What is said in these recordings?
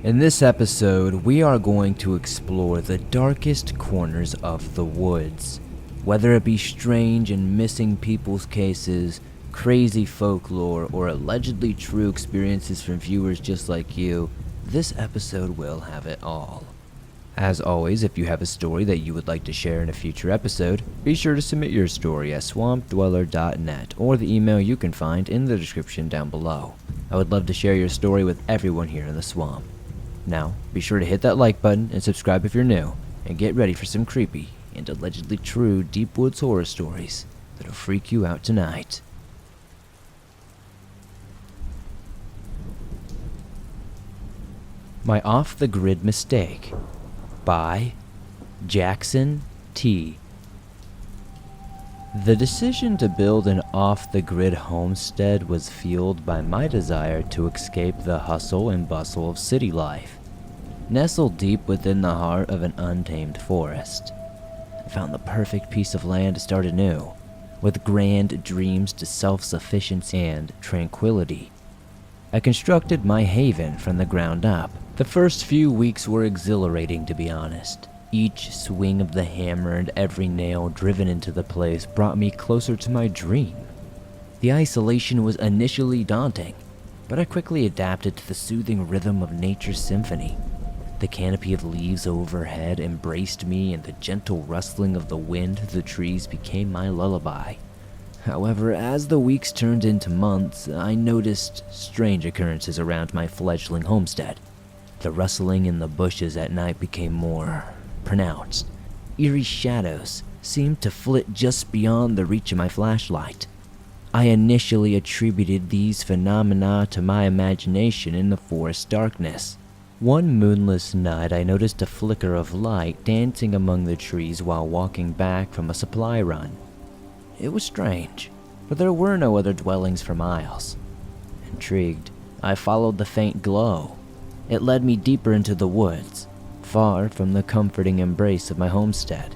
In this episode, we are going to explore the darkest corners of the woods. Whether it be strange and missing people's cases, crazy folklore, or allegedly true experiences from viewers just like you, this episode will have it all. As always, if you have a story that you would like to share in a future episode, be sure to submit your story at swampdweller.net or the email you can find in the description down below. I would love to share your story with everyone here in the swamp. Now, be sure to hit that like button and subscribe if you're new, and get ready for some creepy and allegedly true deep woods horror stories that'll freak you out tonight. My Off-the-Grid Mistake by Jackson T. The decision to build an off-the-grid homestead was fueled by my desire to escape the hustle and bustle of city life. Nestled deep within the heart of an untamed forest, I found the perfect piece of land to start anew, with grand dreams to self-sufficiency and tranquility. I constructed my haven from the ground up. The first few weeks were exhilarating, to be honest. Each swing of the hammer and every nail driven into the place brought me closer to my dream. The isolation was initially daunting, but I quickly adapted to the soothing rhythm of nature's symphony. The canopy of leaves overhead embraced me, and the gentle rustling of the wind through the trees became my lullaby. However, as the weeks turned into months, I noticed strange occurrences around my fledgling homestead. The rustling in the bushes at night became more pronounced. Eerie shadows seemed to flit just beyond the reach of my flashlight. I initially attributed these phenomena to my imagination in the forest darkness. One moonless night, I noticed a flicker of light dancing among the trees while walking back from a supply run. It was strange, but there were no other dwellings for miles. Intrigued, I followed the faint glow. It led me deeper into the woods, far from the comforting embrace of my homestead.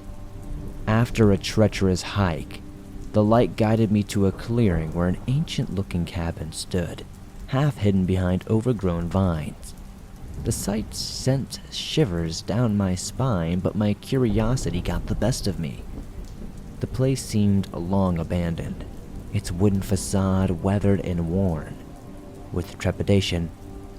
After a treacherous hike, the light guided me to a clearing where an ancient-looking cabin stood, half hidden behind overgrown vines. The sight sent shivers down my spine, but my curiosity got the best of me. The place seemed long abandoned, its wooden facade weathered and worn. With trepidation,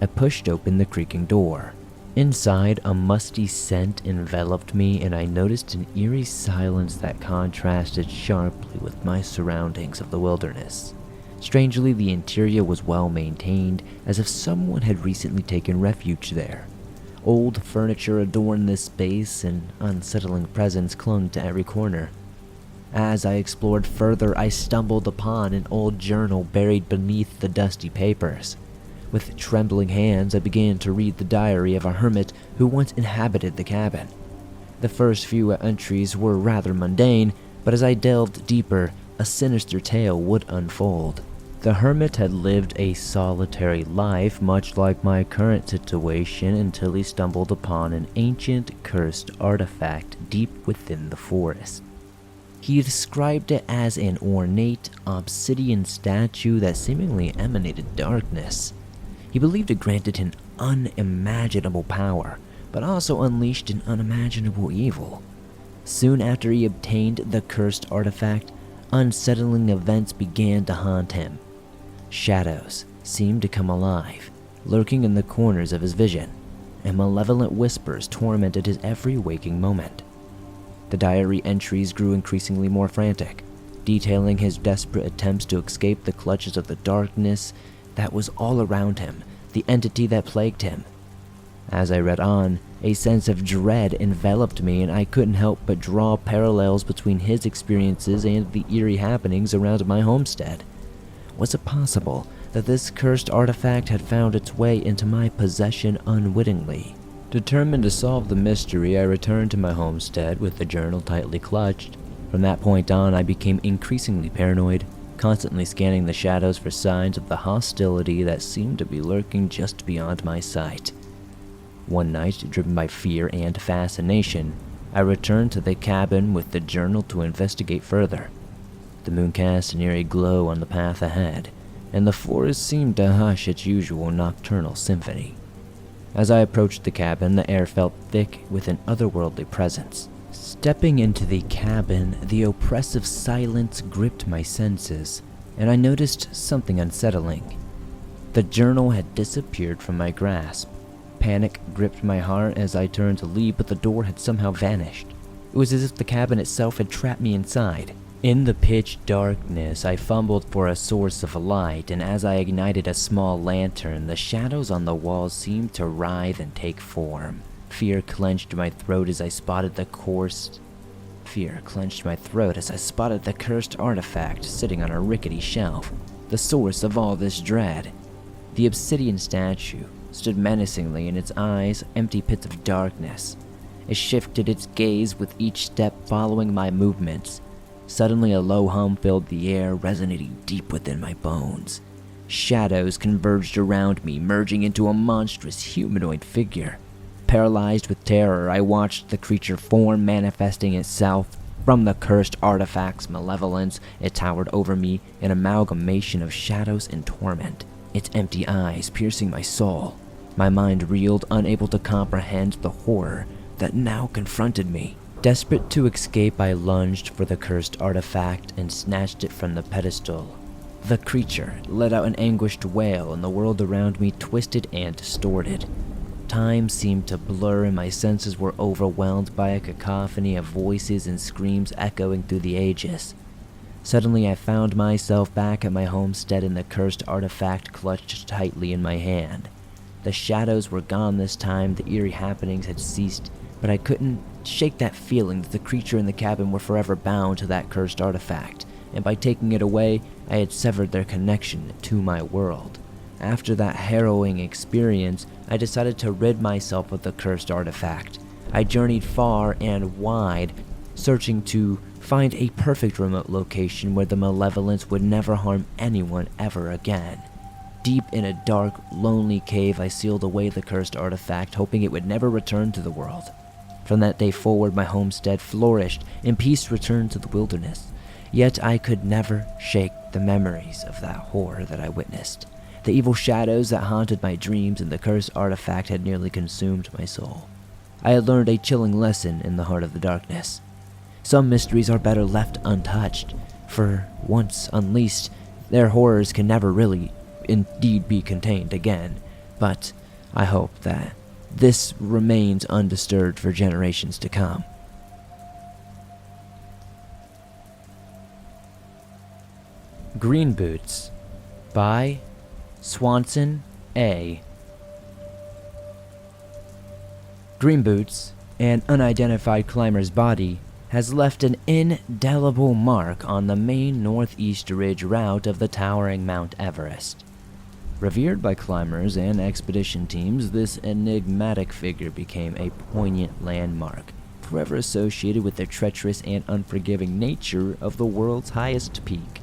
I pushed open the creaking door. Inside, a musty scent enveloped me, and I noticed an eerie silence that contrasted sharply with my surroundings of the wilderness. Strangely, the interior was well maintained, as if someone had recently taken refuge there. Old furniture adorned this space, and unsettling presence clung to every corner. As I explored further, I stumbled upon an old journal buried beneath the dusty papers. With trembling hands, I began to read the diary of a hermit who once inhabited the cabin. The first few entries were rather mundane, but as I delved deeper, a sinister tale would unfold. The hermit had lived a solitary life, much like my current situation, until he stumbled upon an ancient, cursed artifact deep within the forest. He described it as an ornate, obsidian statue that seemingly emanated darkness. He believed it granted him unimaginable power, but also unleashed an unimaginable evil. Soon after he obtained the cursed artifact, unsettling events began to haunt him. Shadows seemed to come alive, lurking in the corners of his vision, and malevolent whispers tormented his every waking moment. The diary entries grew increasingly more frantic, detailing his desperate attempts to escape the clutches of the darkness that was all around him, the entity that plagued him. As I read on, a sense of dread enveloped me, and I couldn't help but draw parallels between his experiences and the eerie happenings around my homestead. Was it possible that this cursed artifact had found its way into my possession unwittingly? Determined to solve the mystery, I returned to my homestead with the journal tightly clutched. From that point on, I became increasingly paranoid, constantly scanning the shadows for signs of the hostility that seemed to be lurking just beyond my sight. One night, driven by fear and fascination, I returned to the cabin with the journal to investigate further. The moon cast an eerie glow on the path ahead, and the forest seemed to hush its usual nocturnal symphony. As I approached the cabin, the air felt thick with an otherworldly presence. Stepping into the cabin, the oppressive silence gripped my senses, and I noticed something unsettling. The journal had disappeared from my grasp. Panic gripped my heart as I turned to leave, but the door had somehow vanished. It was as if the cabin itself had trapped me inside. In the pitch darkness, I fumbled for a source of light, and as I ignited a small lantern, the shadows on the walls seemed to writhe and take form. Fear clenched my throat as I spotted the cursed artifact sitting on a rickety shelf, the source of all this dread. The obsidian statue stood menacingly in its eyes, empty pits of darkness. It shifted its gaze with each step following my movements. Suddenly a low hum filled the air, resonating deep within my bones. Shadows converged around me, merging into a monstrous humanoid figure. Paralyzed with terror, I watched the creature form, manifesting itself from the cursed artifact's malevolence. It towered over me, an amalgamation of shadows and torment, its empty eyes piercing my soul. My mind reeled, unable to comprehend the horror that now confronted me. Desperate to escape, I lunged for the cursed artifact and snatched it from the pedestal. The creature let out an anguished wail, and the world around me twisted and distorted. Time seemed to blur, and my senses were overwhelmed by a cacophony of voices and screams echoing through the ages. Suddenly, I found myself back at my homestead, and the cursed artifact clutched tightly in my hand. The shadows were gone this time, the eerie happenings had ceased, but I couldn't shake that feeling that the creature in the cabin were forever bound to that cursed artifact, and by taking it away, I had severed their connection to my world. After that harrowing experience, I decided to rid myself of the cursed artifact. I journeyed far and wide, searching to find a perfect remote location where the malevolence would never harm anyone ever again. Deep in a dark, lonely cave, I sealed away the cursed artifact, hoping it would never return to the world. From that day forward, my homestead flourished, and peace returned to the wilderness. Yet I could never shake the memories of that horror that I witnessed. The evil shadows that haunted my dreams and the cursed artifact had nearly consumed my soul. I had learned a chilling lesson in the heart of the darkness. Some mysteries are better left untouched, for once unleashed, their horrors can never really indeed be contained again. But I hope that this remains undisturbed for generations to come. Green Boots by Swanson A. Green Boots, an unidentified climber's body, has left an indelible mark on the main northeast ridge route of the towering Mount Everest. Revered by climbers and expedition teams, this enigmatic figure became a poignant landmark, forever associated with the treacherous and unforgiving nature of the world's highest peak.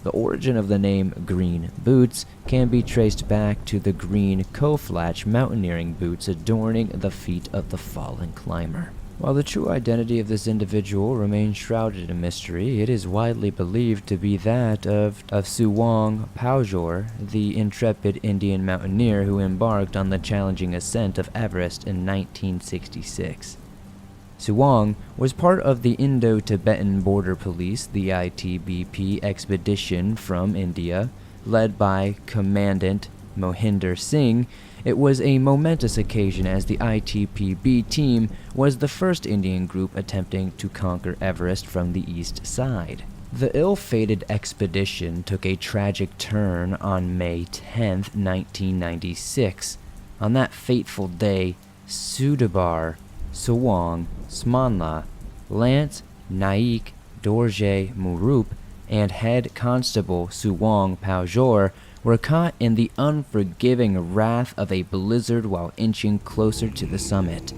The origin of the name Green Boots can be traced back to the green Koflatch mountaineering boots adorning the feet of the fallen climber. While the true identity of this individual remains shrouded in mystery, it is widely believed to be that of Suwang Paujor, the intrepid Indian mountaineer who embarked on the challenging ascent of Everest in 1966. Suwang was part of the Indo-Tibetan Border Police, the ITBP expedition from India, led by Commandant Mohinder Singh. It was a momentous occasion as the ITPB team was the first Indian group attempting to conquer Everest from the east side. The ill-fated expedition took a tragic turn on May 10, 1996. On that fateful day, Sudabar, Suwang, Smanla, Lance, Naik, Dorje Murup, and head constable Suwang Paujor were caught in the unforgiving wrath of a blizzard while inching closer to the summit.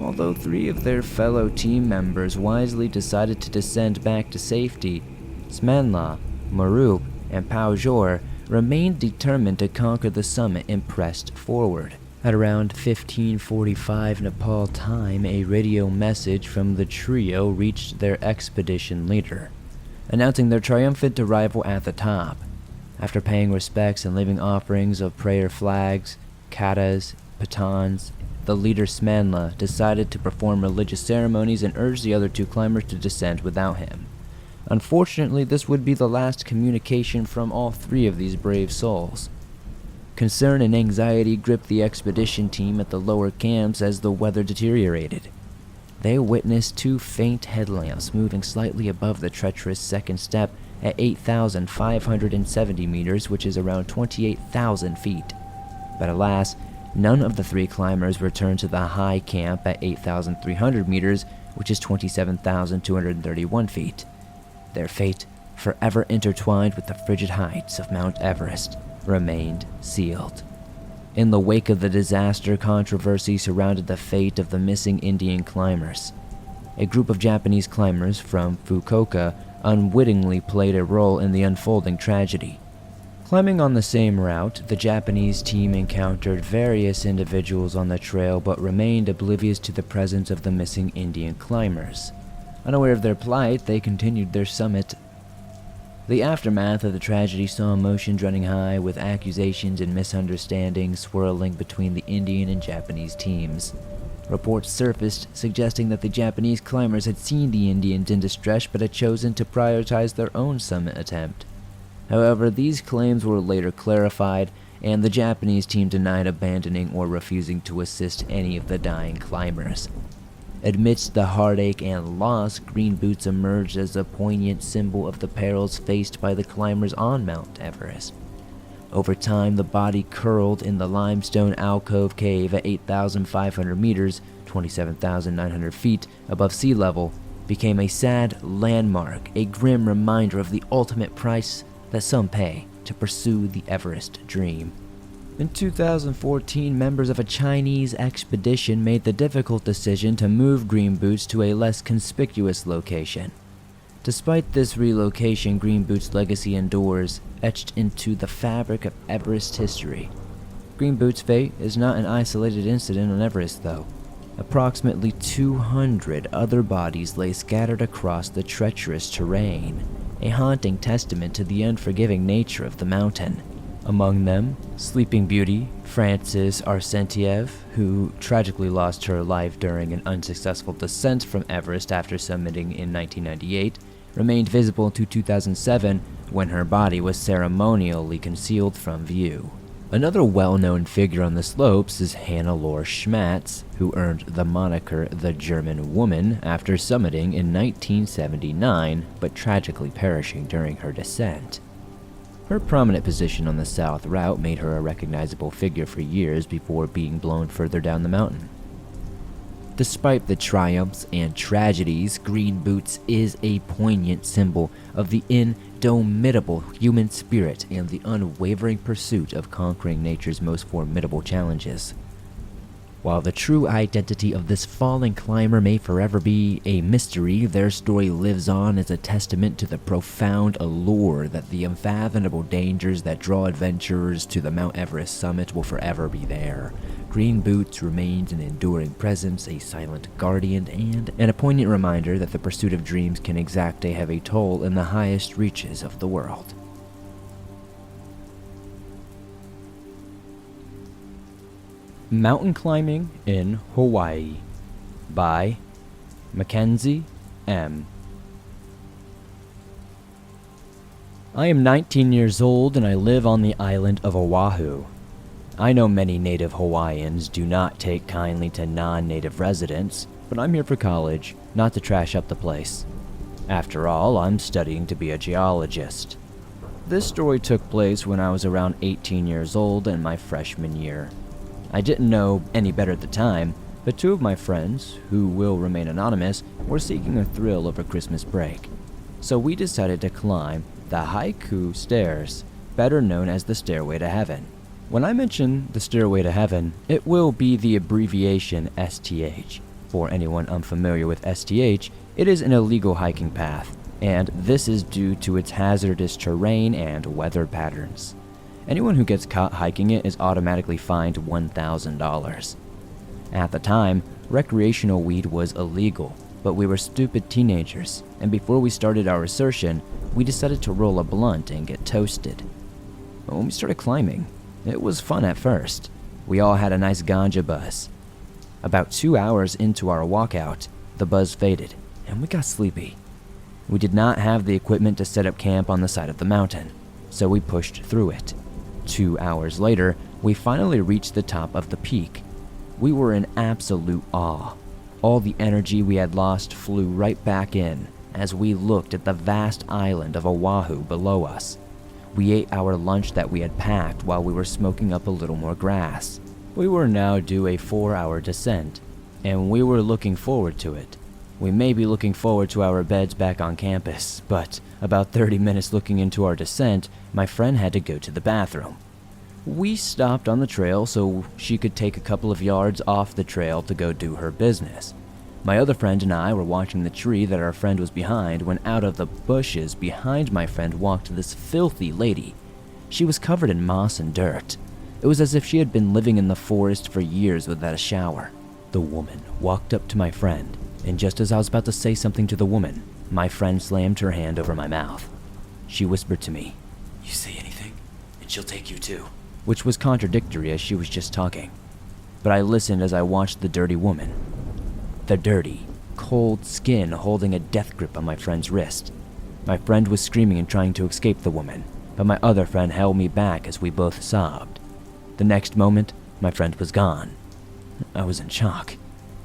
Although 3 of their fellow team members wisely decided to descend back to safety, Smanla, Murup, and Paujor remained determined to conquer the summit and pressed forward. At around 15:45 Nepal time, a radio message from the trio reached their expedition leader, announcing their triumphant arrival at the top. After paying respects and leaving offerings of prayer flags, katas, batons, the leader Smanla decided to perform religious ceremonies and urged the other two climbers to descend without him. Unfortunately, this would be the last communication from all three of these brave souls. Concern and anxiety gripped the expedition team at the lower camps as the weather deteriorated. They witnessed two faint headlamps moving slightly above the treacherous second step at 8,570 meters, which is around 28,000 feet. But alas, none of the three climbers returned to the high camp at 8,300 meters, which is 27,231 feet. Their fate, forever intertwined with the frigid heights of Mount Everest, remained sealed. In the wake of the disaster, controversy surrounded the fate of the missing Indian climbers. A group of Japanese climbers from Fukuoka unwittingly played a role in the unfolding tragedy. Climbing on the same route, the Japanese team encountered various individuals on the trail but remained oblivious to the presence of the missing Indian climbers. Unaware of their plight, they continued their summit. The aftermath of the tragedy saw emotions running high, with accusations and misunderstandings swirling between the Indian and Japanese teams. Reports surfaced suggesting that the Japanese climbers had seen the Indians in distress but had chosen to prioritize their own summit attempt. However, these claims were later clarified, and the Japanese team denied abandoning or refusing to assist any of the dying climbers. Amidst the heartache and loss, green boots emerged as a poignant symbol of the perils faced by the climbers on Mount Everest. Over time, the body curled in the limestone alcove cave at 8,500 meters, 27,900 feet above sea level, became a sad landmark, a grim reminder of the ultimate price that some pay to pursue the Everest dream. In 2014, members of a Chinese expedition made the difficult decision to move Green Boots to a less conspicuous location. Despite this relocation, Green Boots' legacy endures, etched into the fabric of Everest history. Green Boots' fate is not an isolated incident on Everest, though. Approximately 200 other bodies lay scattered across the treacherous terrain, a haunting testament to the unforgiving nature of the mountain. Among them, Sleeping Beauty, Frances Arsentiev, who tragically lost her life during an unsuccessful descent from Everest after summiting in 1998, remained visible to 2007 when her body was ceremonially concealed from view. Another well-known figure on the slopes is Hannelore Schmatz, who earned the moniker the German Woman after summiting in 1979, but tragically perishing during her descent. Her prominent position on the south route made her a recognizable figure for years before being blown further down the mountain. Despite the triumphs and tragedies, Green Boots is a poignant symbol of the indomitable human spirit and the unwavering pursuit of conquering nature's most formidable challenges. While the true identity of this fallen climber may forever be a mystery, their story lives on as a testament to the profound allure that the unfathomable dangers that draw adventurers to the Mount Everest summit will forever be there. Green Boots remains an enduring presence, a silent guardian, and a poignant reminder that the pursuit of dreams can exact a heavy toll in the highest reaches of the world. Mountain Climbing in Hawaii by Mackenzie M. I am 19 years old and I live on the island of Oahu. I know many native Hawaiians do not take kindly to non-native residents, but I'm here for college, not to trash up the place. After all, I'm studying to be a geologist. This story took place when I was around 18 years old in my freshman year. I didn't know any better at the time, but two of my friends, who will remain anonymous, were seeking a thrill over Christmas break. So we decided to climb the Haiku Stairs, better known as the Stairway to Heaven. When I mention the Stairway to Heaven, it will be the abbreviation STH. For anyone unfamiliar with STH, it is an illegal hiking path, and this is due to its hazardous terrain and weather patterns. Anyone who gets caught hiking it is automatically fined $1,000. At the time, recreational weed was illegal, but we were stupid teenagers, and before we started our assertion, we decided to roll a blunt and get toasted. But when we started climbing, it was fun at first. We all had a nice ganja buzz. About 2 hours into our walkout, the buzz faded, and we got sleepy. We did not have the equipment to set up camp on the side of the mountain, so we pushed through it. 2 hours later, we finally reached the top of the peak. We were in absolute awe. All the energy we had lost flew right back in as we looked at the vast island of Oahu below us. We ate our lunch that we had packed while we were smoking up a little more grass. We were now due a 4-hour descent, and we were looking forward to it. We may be looking forward to our beds back on campus, but about 30 minutes looking into our descent, my friend had to go to the bathroom. We stopped on the trail so she could take a couple of yards off the trail to go do her business. My other friend and I were watching the tree that our friend was behind when out of the bushes behind my friend walked this filthy lady. She was covered in moss and dirt. It was as if she had been living in the forest for years without a shower. The woman walked up to my friend, and just as I was about to say something to the woman, my friend slammed her hand over my mouth. She whispered to me, "You say anything, and she'll take you too," which was contradictory as she was just talking. But I listened as I watched the dirty woman. The dirty, cold skin holding a death grip on my friend's wrist. My friend was screaming and trying to escape the woman, but my other friend held me back as we both sobbed. The next moment, my friend was gone. I was in shock.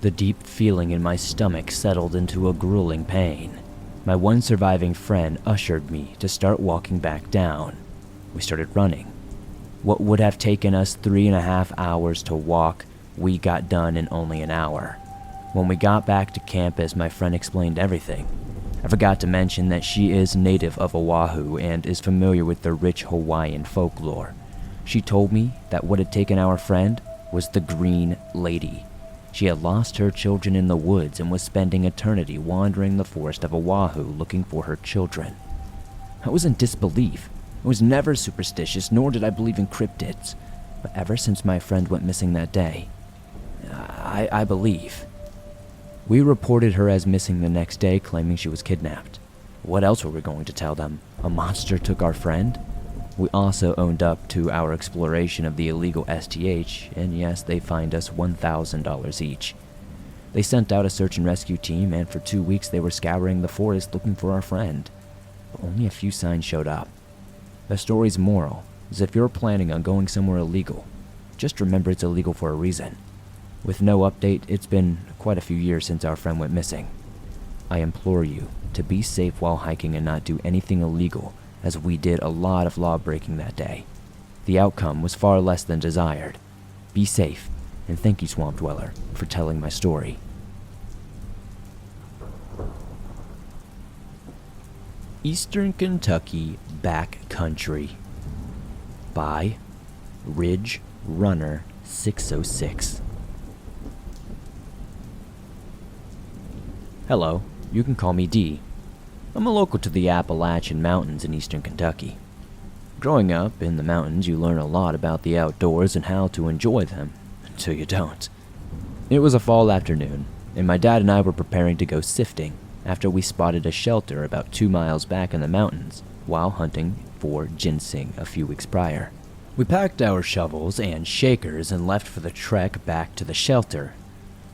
The deep feeling in my stomach settled into a grueling pain. My one surviving friend ushered me to start walking back down. We started running. What would have taken us 3.5 hours to walk, we got done in only an hour. When we got back to campus, my friend explained everything. I forgot to mention that she is native of Oahu and is familiar with the rich Hawaiian folklore. She told me that what had taken our friend was the Green Lady. She had lost her children in the woods and was spending eternity wandering the forest of Oahu looking for her children. I was in disbelief. I was never superstitious, nor did I believe in cryptids. But ever since my friend went missing that day, I believe. We reported her as missing the next day, claiming she was kidnapped. What else were we going to tell them? A monster took our friend? We also owned up to our exploration of the illegal STH, and yes, they fined us $1,000 each. They sent out a search and rescue team, and for 2 weeks they were scouring the forest looking for our friend. But only a few signs showed up. The story's moral is if you're planning on going somewhere illegal, just remember it's illegal for a reason. With no update, it's been quite a few years since our friend went missing. I implore you to be safe while hiking and not do anything illegal, as we did a lot of law breaking that day. The outcome was far less than desired. Be safe, and thank you, Swamp Dweller, for telling my story. Eastern Kentucky Backcountry by Ridge Runner 606. Hello, you can call me D. I'm a local to the Appalachian Mountains in eastern Kentucky. Growing up in the mountains, you learn a lot about the outdoors and how to enjoy them, until you don't. It was a fall afternoon, and my dad and I were preparing to go sifting after we spotted a shelter about 2 miles back in the mountains while hunting for ginseng a few weeks prior. We packed our shovels and shakers and left for the trek back to the shelter.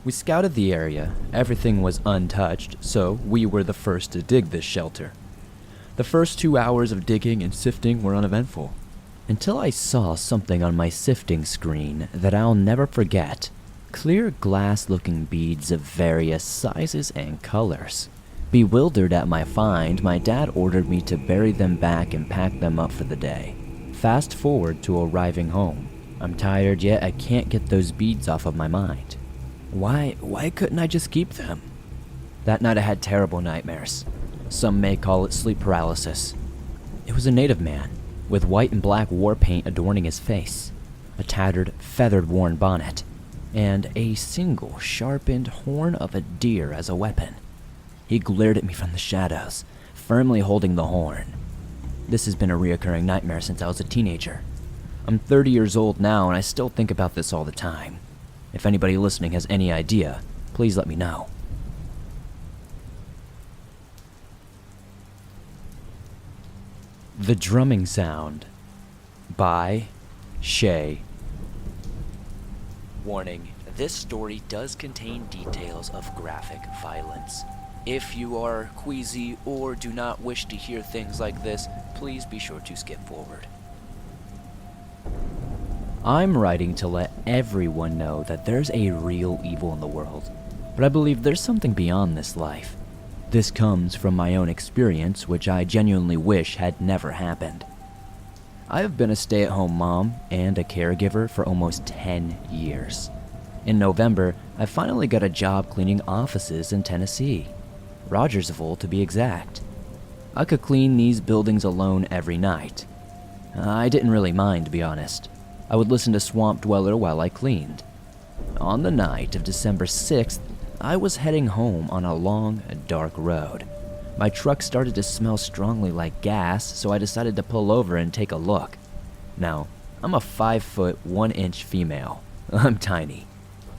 We scouted the area. Everything was untouched, so we were the first to dig this shelter. The first 2 hours of digging and sifting were uneventful, until I saw something on my sifting screen that I'll never forget. Clear glass-looking beads of various sizes and colors. Bewildered at my find, my dad ordered me to bury them back and pack them up for the day. Fast forward to arriving home. I'm tired, yet I can't get those beads off of my mind. Why couldn't I just keep them? That night I had terrible nightmares. Some may call it sleep paralysis. It was a native man, with white and black war paint adorning his face, a tattered, feathered-worn bonnet, and a single sharpened horn of a deer as a weapon. He glared at me from the shadows, firmly holding the horn. This has been a reoccurring nightmare since I was a teenager. I'm 30 years old now, and I still think about this all the time. If anybody listening has any idea, please let me know. The Drumming Sound by Shay. Warning, this story does contain details of graphic violence. If you are queasy or do not wish to hear things like this, please be sure to skip forward. I'm writing to let everyone know that there's a real evil in the world, but I believe there's something beyond this life. This comes from my own experience, which I genuinely wish had never happened. I have been a stay-at-home mom and a caregiver for almost 10 years. In November, I finally got a job cleaning offices in Tennessee, Rogersville to be exact. I could clean these buildings alone every night. I didn't really mind, to be honest. I would listen to Swamp Dweller while I cleaned. On the night of December 6th, I was heading home on a long, dark road. My truck started to smell strongly like gas, so I decided to pull over and take a look. Now, I'm a 5', 1 inch female. I'm tiny.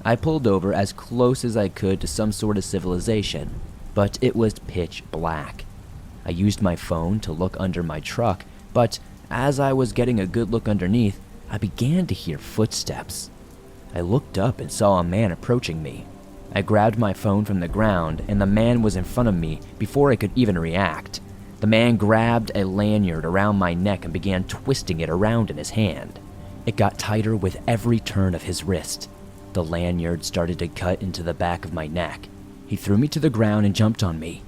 I pulled over as close as I could to some sort of civilization, but it was pitch black. I used my phone to look under my truck, but as I was getting a good look underneath, I began to hear footsteps. I looked up and saw a man approaching me. I grabbed my phone from the ground, and the man was in front of me before I could even react. The man grabbed a lanyard around my neck and began twisting it around in his hand. It got tighter with every turn of his wrist. The lanyard started to cut into the back of my neck. He threw me to the ground and jumped on me.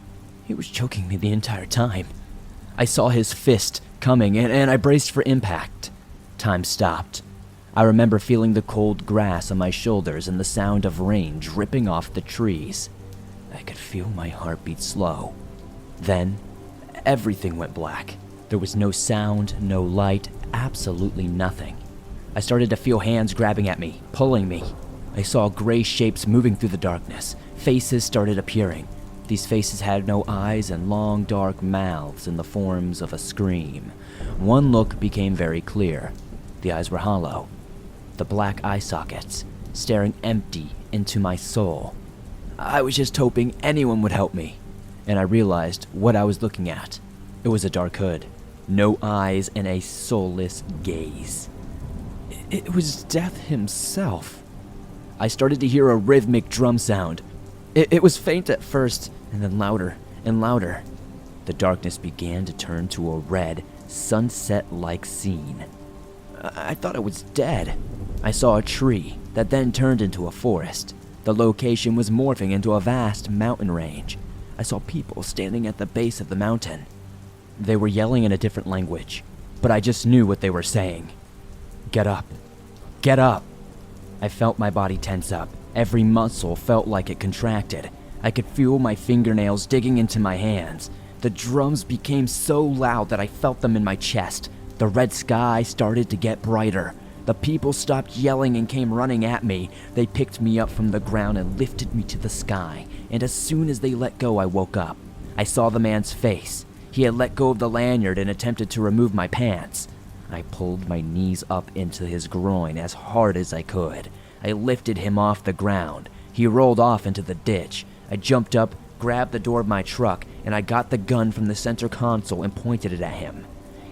He was choking me the entire time. I saw his fist coming, and I braced for impact. Time stopped. I remember feeling the cold grass on my shoulders and the sound of rain dripping off the trees. I could feel my heartbeat slow. Then, everything went black. There was no sound, no light, absolutely nothing. I started to feel hands grabbing at me, pulling me. I saw gray shapes moving through the darkness. Faces started appearing. These faces had no eyes and long, dark mouths in the forms of a scream. One look became very clear. The eyes were hollow. The black eye sockets, staring empty into my soul. I was just hoping anyone would help me, and I realized what I was looking at. It was a dark hood, no eyes, and a soulless gaze. It was Death himself. I started to hear a rhythmic drum sound. It was faint at first, and then louder and louder. The darkness began to turn to a red, sunset-like scene. I thought I was dead. I saw a tree that then turned into a forest. The location was morphing into a vast mountain range. I saw people standing at the base of the mountain. They were yelling in a different language, but I just knew what they were saying. Get up. Get up. I felt my body tense up. Every muscle felt like it contracted. I could feel my fingernails digging into my hands. The drums became so loud that I felt them in my chest. The red sky started to get brighter. The people stopped yelling and came running at me. They picked me up from the ground and lifted me to the sky, and as soon as they let go, I woke up. I saw the man's face. He had let go of the lanyard and attempted to remove my pants. I pulled my knees up into his groin as hard as I could. I lifted him off the ground. He rolled off into the ditch. I jumped up, grabbed the door of my truck, and I got the gun from the center console and pointed it at him.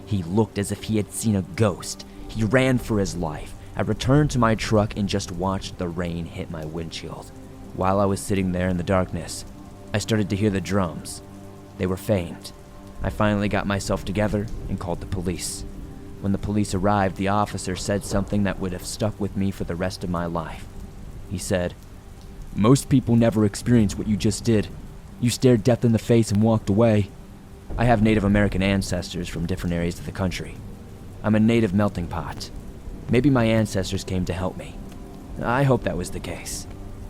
He looked as if he had seen a ghost. He ran for his life. I returned to my truck and just watched the rain hit my windshield. While I was sitting there in the darkness, I started to hear the drums. They were faint. I finally got myself together and called the police. When the police arrived, the officer said something that would have stuck with me for the rest of my life. He said, "Most people never experience what you just did. You stared death in the face and walked away. I have Native American ancestors from different areas of the country. I'm a native melting pot. Maybe my ancestors came to help me. I hope that was the case.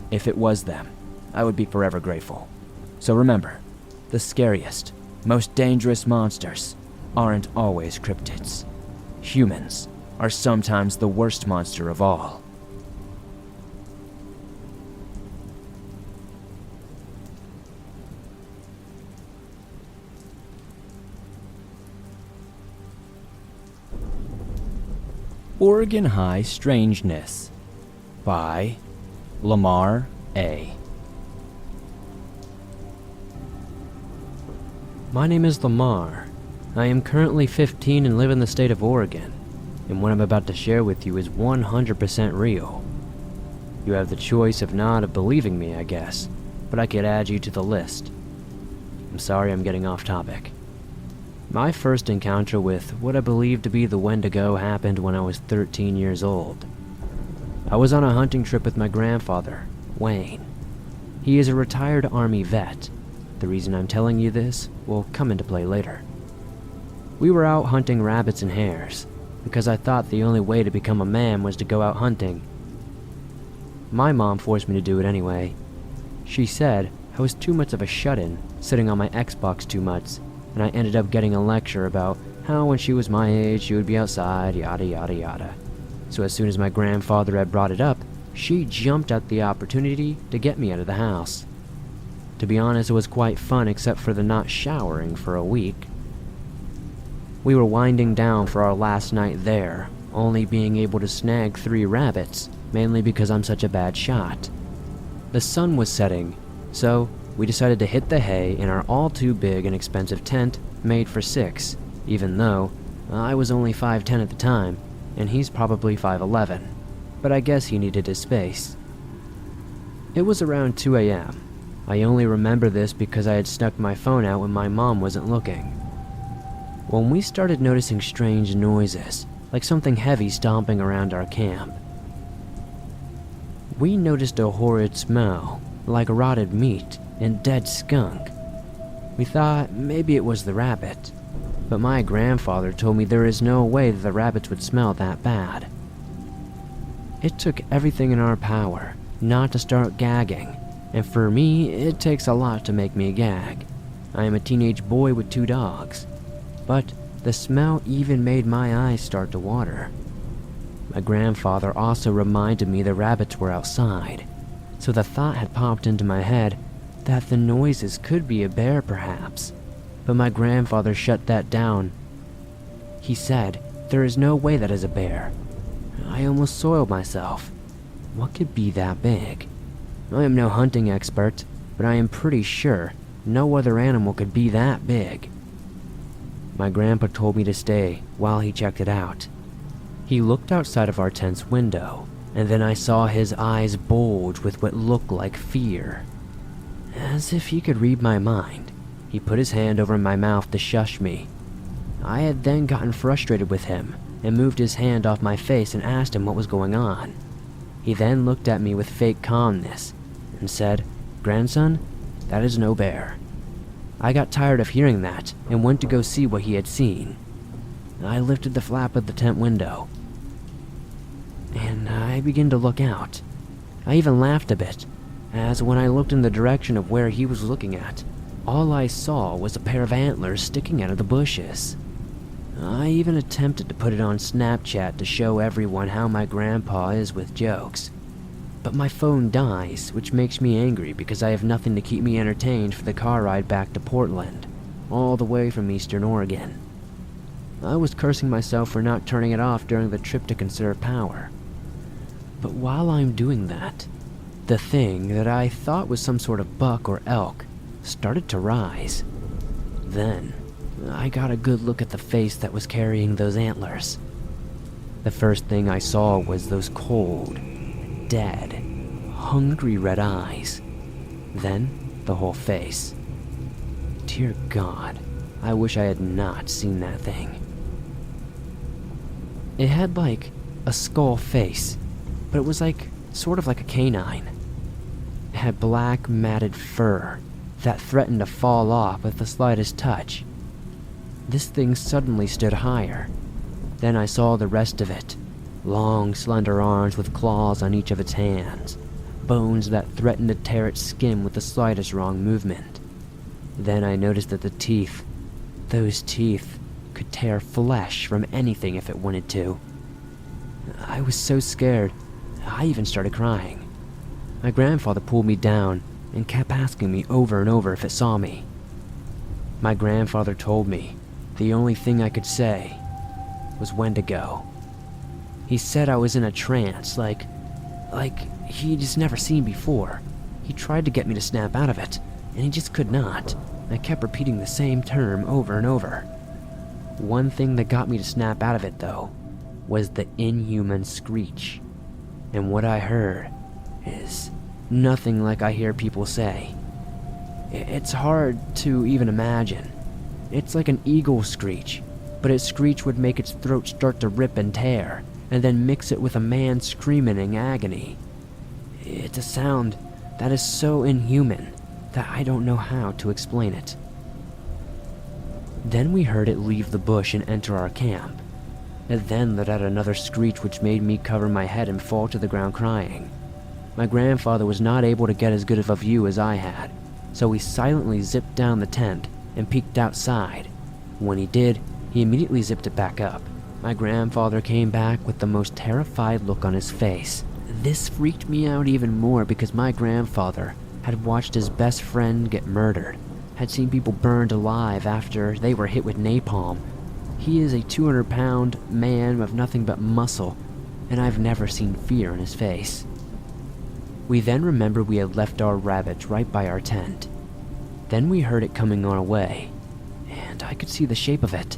If it was them, I would be forever grateful. So remember, the scariest, most dangerous monsters aren't always cryptids. Humans are sometimes the worst monster of all." Oregon High Strangeness by Lamar A. My name is Lamar. I am currently 15 and live in the state of Oregon, and what I'm about to share with you is 100% real. You have the choice of not of believing me, I guess, but I could add you to the list. I'm sorry I'm getting off topic. My first encounter with what I believe to be the Wendigo happened when I was 13 years old. I was on a hunting trip with my grandfather, Wayne. He is a retired Army vet. The reason I'm telling you this will come into play later. We were out hunting rabbits and hares, because I thought the only way to become a man was to go out hunting. My mom forced me to do it anyway. She said I was too much of a shut-in, sitting on my Xbox too much, and I ended up getting a lecture about how when she was my age she would be outside, yada yada yada. So as soon as my grandfather had brought it up, she jumped at the opportunity to get me out of the house. To be honest, it was quite fun except for the not showering for a week. We were winding down for our last night there, only being able to snag 3 rabbits, mainly because I'm such a bad shot. The sun was setting, so we decided to hit the hay in our all too big and expensive tent made for 6, even though I was only 5'10" at the time, and he's probably 5'11", but I guess he needed his space. It was around 2 a.m. I only remember this because I had snuck my phone out when my mom wasn't looking. When we started noticing strange noises, like something heavy stomping around our camp. We noticed a horrid smell, like rotted meat and dead skunk. We thought maybe it was the rabbit, but my grandfather told me there is no way that the rabbits would smell that bad. It took everything in our power not to start gagging, and for me, it takes a lot to make me gag. I am a teenage boy with 2 dogs, but the smell even made my eyes start to water. My grandfather also reminded me the rabbits were outside, so the thought had popped into my head that the noises could be a bear perhaps, but my grandfather shut that down. He said, "There is no way that is a bear." I almost soiled myself. What could be that big? I am no hunting expert, but I am pretty sure no other animal could be that big. My grandpa told me to stay while he checked it out. He looked outside of our tent's window, and then I saw his eyes bulge with what looked like fear. As if he could read my mind, he put his hand over my mouth to shush me. I had then gotten frustrated with him and moved his hand off my face and asked him what was going on. He then looked at me with fake calmness and said, "Grandson, that is no bear." I got tired of hearing that and went to go see what he had seen. I lifted the flap of the tent window, and I began to look out. I even laughed a bit, as when I looked in the direction of where he was looking at, all I saw was a pair of antlers sticking out of the bushes. I even attempted to put it on Snapchat to show everyone how my grandpa is with jokes. But my phone dies, which makes me angry because I have nothing to keep me entertained for the car ride back to Portland, all the way from Eastern Oregon. I was cursing myself for not turning it off during the trip to conserve power. But while I'm doing that, the thing that I thought was some sort of buck or elk started to rise. Then, I got a good look at the face that was carrying those antlers. The first thing I saw was those cold, dead, hungry red eyes. Then, the whole face. Dear God, I wish I had not seen that thing. It had like a skull face, but it was sort of like a canine. It had black matted fur that threatened to fall off with the slightest touch. This thing suddenly stood higher. Then I saw the rest of it. Long, slender arms with claws on each of its hands. Bones that threatened to tear its skin with the slightest wrong movement. Then I noticed that the teeth, those teeth, could tear flesh from anything if it wanted to. I was so scared, I even started crying. My grandfather pulled me down and kept asking me over and over if it saw me. My grandfather told me the only thing I could say was when to go. He said I was in a trance, like he'd just never seen before. He tried to get me to snap out of it, and he just could not. I kept repeating the same term over and over. One thing that got me to snap out of it, though, was the inhuman screech. And what I heard, is nothing like I hear people say. It's hard to even imagine. It's like an eagle screech, but its screech would make its throat start to rip and tear, and then mix it with a man screaming in agony. It's a sound that is so inhuman that I don't know how to explain it. Then we heard it leave the bush and enter our camp. It then let out another screech which made me cover my head and fall to the ground crying. My grandfather was not able to get as good of a view as I had, so he silently zipped down the tent and peeked outside. When he did, he immediately zipped it back up. My grandfather came back with the most terrified look on his face. This freaked me out even more because my grandfather had watched his best friend get murdered, had seen people burned alive after they were hit with napalm. He is a 200-pound man of nothing but muscle, and I've never seen fear in his face. We then remembered we had left our rabbit right by our tent. Then we heard it coming our way, and I could see the shape of it.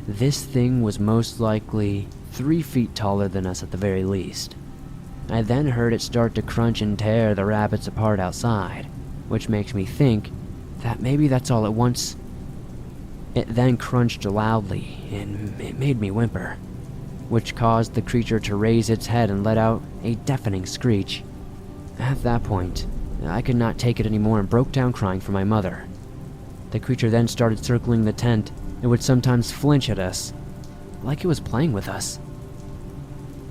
This thing was most likely 3 feet taller than us at the very least. I then heard it start to crunch and tear the rabbits apart outside, which makes me think that maybe that's all at once. It then crunched loudly, and it made me whimper, which caused the creature to raise its head and let out a deafening screech. At that point, I could not take it anymore and broke down crying for my mother. The creature then started circling the tent and would sometimes flinch at us, like it was playing with us,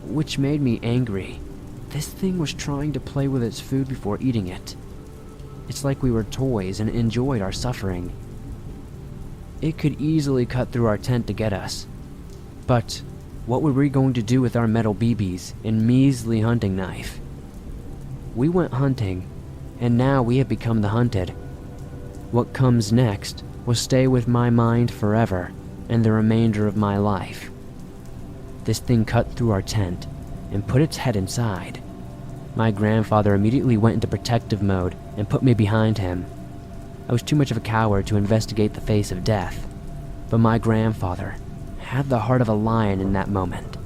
which made me angry. This thing was trying to play with its food before eating it. It's like we were toys and enjoyed our suffering. It could easily cut through our tent to get us. But what were we going to do with our metal BBs and measly hunting knife? We went hunting, and now we have become the hunted. What comes next will stay with my mind forever and the remainder of my life. This thing cut through our tent and put its head inside. My grandfather immediately went into protective mode and put me behind him. I was too much of a coward to investigate the face of death, but my grandfather had the heart of a lion in that moment.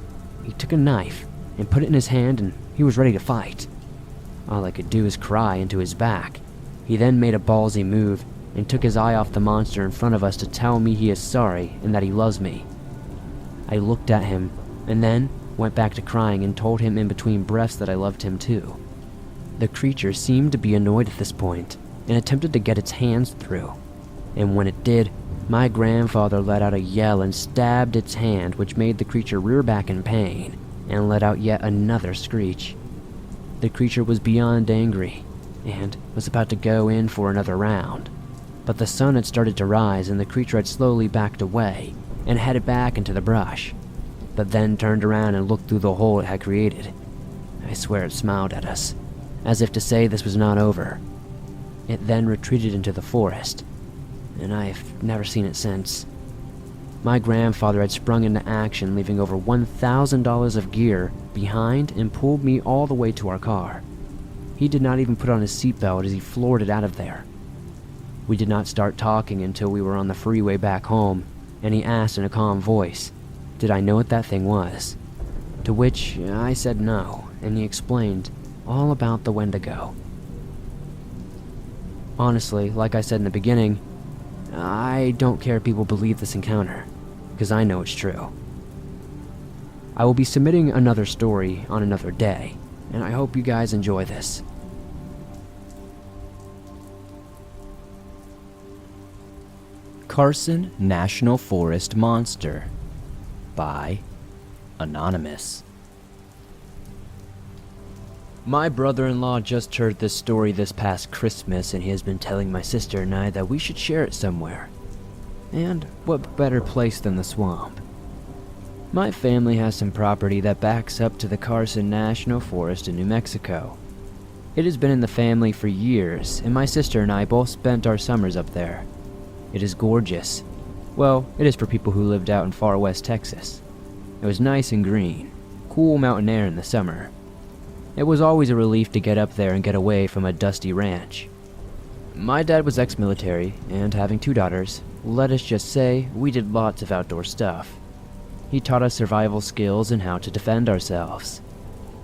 He took a knife and put it in his hand, and he was ready to fight. All I could do is cry into his back. He then made a ballsy move and took his eye off the monster in front of us to tell me he is sorry and that he loves me. I looked at him and then went back to crying and told him in between breaths that I loved him too. The creature seemed to be annoyed at this point and attempted to get its hands through, and when it did, my grandfather let out a yell and stabbed its hand, which made the creature rear back in pain and let out yet another screech. The creature was beyond angry and was about to go in for another round, but the sun had started to rise and the creature had slowly backed away and headed back into the brush, but then turned around and looked through the hole it had created. I swear it smiled at us, as if to say this was not over. It then retreated into the forest, and I've never seen it since. My grandfather had sprung into action, leaving over $1,000 of gear behind and pulled me all the way to our car. He did not even put on his seatbelt as he floored it out of there. We did not start talking until we were on the freeway back home, and he asked in a calm voice, did I know what that thing was? To which I said no, and he explained all about the Wendigo. Honestly, like I said in the beginning, I don't care if people believe this encounter, because I know it's true. I will be submitting another story on another day, and I hope you guys enjoy this. Carson National Forest Monster by Anonymous. My brother-in-law just heard this story this past Christmas, and he has been telling my sister and I that we should share it somewhere. And what better place than the swamp? My family has some property that backs up to the Carson National Forest in New Mexico. It has been in the family for years, and my sister and I both spent our summers up there. It is gorgeous. Well, it is for people who lived out in far west Texas. It was nice and green, cool mountain air in the summer. It was always a relief to get up there and get away from a dusty ranch. My dad was ex-military, and having 2 daughters, let us just say we did lots of outdoor stuff. He taught us survival skills and how to defend ourselves.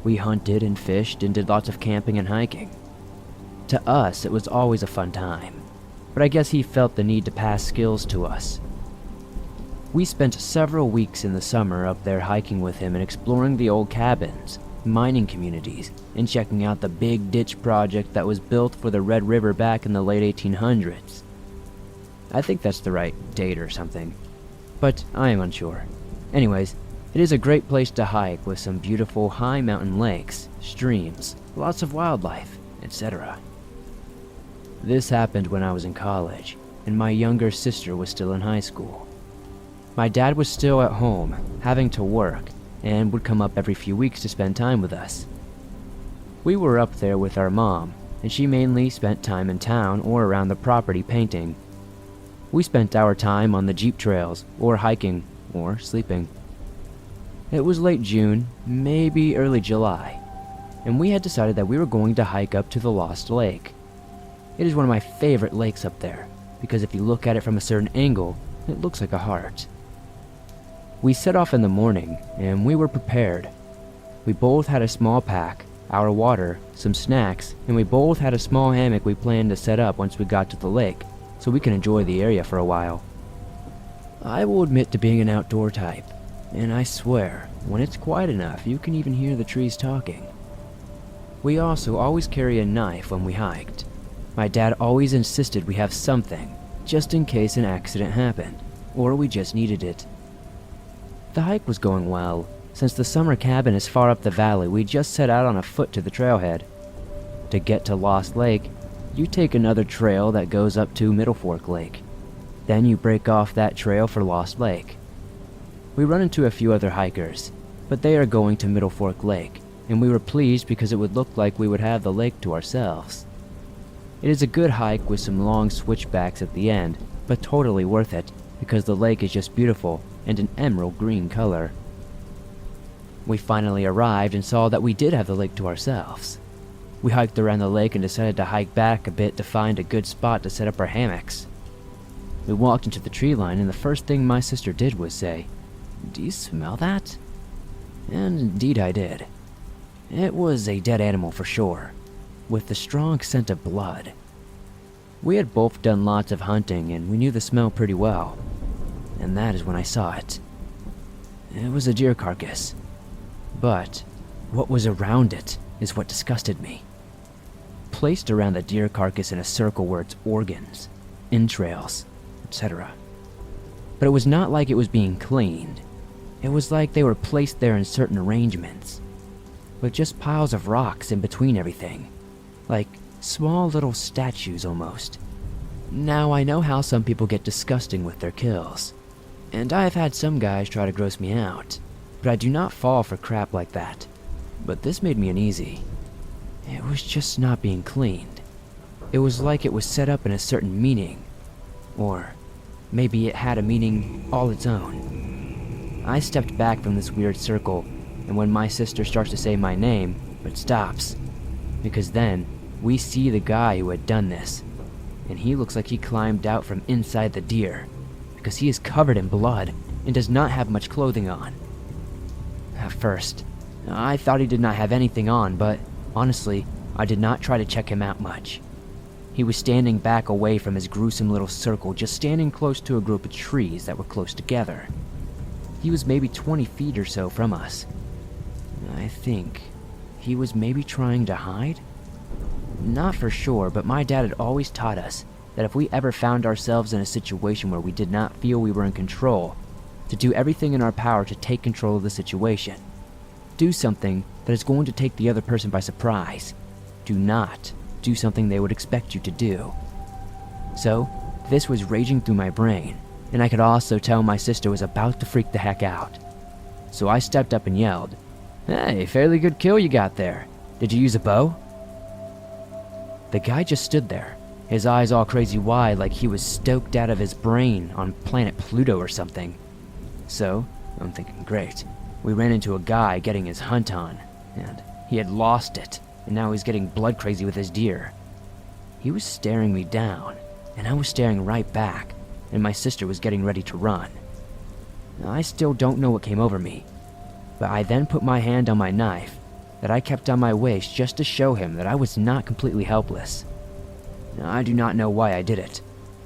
We hunted and fished and did lots of camping and hiking. To us, it was always a fun time, but I guess he felt the need to pass skills to us. We spent several weeks in the summer up there hiking with him and exploring the old cabins, mining communities, and checking out the big ditch project that was built for the Red River back in the late 1800s. I think that's the right date or something, but I am unsure. Anyways, it is a great place to hike with some beautiful high mountain lakes, streams, lots of wildlife, etc. This happened when I was in college, and my younger sister was still in high school. My dad was still at home, having to work, and would come up every few weeks to spend time with us. We were up there with our mom, and she mainly spent time in town or around the property painting. We spent our time on the jeep trails, or hiking, or sleeping. It was late June, maybe early July, and we had decided that we were going to hike up to the Lost Lake. It is one of my favorite lakes up there, because if you look at it from a certain angle, it looks like a heart. We set off in the morning, and we were prepared. We both had a small pack, our water, some snacks, and we both had a small hammock we planned to set up once we got to the lake, so we can enjoy the area for a while. I will admit to being an outdoor type, and I swear, when it's quiet enough, you can even hear the trees talking. We also always carry a knife when we hiked. My dad always insisted we have something, just in case an accident happened, or we just needed it. The hike was going well. Since the summer cabin is far up the valley, we just set out on foot to the trailhead. To get to Lost Lake, you take another trail that goes up to Middle Fork Lake. Then you break off that trail for Lost Lake. We run into a few other hikers, but they are going to Middle Fork Lake, and we were pleased because it would look like we would have the lake to ourselves. It is a good hike with some long switchbacks at the end, but totally worth it because the lake is just beautiful and an emerald green color. We finally arrived and saw that we did have the lake to ourselves. We hiked around the lake and decided to hike back a bit to find a good spot to set up our hammocks. We walked into the tree line, and the first thing my sister did was say, "Do you smell that?" And indeed I did. It was a dead animal for sure, with the strong scent of blood. We had both done lots of hunting and we knew the smell pretty well, and that is when I saw it. It was a deer carcass, but what was around it is what disgusted me. Placed around the deer carcass in a circle were its organs, entrails, etc. But it was not like it was being cleaned. It was like they were placed there in certain arrangements, with just piles of rocks in between everything, like small little statues almost. Now I know how some people get disgusting with their kills, and I have had some guys try to gross me out, but I do not fall for crap like that. But this made me uneasy. It was just not being cleaned. It was like it was set up in a certain meaning, or maybe it had a meaning all its own. I stepped back from this weird circle, and when my sister starts to say my name, but stops, because then we see the guy who had done this, and he looks like he climbed out from inside the deer, because he is covered in blood and does not have much clothing on. At first, I thought he did not have anything on, but honestly, I did not try to check him out much. He was standing back away from his gruesome little circle, just standing close to a group of trees that were close together. He was maybe 20 feet or so from us. I think he was maybe trying to hide? Not for sure, but my dad had always taught us that if we ever found ourselves in a situation where we did not feel we were in control, to do everything in our power to take control of the situation. Do something that is going to take the other person by surprise. Do not do something they would expect you to do. So, this was raging through my brain, and I could also tell my sister was about to freak the heck out. So I stepped up and yelled, "Hey, fairly good kill you got there. Did you use a bow?" The guy just stood there, his eyes all crazy wide like he was stoked out of his brain on planet Pluto or something. So, I'm thinking, great. We ran into a guy getting his hunt on, and he had lost it, and now he's getting blood crazy with his deer. He was staring me down, and I was staring right back, and my sister was getting ready to run. I still don't know what came over me, but I then put my hand on my knife that I kept on my waist just to show him that I was not completely helpless. Now, I do not know why I did it,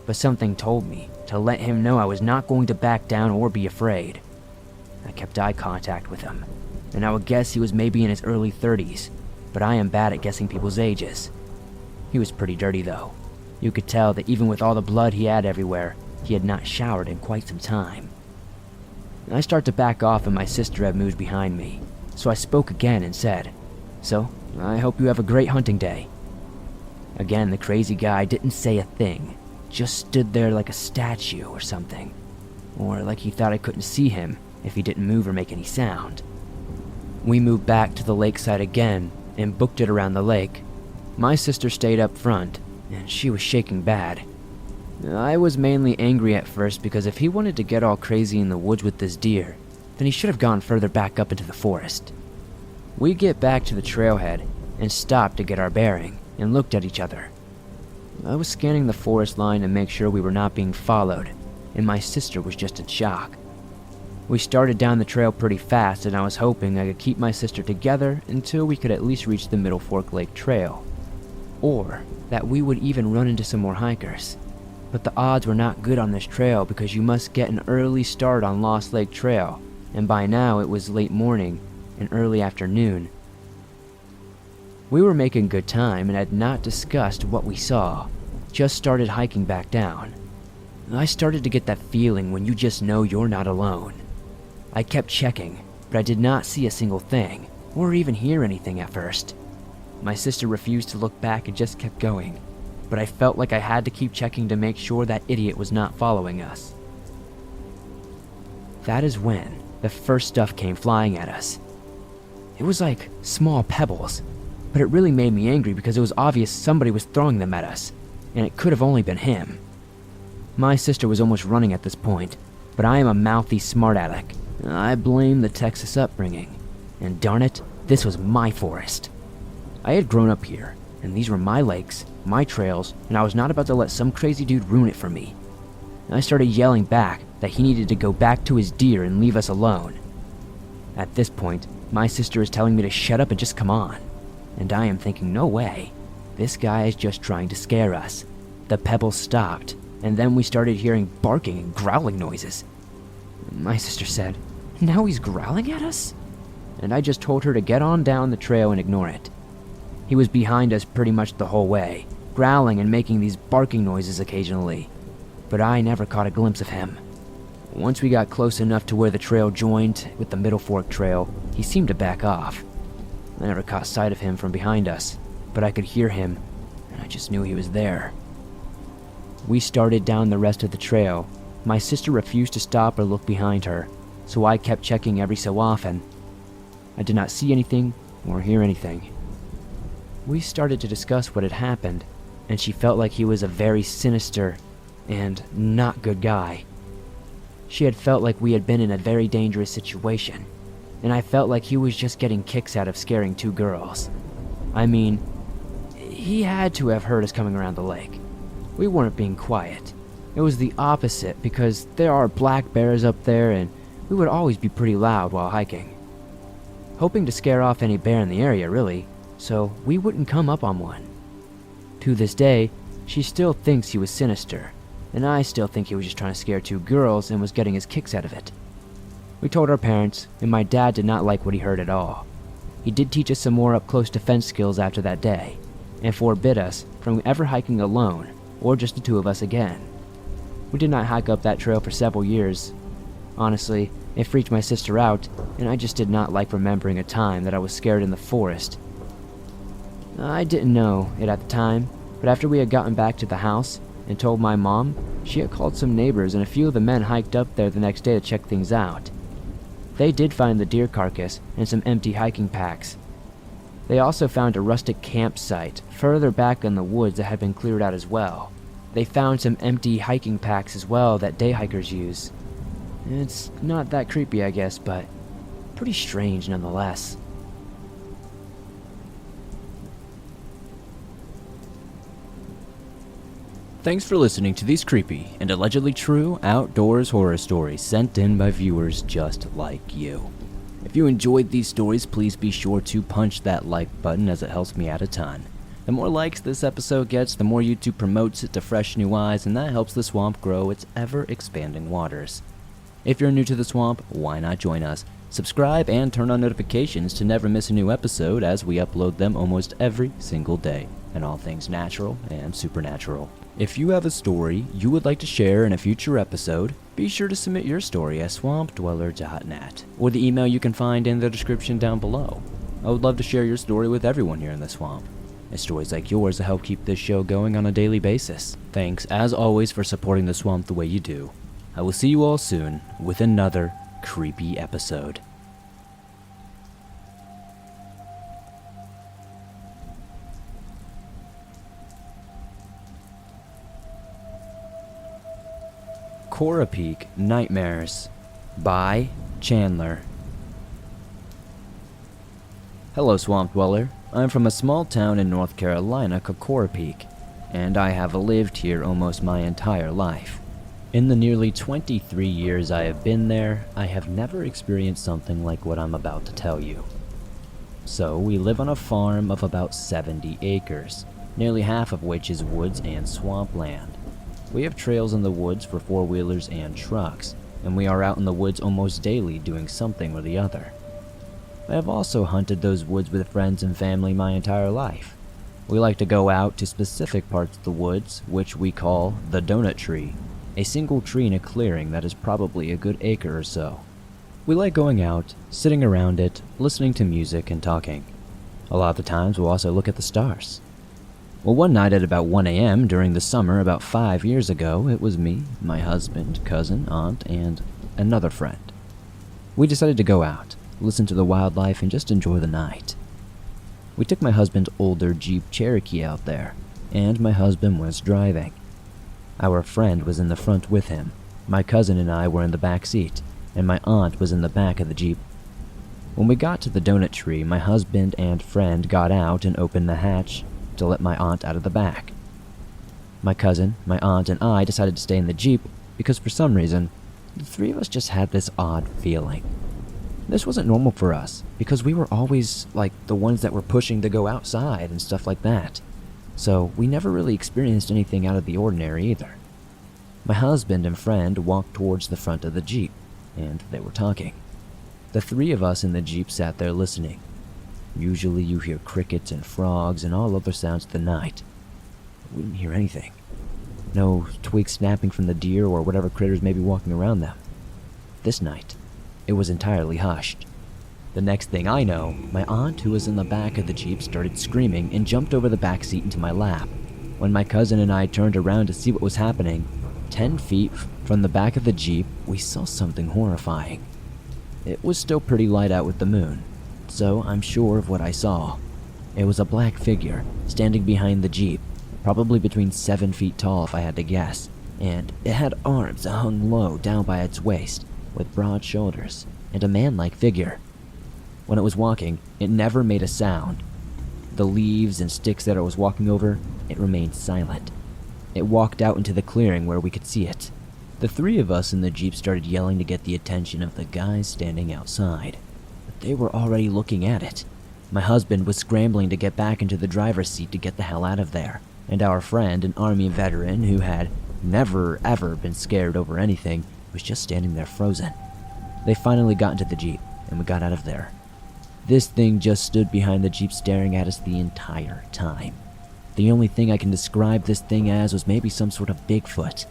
but something told me to let him know I was not going to back down or be afraid. I kept eye contact with him, and I would guess he was maybe in his early 30s, but I am bad at guessing people's ages. He was pretty dirty though. You could tell that even with all the blood he had everywhere, he had not showered in quite some time. I start to back off and my sister had moved behind me, so I spoke again and said, "So, I hope you have a great hunting day." Again, the crazy guy didn't say a thing, just stood there like a statue or something, or like he thought I couldn't see him if he didn't move or make any sound. We moved back to the lakeside again and booked it around the lake. My sister stayed up front, and she was shaking bad. I was mainly angry at first because if he wanted to get all crazy in the woods with this deer, then he should have gone further back up into the forest. We get back to the trailhead and stopped to get our bearing and looked at each other. I was scanning the forest line to make sure we were not being followed, and my sister was just in shock. We started down the trail pretty fast, and I was hoping I could keep my sister together until we could at least reach the Middle Fork Lake Trail, or that we would even run into some more hikers. But the odds were not good on this trail because you must get an early start on Lost Lake Trail, and by now it was late morning and early afternoon. We were making good time and had not discussed what we saw, just started hiking back down. I started to get that feeling when you just know you're not alone. I kept checking, but I did not see a single thing, or even hear anything at first. My sister refused to look back and just kept going, but I felt like I had to keep checking to make sure that idiot was not following us. That is when the first stuff came flying at us. It was like small pebbles, but it really made me angry because it was obvious somebody was throwing them at us, and it could have only been him. My sister was almost running at this point, but I am a mouthy smart aleck. I blame the Texas upbringing, and darn it, this was my forest. I had grown up here, and these were my lakes, my trails, and I was not about to let some crazy dude ruin it for me. I started yelling back that he needed to go back to his deer and leave us alone. At this point, my sister is telling me to shut up and just come on, and I am thinking, no way, this guy is just trying to scare us. The pebbles stopped, and then we started hearing barking and growling noises. My sister said, "Now he's growling at us?" And I just told her to get on down the trail and ignore it. He was behind us pretty much the whole way, growling and making these barking noises occasionally, but I never caught a glimpse of him. Once we got close enough to where the trail joined with the Middle Fork Trail, he seemed to back off. I never caught sight of him from behind us, but I could hear him, and I just knew he was there. We started down the rest of the trail. My sister refused to stop or look behind her, so I kept checking every so often. I did not see anything or hear anything. We started to discuss what had happened, and she felt like he was a very sinister and not good guy. She had felt like we had been in a very dangerous situation, and I felt like he was just getting kicks out of scaring two girls. I mean, he had to have heard us coming around the lake. We weren't being quiet. It was the opposite because there are black bears up there and we would always be pretty loud while hiking. Hoping to scare off any bear in the area, really, so we wouldn't come up on one. To this day, she still thinks he was sinister, and I still think he was just trying to scare two girls and was getting his kicks out of it. We told our parents, and my dad did not like what he heard at all. He did teach us some more up-close defense skills after that day, and forbid us from ever hiking alone, or just the two of us again. We did not hike up that trail for several years. Honestly, it freaked my sister out, and I just did not like remembering a time that I was scared in the forest. I didn't know it at the time, but after we had gotten back to the house and told my mom, she had called some neighbors and a few of the men hiked up there the next day to check things out. They did find the deer carcass and some empty hiking packs. They also found a rustic campsite further back in the woods that had been cleared out as well. They found some empty hiking packs as well that day hikers use. It's not that creepy, I guess, but pretty strange nonetheless. Thanks for listening to these creepy and allegedly true outdoors horror stories sent in by viewers just like you. If you enjoyed these stories, please be sure to punch that like button as it helps me out a ton. The more likes this episode gets, the more YouTube promotes it to fresh new eyes, and that helps the swamp grow its ever-expanding waters. If you're new to the swamp, why not join us? Subscribe and turn on notifications to never miss a new episode, as we upload them almost every single day, and all things natural and supernatural. If you have a story you would like to share in a future episode, be sure to submit your story at swampdweller.net, or the email you can find in the description down below. I would love to share your story with everyone here in the swamp. It's stories like yours that help keep this show going on a daily basis. Thanks, as always, for supporting the swamp the way you do. I will see you all soon with another creepy episode. Corapeake Nightmares by Chandler. Hello, Swamp Dweller. I'm from a small town in North Carolina called Corapeake, and I have lived here almost my entire life. In the nearly 23 years I have been there, I have never experienced something like what I'm about to tell you. So, we live on a farm of about 70 acres, nearly half of which is woods and swampland. We have trails in the woods for four-wheelers and trucks, and we are out in the woods almost daily doing something or the other. I have also hunted those woods with friends and family my entire life. We like to go out to specific parts of the woods, which we call the donut tree, a single tree in a clearing that is probably a good acre or so. We like going out, sitting around it, listening to music and talking. A lot of the times we'll also look at the stars. Well, one night at about 1 a.m. during the summer about 5 years ago, it was me, my husband, cousin, aunt, and another friend. We decided to go out, listen to the wildlife, and just enjoy the night. We took my husband's older Jeep Cherokee out there, and my husband was driving. Our friend was in the front with him. My cousin and I were in the back seat, and my aunt was in the back of the Jeep. When we got to the donut tree, my husband and friend got out and opened the hatch to let my aunt out of the back. My cousin, my aunt, and I decided to stay in the Jeep because for some reason, the three of us just had this odd feeling. This wasn't normal for us, because we were always, like, the ones that were pushing to go outside and stuff like that. So, we never really experienced anything out of the ordinary either. My husband and friend walked towards the front of the Jeep, and they were talking. The three of us in the Jeep sat there listening. Usually you hear crickets and frogs and all other sounds of the night. We didn't hear anything. No twigs snapping from the deer or whatever critters may be walking around them. This night, it was entirely hushed. The next thing I know, my aunt, who was in the back of the Jeep, started screaming and jumped over the back seat into my lap. When my cousin and I turned around to see what was happening, 10 feet from the back of the Jeep, we saw something horrifying. It was still pretty light out with the moon, so I'm sure of what I saw. It was a black figure standing behind the Jeep, probably between 7 feet tall if I had to guess, and it had arms that hung low down by its waist, with broad shoulders, and a man-like figure. When it was walking, it never made a sound. The leaves and sticks that it was walking over, it remained silent. It walked out into the clearing where we could see it. The three of us in the Jeep started yelling to get the attention of the guys standing outside, but they were already looking at it. My husband was scrambling to get back into the driver's seat to get the hell out of there, and our friend, an Army veteran who had never ever been scared over anything, was just standing there frozen. They finally got into the Jeep, and we got out of there. This thing just stood behind the Jeep staring at us the entire time. The only thing I can describe this thing as was maybe some sort of Bigfoot.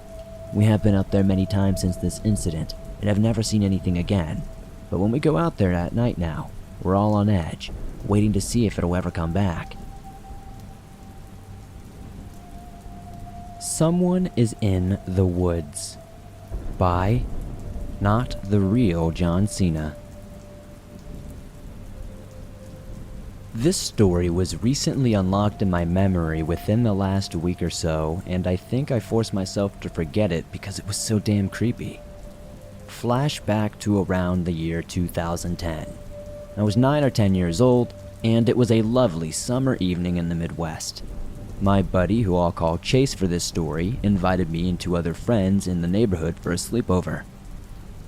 We have been out there many times since this incident, and have never seen anything again. But when we go out there at night now, we're all on edge, waiting to see if it'll ever come back. Someone is in the Woods by NotTheRealJohnCena. This story was recently unlocked in my memory within the last week or so, and I think I forced myself to forget it because it was so damn creepy. Flashback to around the year 2010. I was 9 or 10 years old, and it was a lovely summer evening in the Midwest. My buddy, who I'll call Chase for this story, invited me and 2 other friends in the neighborhood for a sleepover.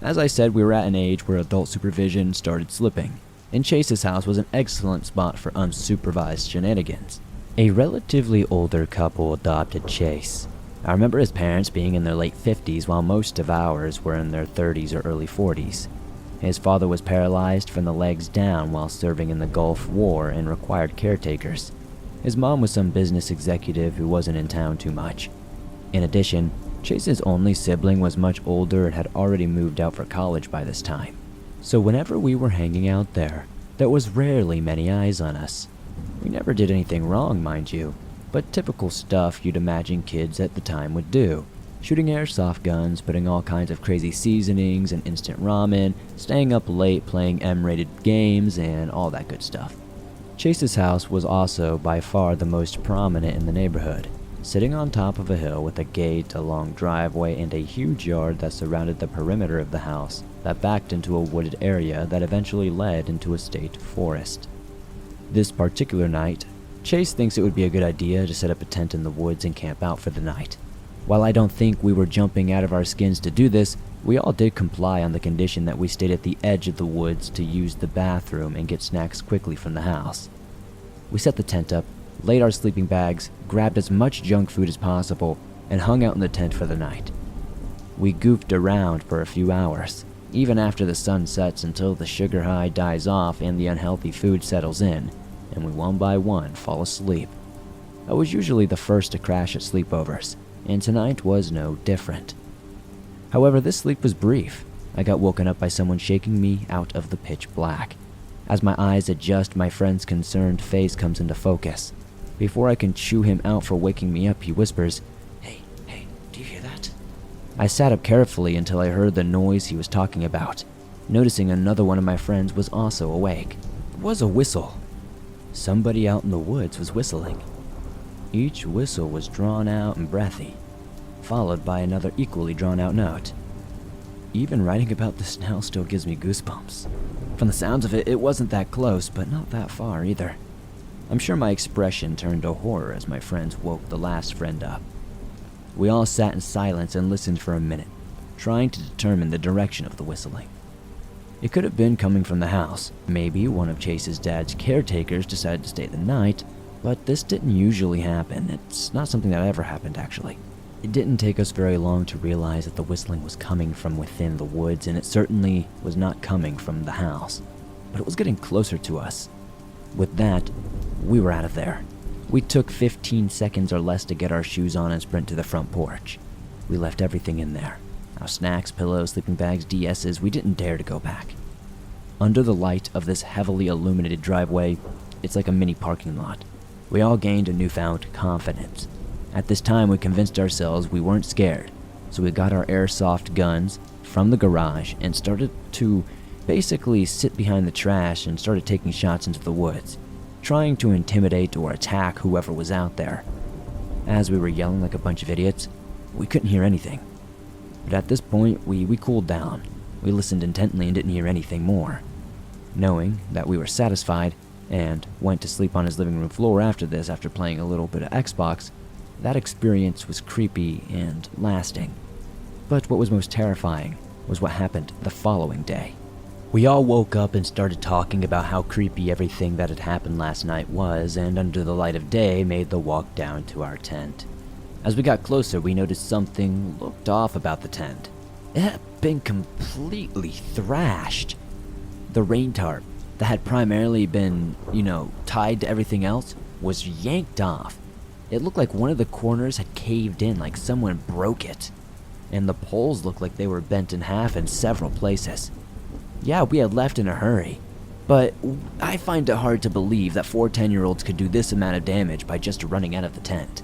As I said, we were at an age where adult supervision started slipping, and Chase's house was an excellent spot for unsupervised shenanigans. A relatively older couple adopted Chase. I remember his parents being in their late 50s while most of ours were in their 30s or early 40s. His father was paralyzed from the legs down while serving in the Gulf War and required caretakers. His mom was some business executive who wasn't in town too much. In addition, Chase's only sibling was much older and had already moved out for college by this time. So whenever we were hanging out there was rarely many eyes on us. We never did anything wrong, mind you, but typical stuff you'd imagine kids at the time would do. Shooting airsoft guns, putting all kinds of crazy seasonings and instant ramen, staying up late playing M-rated games, and all that good stuff. Chase's house was also by far the most prominent in the neighborhood, sitting on top of a hill with a gate, a long driveway, and a huge yard that surrounded the perimeter of the house that backed into a wooded area that eventually led into a state forest. This particular night, Chase thinks it would be a good idea to set up a tent in the woods and camp out for the night. While I don't think we were jumping out of our skins to do this, we all did comply on the condition that we stayed at the edge of the woods to use the bathroom and get snacks quickly from the house. We set the tent up, laid our sleeping bags, grabbed as much junk food as possible, and hung out in the tent for the night. We goofed around for a few hours, even after the sun sets until the sugar high dies off and the unhealthy food settles in, and we one by one fall asleep. I was usually the first to crash at sleepovers, and tonight was no different. However, this sleep was brief. I got woken up by someone shaking me out of the pitch black. As my eyes adjust, my friend's concerned face comes into focus. Before I can chew him out for waking me up, he whispers, Hey, do you hear that?" I sat up carefully until I heard the noise he was talking about, noticing another one of my friends was also awake. It was a whistle. Somebody out in the woods was whistling. Each whistle was drawn out and breathy, followed by another equally drawn out note. Even writing about this now still gives me goosebumps. From the sounds of it, it wasn't that close, but not that far either. I'm sure my expression turned to horror as my friends woke the last friend up. We all sat in silence and listened for a minute, trying to determine the direction of the whistling. It could have been coming from the house. Maybe one of Chase's dad's caretakers decided to stay the night, but this didn't usually happen. It's not something that ever happened, actually. It didn't take us very long to realize that the whistling was coming from within the woods, and it certainly was not coming from the house. But it was getting closer to us. With that, we were out of there. We took 15 seconds or less to get our shoes on and sprint to the front porch. We left everything in there. Our snacks, pillows, sleeping bags, DSs, we didn't dare to go back. Under the light of this heavily illuminated driveway, it's like a mini parking lot. We all gained a newfound confidence. At this time, we convinced ourselves we weren't scared, so we got our airsoft guns from the garage and started to basically sit behind the trash and started taking shots into the woods, trying to intimidate or attack whoever was out there. As we were yelling like a bunch of idiots, we couldn't hear anything. But at this point, we cooled down. We listened intently and didn't hear anything more. Knowing that we were satisfied, and went to sleep on his living room floor after this after playing a little bit of Xbox, that experience was creepy and lasting. But what was most terrifying was what happened the following day. We all woke up and started talking about how creepy everything that had happened last night was, and under the light of day made the walk down to our tent. As we got closer, we noticed something looked off about the tent. It had been completely thrashed. The rain tarp that had primarily been, tied to everything else, was yanked off. It looked like one of the corners had caved in, like someone broke it. And the poles looked like they were bent in half in several places. Yeah, we had left in a hurry. But I find it hard to believe that 4 10-year-olds could do this amount of damage by just running out of the tent.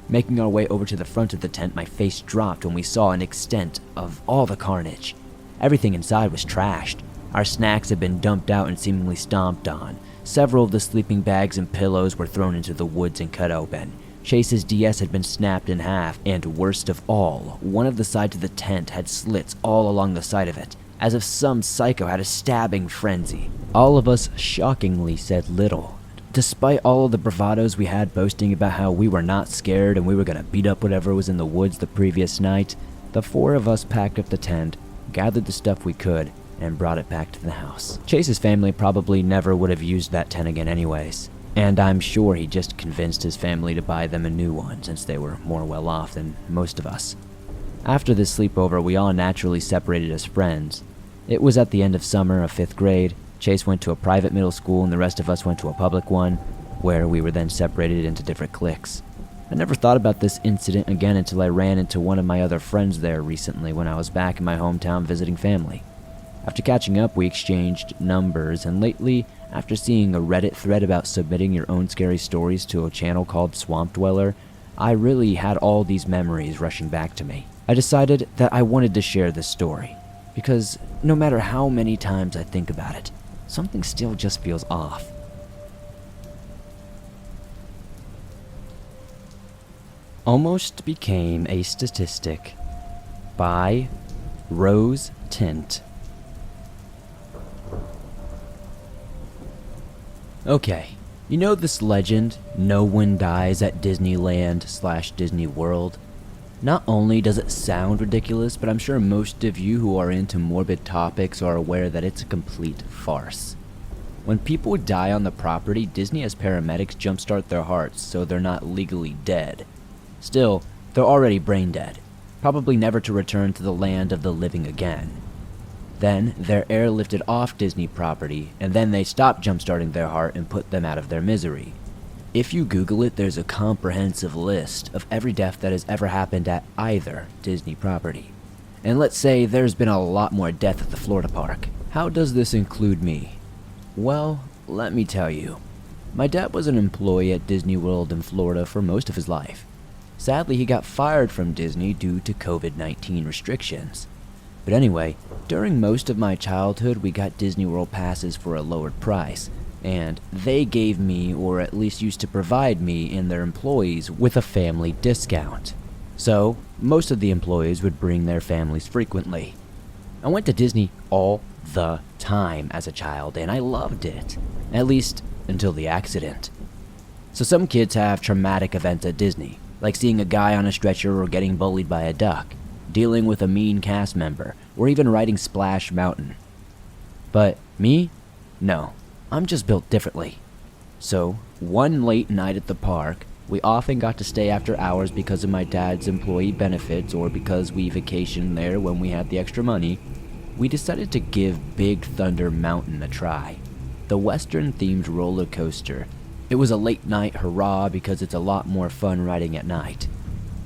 Making our way over to the front of the tent, my face dropped when we saw an extent of all the carnage. Everything inside was trashed. Our snacks had been dumped out and seemingly stomped on. Several of the sleeping bags and pillows were thrown into the woods and cut open. Chase's DS had been snapped in half, and worst of all, one of the sides of the tent had slits all along the side of it, as if some psycho had a stabbing frenzy. All of us shockingly said little. Despite all of the bravados we had boasting about how we were not scared and we were gonna beat up whatever was in the woods the previous night, the 4 of us packed up the tent, gathered the stuff we could, and brought it back to the house. Chase's family probably never would have used that tent again anyways, and I'm sure he just convinced his family to buy them a new one since they were more well off than most of us. After this sleepover, we all naturally separated as friends. It was at the end of summer of 5th grade. Chase went to a private middle school and the rest of us went to a public one, where we were then separated into different cliques. I never thought about this incident again until I ran into one of my other friends there recently when I was back in my hometown visiting family. After catching up, we exchanged numbers, and lately, after seeing a Reddit thread about submitting your own scary stories to a channel called Swamp Dweller, I really had all these memories rushing back to me. I decided that I wanted to share this story, because no matter how many times I think about it, something still just feels off. Almost Became a Statistic by RoseTint. Okay, you know this legend, no one dies at Disneyland/Disney World? Not only does it sound ridiculous, but I'm sure most of you who are into morbid topics are aware that it's a complete farce. When people die on the property, Disney has paramedics jumpstart their hearts so they're not legally dead. Still, they're already brain dead, probably never to return to the land of the living again. Then, they're airlifted off Disney property, and then they stop jumpstarting their heart and put them out of their misery. If you Google it, there's a comprehensive list of every death that has ever happened at either Disney property. And let's say there's been a lot more death at the Florida park. How does this include me? Well, let me tell you. My dad was an employee at Disney World in Florida for most of his life. Sadly, he got fired from Disney due to COVID-19 restrictions. But anyway, during most of my childhood, we got Disney World passes for a lowered price, and they gave me, or at least used to provide me and their employees, with a family discount. So, most of the employees would bring their families frequently. I went to Disney all the time as a child, and I loved it. At least, until the accident. So some kids have traumatic events at Disney, like seeing a guy on a stretcher or getting bullied by a duck, dealing with a mean cast member, or even riding Splash Mountain. But me? No, I'm just built differently. So, one late night at the park, we often got to stay after hours because of my dad's employee benefits or because we vacationed there when we had the extra money. We decided to give Big Thunder Mountain a try, the Western-themed roller coaster. It was a late night hurrah because it's a lot more fun riding at night.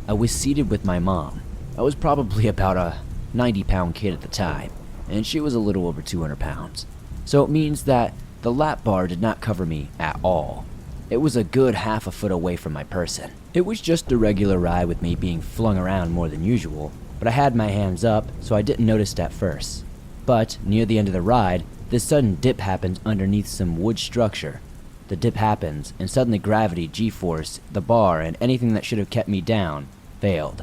I was seated with my mom. I was probably about a 90-pound kid at the time, and she was a little over 200 pounds. So it means that the lap bar did not cover me at all. It was a good half a foot away from my person. It was just a regular ride with me being flung around more than usual, but I had my hands up, so I didn't notice it at first. But near the end of the ride, this sudden dip happened underneath some wood structure. The dip happens, and suddenly gravity, G-force, the bar, and anything that should have kept me down, failed.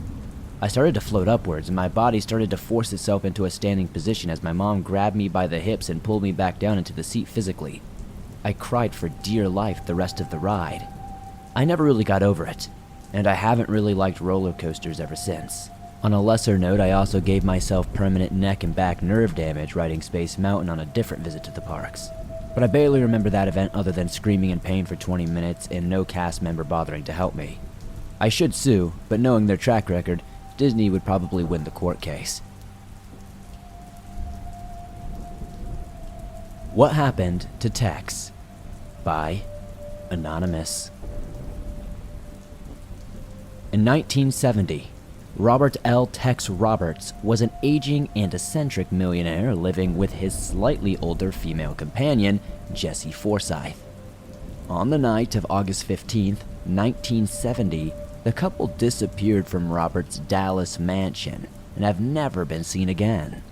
I started to float upwards, and my body started to force itself into a standing position as my mom grabbed me by the hips and pulled me back down into the seat physically. I cried for dear life the rest of the ride. I never really got over it, and I haven't really liked roller coasters ever since. On a lesser note, I also gave myself permanent neck and back nerve damage riding Space Mountain on a different visit to the parks. But I barely remember that event other than screaming in pain for 20 minutes and no cast member bothering to help me. I should sue, but knowing their track record, Disney would probably win the court case. What Happened to Tex by Anonymous. In 1970, Robert L. Tex Roberts was an aging and eccentric millionaire living with his slightly older female companion, Jessie Forsyth. On the night of August 15, 1970, the couple disappeared from Roberts' Dallas mansion and have never been seen again.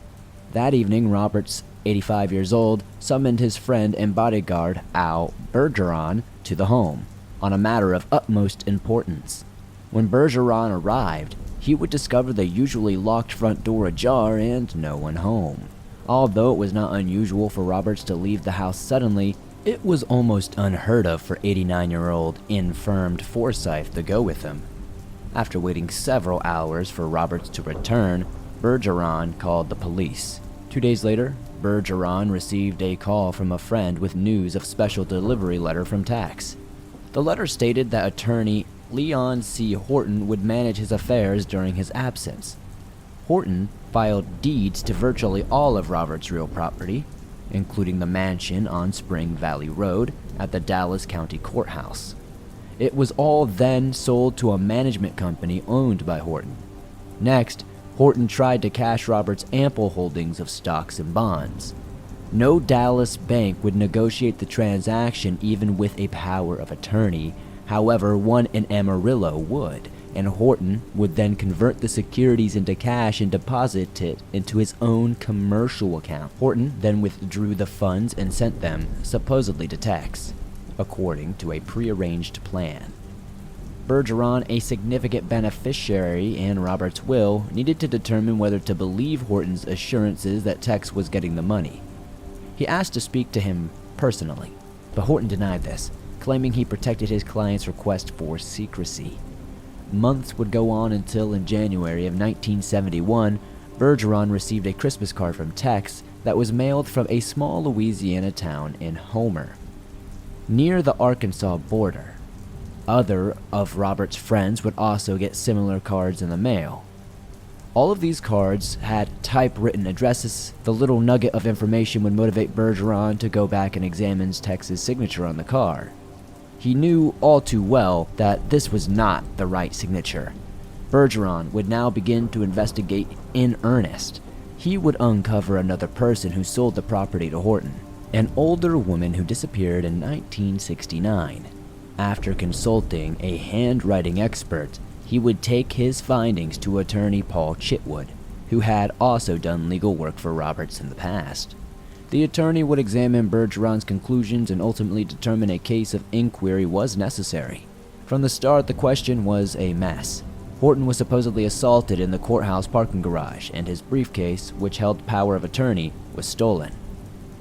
That evening, Roberts, 85 years old, summoned his friend and bodyguard, Al Bergeron, to the home, on a matter of utmost importance. When Bergeron arrived, he would discover the usually locked front door ajar and no one home. Although it was not unusual for Roberts to leave the house suddenly, it was almost unheard of for 89-year-old infirmed Forsyth to go with him. After waiting several hours for Roberts to return, Bergeron called the police. 2 days later, Bergeron received a call from a friend with news of special delivery letter from Tex. The letter stated that attorney Leon C. Horton would manage his affairs during his absence. Horton filed deeds to virtually all of Robert's real property, including the mansion on Spring Valley Road at the Dallas County Courthouse. It was all then sold to a management company owned by Horton. Next, Horton tried to cash Robert's ample holdings of stocks and bonds. No Dallas bank would negotiate the transaction even with a power of attorney. However, one in Amarillo would, and Horton would then convert the securities into cash and deposit it into his own commercial account. Horton then withdrew the funds and sent them, supposedly to Tex, according to a prearranged plan. Bergeron, a significant beneficiary in Robert's will, needed to determine whether to believe Horton's assurances that Tex was getting the money. He asked to speak to him personally, but Horton denied this, claiming he protected his client's request for secrecy. Months would go on until in January of 1971, Bergeron received a Christmas card from Tex that was mailed from a small Louisiana town in Homer, near the Arkansas border. Other of Robert's friends would also get similar cards in the mail. All of these cards had typewritten addresses. The little nugget of information would motivate Bergeron to go back and examine Tex's signature on the card. He knew all too well that this was not the right signature. Bergeron would now begin to investigate in earnest. He would uncover another person who sold the property to Horton, an older woman who disappeared in 1969. After consulting a handwriting expert, he would take his findings to attorney Paul Chitwood, who had also done legal work for Roberts in the past. The attorney would examine Bergeron's conclusions and ultimately determine a case of inquiry was necessary. From the start, the question was a mess. Horton was supposedly assaulted in the courthouse parking garage, and his briefcase, which held power of attorney, was stolen.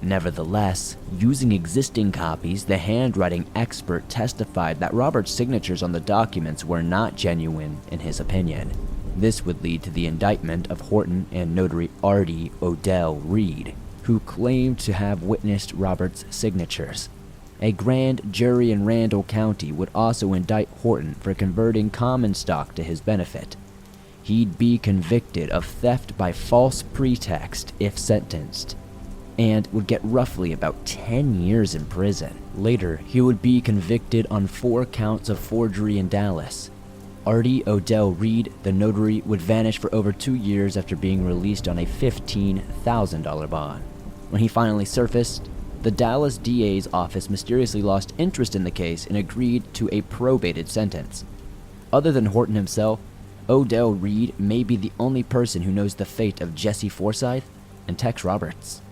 Nevertheless, using existing copies, the handwriting expert testified that Robert's signatures on the documents were not genuine in his opinion. This would lead to the indictment of Horton and notary Artie Odell Reed, who claimed to have witnessed Robert's signatures. A grand jury in Randall County would also indict Horton for converting common stock to his benefit. He'd be convicted of theft by false pretext if sentenced, and would get roughly about 10 years in prison. Later, he would be convicted on 4 counts of forgery in Dallas. Artie Odell Reed, the notary, would vanish for over 2 years after being released on a $15,000 bond. When he finally surfaced, the Dallas DA's office mysteriously lost interest in the case and agreed to a probated sentence. Other than Horton himself, Odell Reed may be the only person who knows the fate of Jesse Forsyth and Tex Roberts.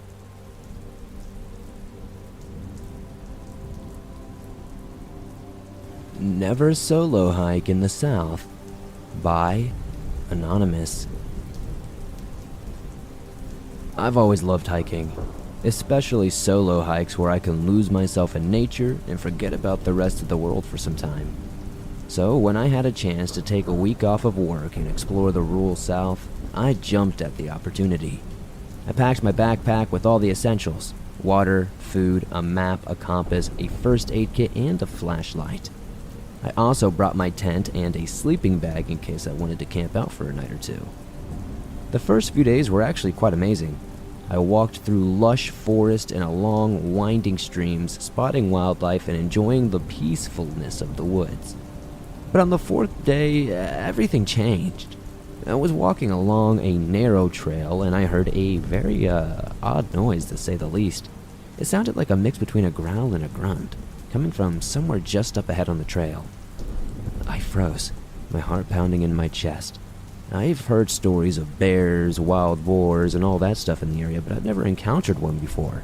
Never Solo Hike in the South by Anonymous. I've always loved hiking, especially solo hikes where I can lose myself in nature and forget about the rest of the world for some time. So when I had a chance to take a week off of work and explore the rural South, I jumped at the opportunity. I packed my backpack with all the essentials: water, food, a map, a compass, a first aid kit, and a flashlight. I also brought my tent and a sleeping bag in case I wanted to camp out for a night or two. The first few days were actually quite amazing. I walked through lush forest and along winding streams, spotting wildlife and enjoying the peacefulness of the woods. But on the 4th day, everything changed. I was walking along a narrow trail and I heard a very odd noise, to say the least. It sounded like a mix between a growl and a grunt, coming from somewhere just up ahead on the trail. I froze, my heart pounding in my chest. I've heard stories of bears, wild boars, and all that stuff in the area, but I've never encountered one before.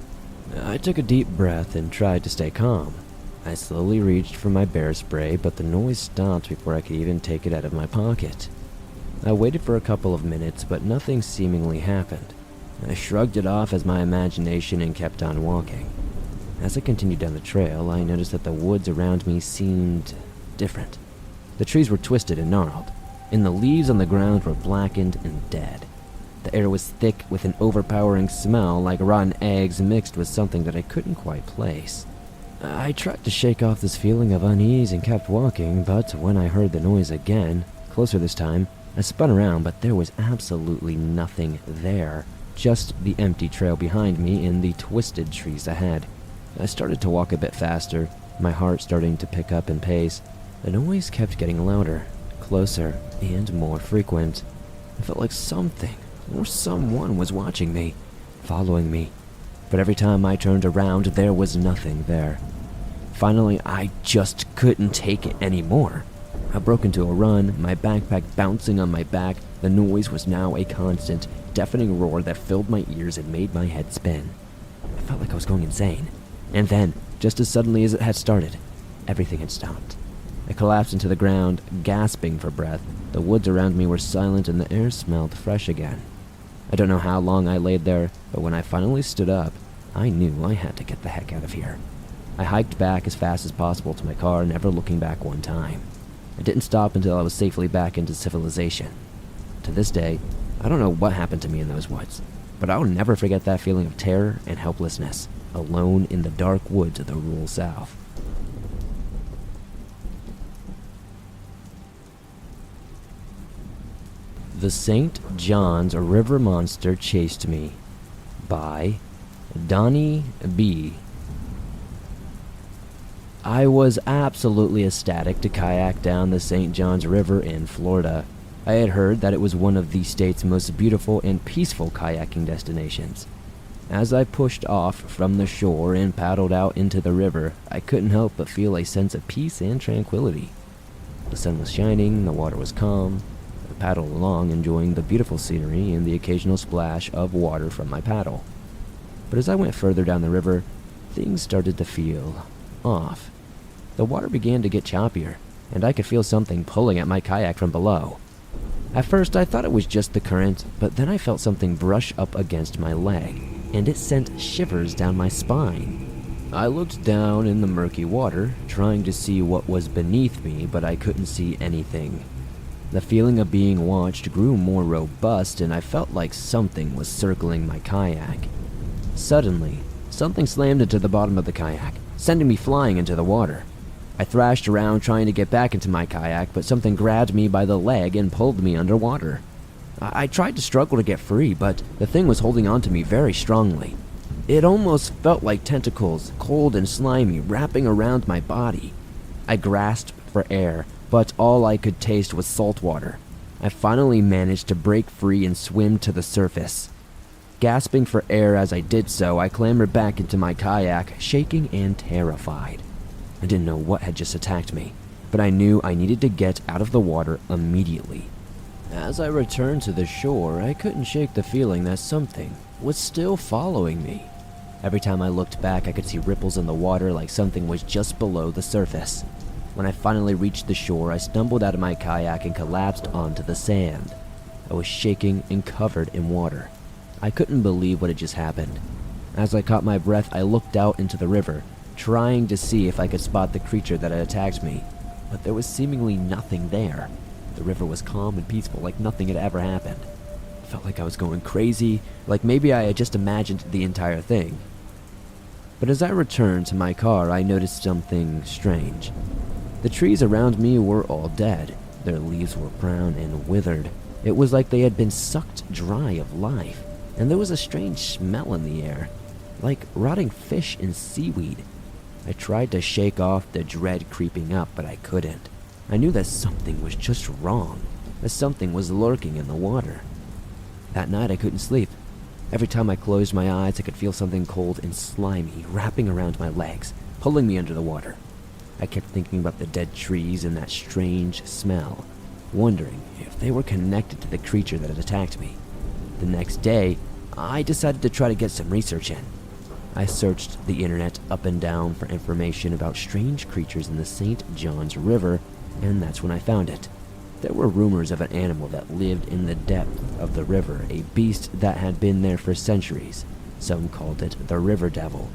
I took a deep breath and tried to stay calm. I slowly reached for my bear spray, but the noise stopped before I could even take it out of my pocket. I waited for a couple of minutes, but nothing seemingly happened. I shrugged it off as my imagination and kept on walking. As I continued down the trail, I noticed that the woods around me seemed different. The trees were twisted and gnarled, and the leaves on the ground were blackened and dead. The air was thick with an overpowering smell like rotten eggs mixed with something that I couldn't quite place. I tried to shake off this feeling of unease and kept walking, but when I heard the noise again, closer this time, I spun around, but there was absolutely nothing there. Just the empty trail behind me and the twisted trees ahead. I started to walk a bit faster, my heart starting to pick up in pace. The noise kept getting louder, closer, and more frequent. I felt like something or someone was watching me, following me. But every time I turned around, there was nothing there. Finally, I just couldn't take it anymore. I broke into a run, my backpack bouncing on my back. The noise was now a constant, deafening roar that filled my ears and made my head spin. I felt like I was going insane. And then, just as suddenly as it had started, everything had stopped. I collapsed into the ground, gasping for breath. The woods around me were silent and the air smelled fresh again. I don't know how long I laid there, but when I finally stood up, I knew I had to get the heck out of here. I hiked back as fast as possible to my car, never looking back one time. I didn't stop until I was safely back into civilization. To this day, I don't know what happened to me in those woods, but I'll never forget that feeling of terror and helplessness, alone in the dark woods of the rural South. The St. John's River Monster Chased Me by Donnie B. I was absolutely ecstatic to kayak down the St. John's River in Florida. I had heard that it was one of the state's most beautiful and peaceful kayaking destinations. As I pushed off from the shore and paddled out into the river, I couldn't help but feel a sense of peace and tranquility. The sun was shining, the water was calm. I paddled along, enjoying the beautiful scenery and the occasional splash of water from my paddle. But as I went further down the river, things started to feel off. The water began to get choppier, and I could feel something pulling at my kayak from below. At first, I thought it was just the current, but then I felt something brush up against my leg, and it sent shivers down my spine. I looked down in the murky water, trying to see what was beneath me, but I couldn't see anything. The feeling of being watched grew more robust, and I felt like something was circling my kayak. Suddenly, something slammed into the bottom of the kayak, sending me flying into the water. I thrashed around trying to get back into my kayak, but something grabbed me by the leg and pulled me underwater. I tried to struggle to get free, but the thing was holding on to me very strongly. It almost felt like tentacles, cold and slimy, wrapping around my body. I grasped for air, but all I could taste was salt water. I finally managed to break free and swim to the surface. Gasping for air as I did so, I clambered back into my kayak, shaking and terrified. I didn't know what had just attacked me, but I knew I needed to get out of the water immediately. As I returned to the shore, I couldn't shake the feeling that something was still following me. Every time I looked back, I could see ripples in the water like something was just below the surface. When I finally reached the shore, I stumbled out of my kayak and collapsed onto the sand. I was shaking and covered in water. I couldn't believe what had just happened. As I caught my breath, I looked out into the river, trying to see if I could spot the creature that had attacked me, but there was seemingly nothing there. The river was calm and peaceful, like nothing had ever happened. I felt like I was going crazy, like maybe I had just imagined the entire thing. But as I returned to my car, I noticed something strange. The trees around me were all dead. Their leaves were brown and withered. It was like they had been sucked dry of life, and there was a strange smell in the air, like rotting fish and seaweed. I tried to shake off the dread creeping up, but I couldn't. I knew that something was just wrong, that something was lurking in the water. That night I couldn't sleep. Every time I closed my eyes, I could feel something cold and slimy wrapping around my legs, pulling me under the water. I kept thinking about the dead trees and that strange smell, wondering if they were connected to the creature that had attacked me. The next day, I decided to try to get some research in. I searched the internet up and down for information about strange creatures in the St. John's River, and that's when I found it. There were rumors of an animal that lived in the depth of the river, a beast that had been there for centuries. Some called it the River Devil,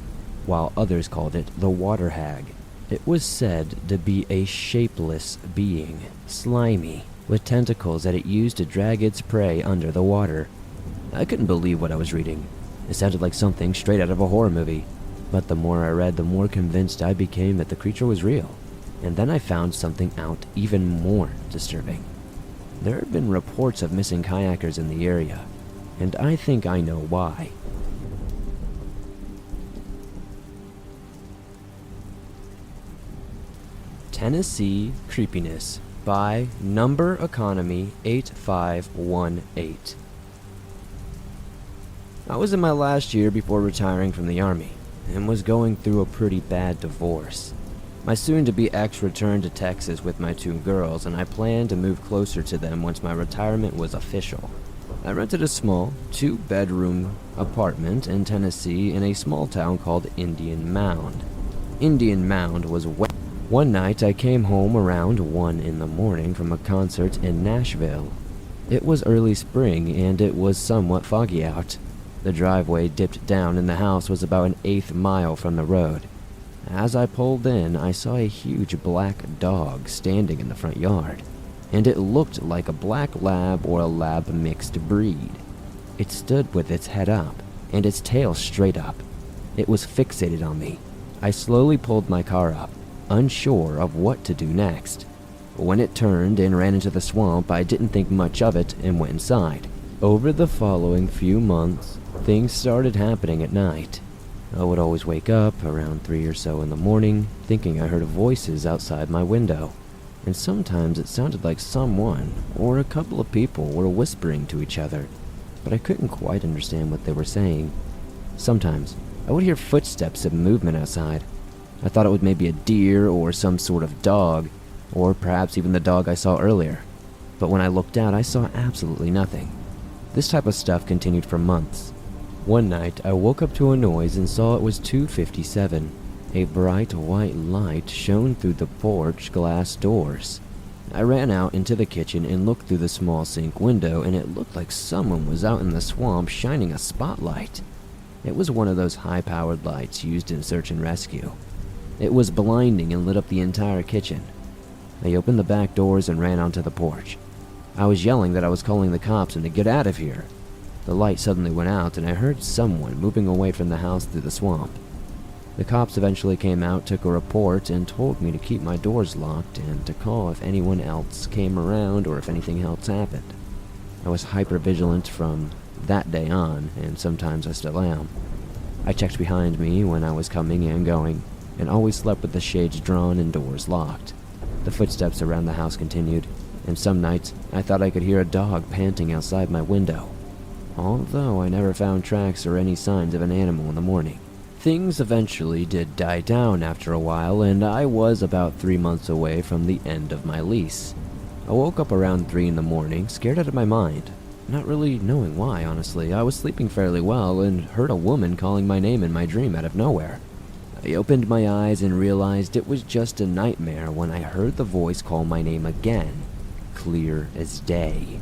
while others called it the Water Hag. It was said to be a shapeless being, slimy, with tentacles that it used to drag its prey under the water. I couldn't believe what I was reading. It sounded like something straight out of a horror movie. But the more I read, the more convinced I became that the creature was real. And then I found something out even more disturbing. There have been reports of missing kayakers in the area, and I think I know why. Tennessee Creepiness by NumberEconomy 8518. I was in my last year before retiring from the Army, and was going through a pretty bad divorce. My soon-to-be ex returned to Texas with my 2 girls, and I planned to move closer to them once my retirement was official. I rented a small 2-bedroom apartment in Tennessee in a small town called Indian Mound. Indian Mound was wet. One night I came home around 1 in the morning from a concert in Nashville. It was early spring and it was somewhat foggy out. The driveway dipped down and the house was about an 1/8 mile from the road. As I pulled in, I saw a huge black dog standing in the front yard, and it looked like a black lab or a lab mixed breed. It stood with its head up and its tail straight up. It was fixated on me. I slowly pulled my car up, unsure of what to do next. When it turned and ran into the swamp, I didn't think much of it and went inside. Over the following few months, things started happening at night. I would always wake up around 3 or so in the morning, thinking I heard voices outside my window. And sometimes it sounded like someone or a couple of people were whispering to each other, but I couldn't quite understand what they were saying. Sometimes I would hear footsteps and movement outside. I thought it was maybe a deer or some sort of dog, or perhaps even the dog I saw earlier. But when I looked out, I saw absolutely nothing. This type of stuff continued for months. One night, I woke up to a noise and saw it was 2:57. A bright white light shone through the porch glass doors. I ran out into the kitchen and looked through the small sink window, and it looked like someone was out in the swamp shining a spotlight. It was one of those high-powered lights used in search and rescue. It was blinding and lit up the entire kitchen. I opened the back doors and ran onto the porch. I was yelling that I was calling the cops and to get out of here. The light suddenly went out and I heard someone moving away from the house through the swamp. The cops eventually came out, took a report, and told me to keep my doors locked and to call if anyone else came around or if anything else happened. I was hyper-vigilant from that day on, and sometimes I still am. I checked behind me when I was coming and going, and always slept with the shades drawn and doors locked. The footsteps around the house continued, and some nights I thought I could hear a dog panting outside my window, although I never found tracks or any signs of an animal in the morning. Things eventually did die down after a while, and I was about 3 months away from the end of my lease. I woke up around 3 in the morning, scared out of my mind, not really knowing why, honestly. I was sleeping fairly well and heard a woman calling my name in my dream out of nowhere. I opened my eyes and realized it was just a nightmare when I heard the voice call my name again, clear as day.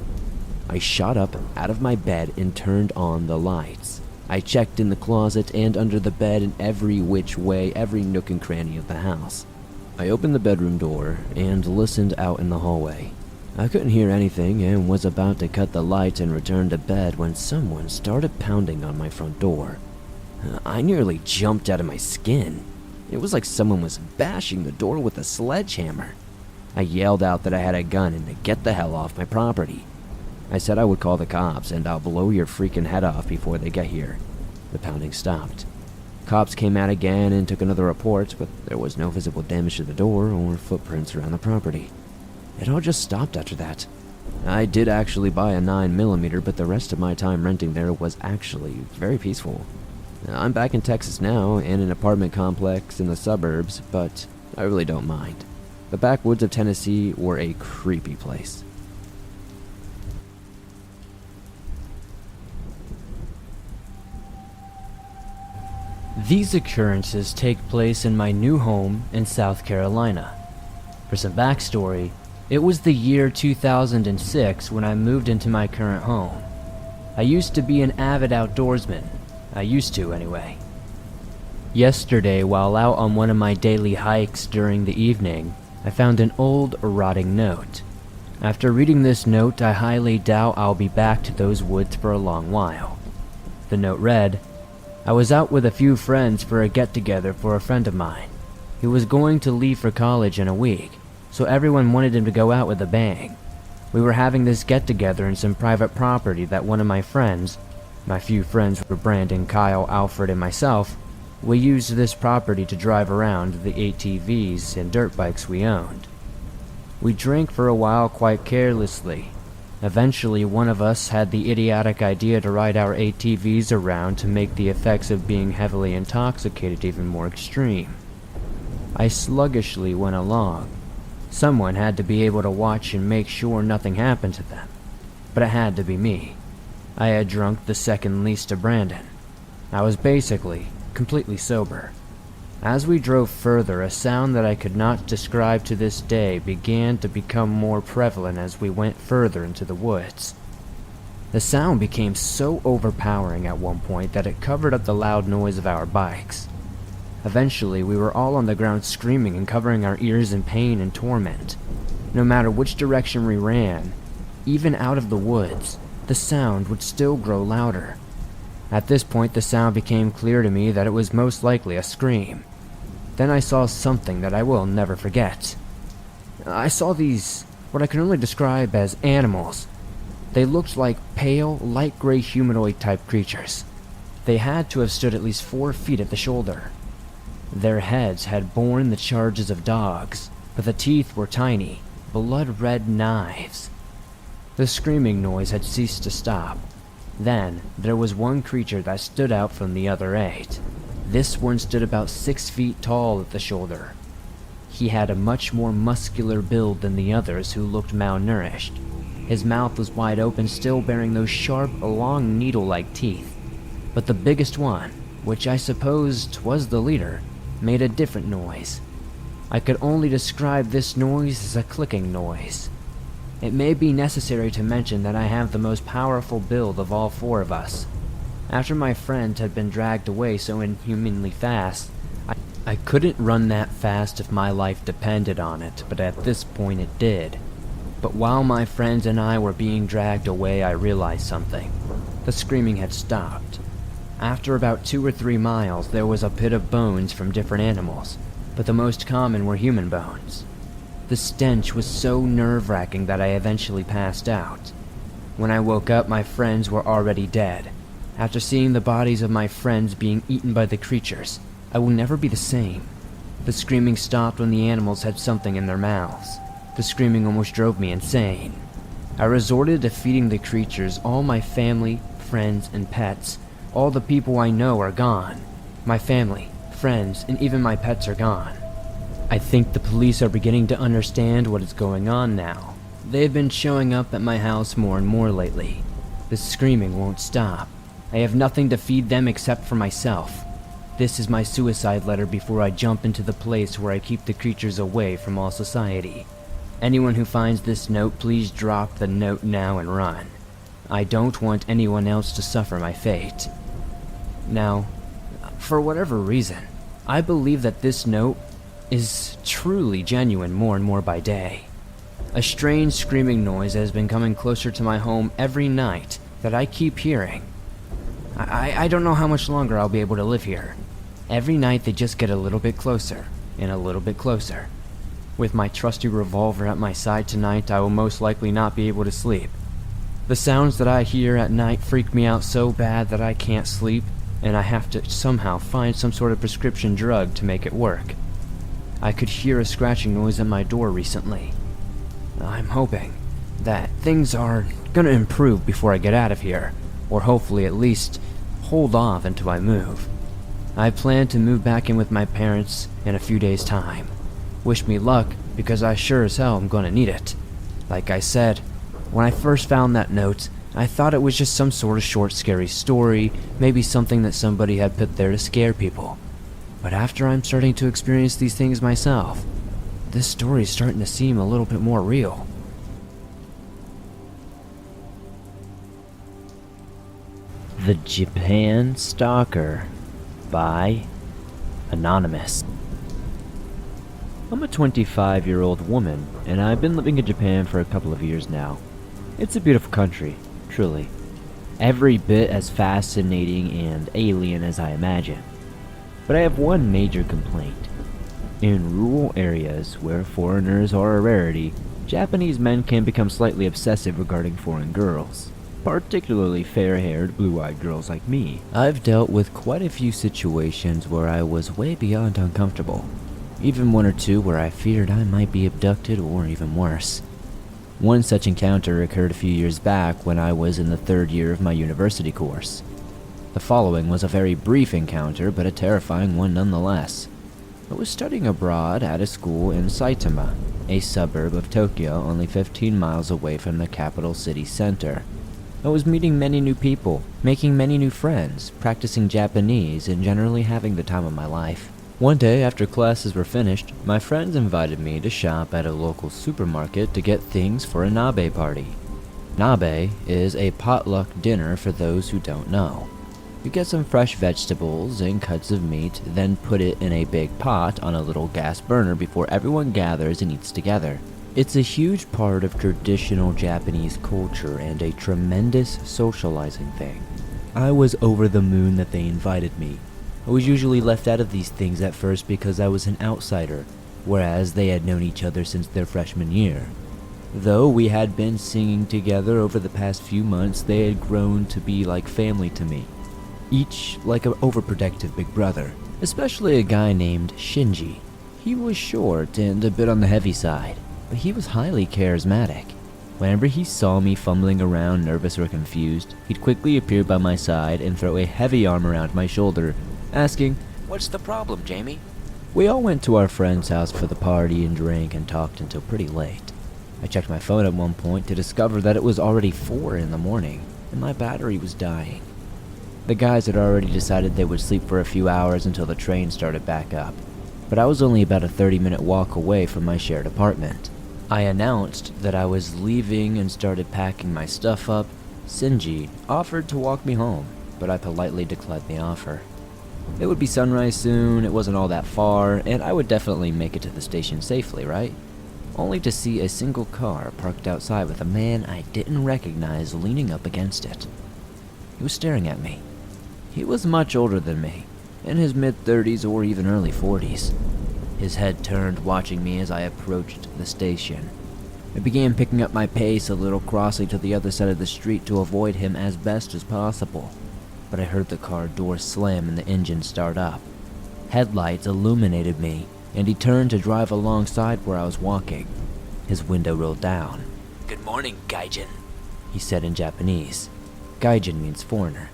I shot up out of my bed and turned on the lights. I checked in the closet and under the bed and every which way, every nook and cranny of the house. I opened the bedroom door and listened out in the hallway. I couldn't hear anything and was about to cut the lights and return to bed when someone started pounding on my front door. I nearly jumped out of my skin. It was like someone was bashing the door with a sledgehammer. I yelled out that I had a gun and to get the hell off my property. I said I would call the cops and I'll blow your freaking head off before they get here. The pounding stopped. Cops came out again and took another report, but there was no visible damage to the door or footprints around the property. It all just stopped after that. I did actually buy a 9mm, but the rest of my time renting there was actually very peaceful. I'm back in Texas now, in an apartment complex in the suburbs, but I really don't mind. The backwoods of Tennessee were a creepy place. These occurrences take place in my new home in South Carolina. For some backstory, it was the year 2006 when I moved into my current home. I used to be an avid outdoorsman. I used to, anyway. Yesterday, while out on one of my daily hikes during the evening, I found an old, rotting note. After reading this note, I highly doubt I'll be back to those woods for a long while. The note read, I was out with a few friends for a get-together for a friend of mine. He was going to leave for college in a week, so everyone wanted him to go out with a bang. We were having this get-together in some private property that one of my few friends were Brandon, Kyle, Alfred, and myself, we used this property to drive around the ATVs and dirt bikes we owned. We drank for a while quite carelessly. Eventually, one of us had the idiotic idea to ride our ATVs around to make the effects of being heavily intoxicated even more extreme. I sluggishly went along. Someone had to be able to watch and make sure nothing happened to them. But it had to be me. I had drunk the second least to Brandon. I was basically completely sober. As we drove further, a sound that I could not describe to this day began to become more prevalent as we went further into the woods. The sound became so overpowering at one point that it covered up the loud noise of our bikes. Eventually, we were all on the ground screaming and covering our ears in pain and torment. No matter which direction we ran, even out of the woods, the sound would still grow louder. At this point, the sound became clear to me that it was most likely a scream. Then I saw something that I will never forget. I saw these, what I can only describe as animals. They looked like pale, light gray humanoid-type creatures. They had to have stood at least 4 feet at the shoulder. Their heads had borne the charges of dogs, but the teeth were tiny, blood-red knives. The screaming noise had ceased to stop. Then, there was one creature that stood out from the other 8. This one stood about 6 feet tall at the shoulder. He had a much more muscular build than the others who looked malnourished. His mouth was wide open, still bearing those sharp, long needle-like teeth. But the biggest one, which I supposed was the leader, made a different noise. I could only describe this noise as a clicking noise. It may be necessary to mention that I have the most powerful build of all 4 of us. After my friend had been dragged away so inhumanly fast, I couldn't run that fast if my life depended on it, but at this point it did. But while my friends and I were being dragged away, I realized something. The screaming had stopped. After about 2 or 3 miles, there was a pit of bones from different animals, but the most common were human bones. The stench was so nerve-wracking that I eventually passed out. When I woke up, my friends were already dead. After seeing the bodies of my friends being eaten by the creatures, I will never be the same. The screaming stopped when the animals had something in their mouths. The screaming almost drove me insane. I resorted to feeding the creatures. All my family, friends, and pets, all the people I know are gone. My family, friends, and even my pets are gone. I think the police are beginning to understand what is going on now. They've been showing up at my house more and more lately. The screaming won't stop. I have nothing to feed them except for myself. This is my suicide letter before I jump into the place where I keep the creatures away from all society. Anyone who finds this note, please drop the note now and run. I don't want anyone else to suffer my fate. Now, for whatever reason, I believe that this note is truly genuine more and more by day. A strange screaming noise has been coming closer to my home every night that I keep hearing. I don't know how much longer I'll be able to live here. Every night they just get a little bit closer, and a little bit closer. With my trusty revolver at my side tonight, I will most likely not be able to sleep. The sounds that I hear at night freak me out so bad that I can't sleep, and I have to somehow find some sort of prescription drug to make it work. I could hear a scratching noise at my door recently. I'm hoping that things are gonna improve before I get out of here, or hopefully at least hold off until I move. I plan to move back in with my parents in a few days' time. Wish me luck, because I sure as hell am gonna need it. Like I said, when I first found that note, I thought it was just some sort of short scary story, maybe something that somebody had put there to scare people. But after I'm starting to experience these things myself, this story's starting to seem a little bit more real. The Japan Stalker by Anonymous. I'm a 25-year-old woman, and I've been living in Japan for a couple of years now. It's a beautiful country, truly. Every bit as fascinating and alien as I imagine. But I have one major complaint. In rural areas where foreigners are a rarity, Japanese men can become slightly obsessive regarding foreign girls, particularly fair-haired, blue-eyed girls like me. I've dealt with quite a few situations where I was way beyond uncomfortable. Even one or two where I feared I might be abducted or even worse. One such encounter occurred a few years back when I was in the 3rd year of my university course. The following was a very brief encounter, but a terrifying one nonetheless. I was studying abroad at a school in Saitama, a suburb of Tokyo only 15 miles away from the capital city center. I was meeting many new people, making many new friends, practicing Japanese, and generally having the time of my life. One day after classes were finished, my friends invited me to shop at a local supermarket to get things for a nabe party. Nabe is a potluck dinner for those who don't know. You get some fresh vegetables and cuts of meat, then put it in a big pot on a little gas burner before everyone gathers and eats together. It's a huge part of traditional Japanese culture and a tremendous socializing thing. I was over the moon that they invited me. I was usually left out of these things at first because I was an outsider, whereas they had known each other since their freshman year. Though we had been singing together over the past few months, they had grown to be like family to me. Each like an overprotective big brother, especially a guy named Shinji. He was short and a bit on the heavy side, but he was highly charismatic. Whenever he saw me fumbling around nervous or confused, he'd quickly appear by my side and throw a heavy arm around my shoulder, asking, "What's the problem, Jamie?" We all went to our friend's house for the party and drank and talked until pretty late. I checked my phone at one point to discover that it was already 4 in the morning, and my battery was dying. The guys had already decided they would sleep for a few hours until the train started back up, but I was only about a 30-minute walk away from my shared apartment. I announced that I was leaving and started packing my stuff up. Shinji offered to walk me home, but I politely declined the offer. It would be sunrise soon, it wasn't all that far, and I would definitely make it to the station safely, right? Only to see a single car parked outside with a man I didn't recognize leaning up against it. He was staring at me. He was much older than me, in his mid-30s or even early 40s. His head turned, watching me as I approached the station. I began picking up my pace a little, crossing to the other side of the street to avoid him as best as possible. But I heard the car door slam and the engine start up. Headlights illuminated me, and he turned to drive alongside where I was walking. His window rolled down. "Good morning, Gaijin," he said in Japanese. Gaijin means foreigner.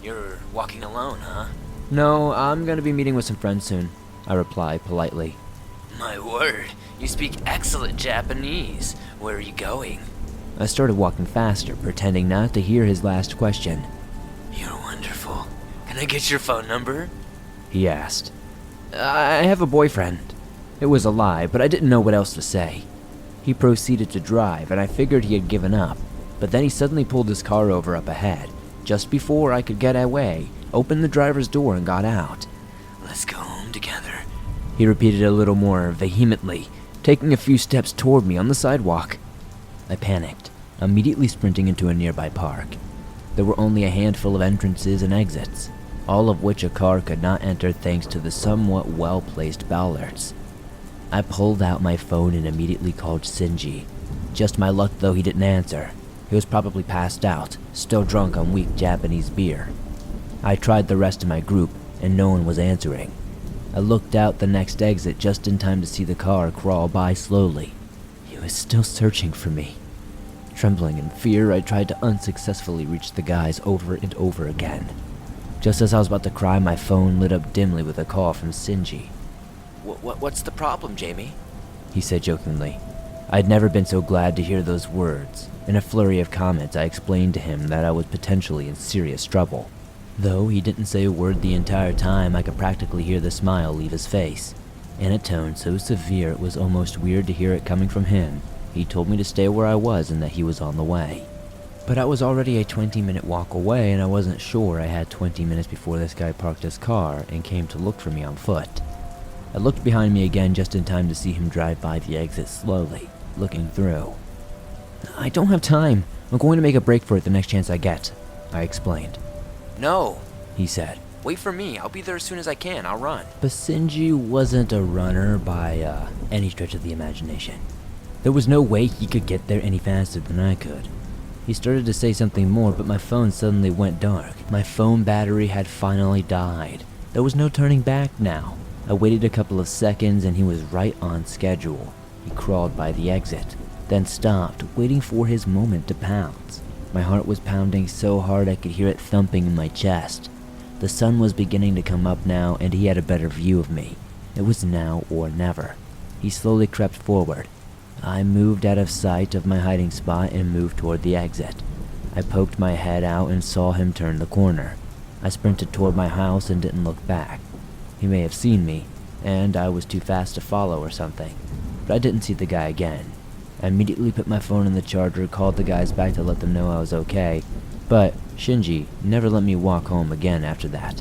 "You're walking alone, huh?" "No, I'm gonna be meeting with some friends soon," I replied politely. "My word, you speak excellent Japanese. Where are you going?" I started walking faster, pretending not to hear his last question. "You're wonderful. Can I get your phone number?" he asked. "I have a boyfriend." It was a lie, but I didn't know what else to say. He proceeded to drive, and I figured he had given up, but then he suddenly pulled his car over up ahead. Just before I could get away, opened the driver's door and got out. "Let's go home together," he repeated a little more vehemently, taking a few steps toward me on the sidewalk. I panicked, immediately sprinting into a nearby park. There were only a handful of entrances and exits, all of which a car could not enter thanks to the somewhat well-placed bollards. I pulled out my phone and immediately called Shinji. Just my luck though, he didn't answer. He was probably passed out, still drunk on weak Japanese beer. I tried the rest of my group, and no one was answering. I looked out the next exit just in time to see the car crawl by slowly. He was still searching for me. Trembling in fear, I tried to unsuccessfully reach the guys over and over again. Just as I was about to cry, my phone lit up dimly with a call from Shinji. What's the problem, Jamie?" he said jokingly. I'd never been so glad to hear those words. In a flurry of comments, I explained to him that I was potentially in serious trouble. Though he didn't say a word the entire time, I could practically hear the smile leave his face. In a tone so severe it was almost weird to hear it coming from him, he told me to stay where I was and that he was on the way. But I was already a 20-minute walk away, and I wasn't sure I had 20 minutes before this guy parked his car and came to look for me on foot. I looked behind me again just in time to see him drive by the exit slowly, looking through. "I don't have time. I'm going to make a break for it the next chance I get," I explained. "No," he said. "Wait for me. I'll be there as soon as I can. I'll run." But Shinji wasn't a runner by any stretch of the imagination. There was no way he could get there any faster than I could. He started to say something more, but my phone suddenly went dark. My phone battery had finally died. There was no turning back now. I waited a couple of seconds and he was right on schedule. He crawled by the exit, then stopped, waiting for his moment to pounce. My heart was pounding so hard I could hear it thumping in my chest. The sun was beginning to come up now and he had a better view of me. It was now or never. He slowly crept forward. I moved out of sight of my hiding spot and moved toward the exit. I poked my head out and saw him turn the corner. I sprinted toward my house and didn't look back. He may have seen me, and I was too fast to follow or something, but I didn't see the guy again. I immediately put my phone in the charger, called the guys back to let them know I was okay, but Shinji never let me walk home again after that.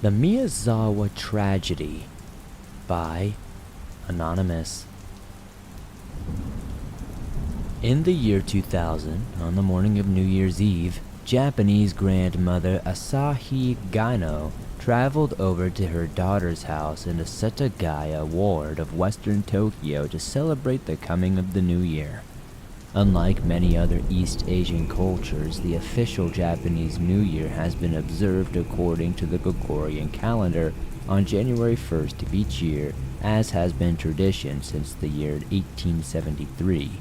The Miyazawa Tragedy by Anonymous. In the year 2000, on the morning of New Year's Eve, Japanese grandmother Asahi Gaino traveled over to her daughter's house in the Setagaya ward of western Tokyo to celebrate the coming of the new year. Unlike many other East Asian cultures, the official Japanese New Year has been observed according to the Gregorian calendar on January 1st of each year, as has been tradition since the year 1873.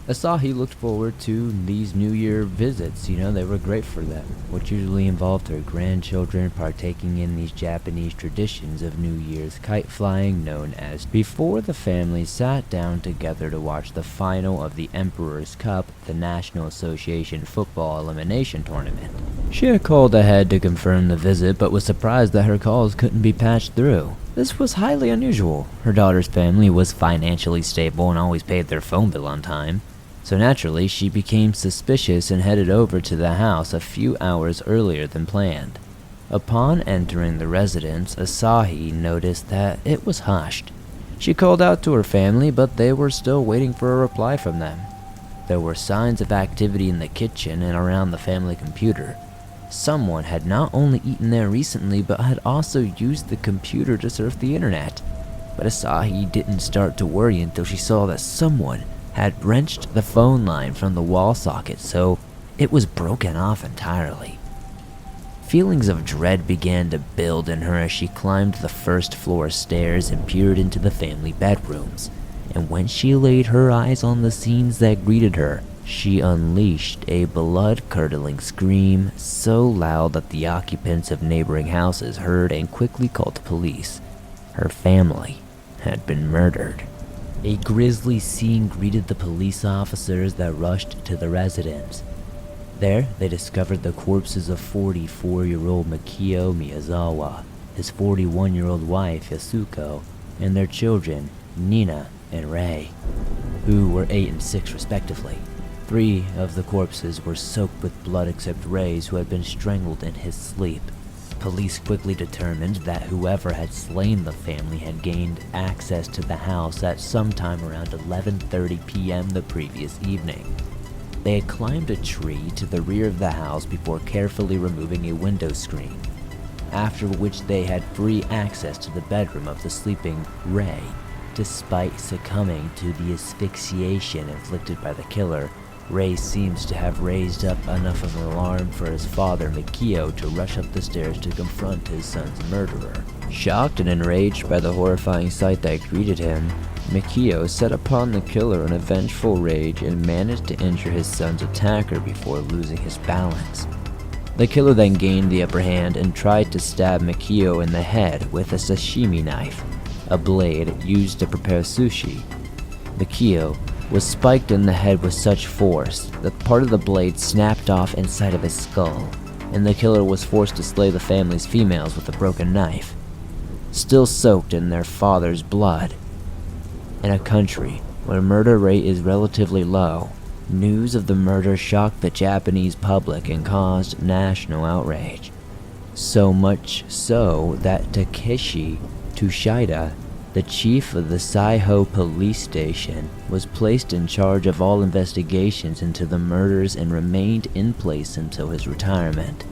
Asahi looked forward to these New Year visits. They were great for them, which usually involved her grandchildren partaking in these Japanese traditions of New Year's kite flying known as before the family sat down together to watch the final of the Emperor's Cup, the National Association Football Elimination Tournament. She had called ahead to confirm the visit, but was surprised that her calls couldn't be patched through. This was highly unusual. Her daughter's family was financially stable and always paid their phone bill on time. So naturally, she became suspicious and headed over to the house a few hours earlier than planned. Upon entering the residence, Asahi noticed that it was hushed. She called out to her family, but they were still waiting for a reply from them. There were signs of activity in the kitchen and around the family computer. Someone had not only eaten there recently, but had also used the computer to surf the internet. But Asahi didn't start to worry until she saw that someone had wrenched the phone line from the wall socket, so it was broken off entirely. Feelings of dread began to build in her as she climbed the first floor stairs and peered into the family bedrooms. And when she laid her eyes on the scenes that greeted her, she unleashed a blood-curdling scream so loud that the occupants of neighboring houses heard and quickly called the police. Her family had been murdered. A grisly scene greeted the police officers that rushed to the residence. There, they discovered the corpses of 44-year-old Mikio Miyazawa, his 41-year-old wife Yasuko, and their children, Nina and Ray, who were 8 and 6 respectively. 3 of the corpses were soaked with blood except Ray's, who had been strangled in his sleep. Police quickly determined that whoever had slain the family had gained access to the house at sometime around 11:30 p.m. the previous evening. They had climbed a tree to the rear of the house before carefully removing a window screen, after which they had free access to the bedroom of the sleeping Ray. Despite succumbing to the asphyxiation inflicted by the killer, Ray seems to have raised up enough of an alarm for his father, Mikio, to rush up the stairs to confront his son's murderer. Shocked and enraged by the horrifying sight that greeted him, Mikio set upon the killer in a vengeful rage and managed to injure his son's attacker before losing his balance. The killer then gained the upper hand and tried to stab Mikio in the head with a sashimi knife, a blade used to prepare sushi. Mikio was spiked in the head with such force that part of the blade snapped off inside of his skull, and the killer was forced to slay the family's females with a broken knife, still soaked in their father's blood. In a country where murder rate is relatively low, news of the murder shocked the Japanese public and caused national outrage. So much so that Takeshi Tushida, the chief of the Saiho police station, was placed in charge of all investigations into the murders and remained in place until his retirement.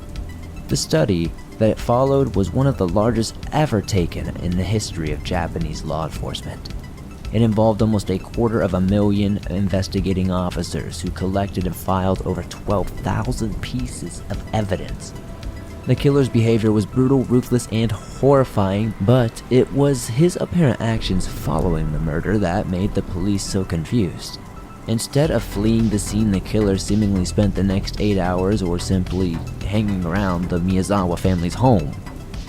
The study that followed was one of the largest ever taken in the history of Japanese law enforcement. It involved almost 250,000 investigating officers who collected and filed over 12,000 pieces of evidence. The killer's behavior was brutal, ruthless, and horrifying, but it was his apparent actions following the murder that made the police so confused. Instead of fleeing the scene, the killer seemingly spent the next 8 hours or simply hanging around the Miyazawa family's home.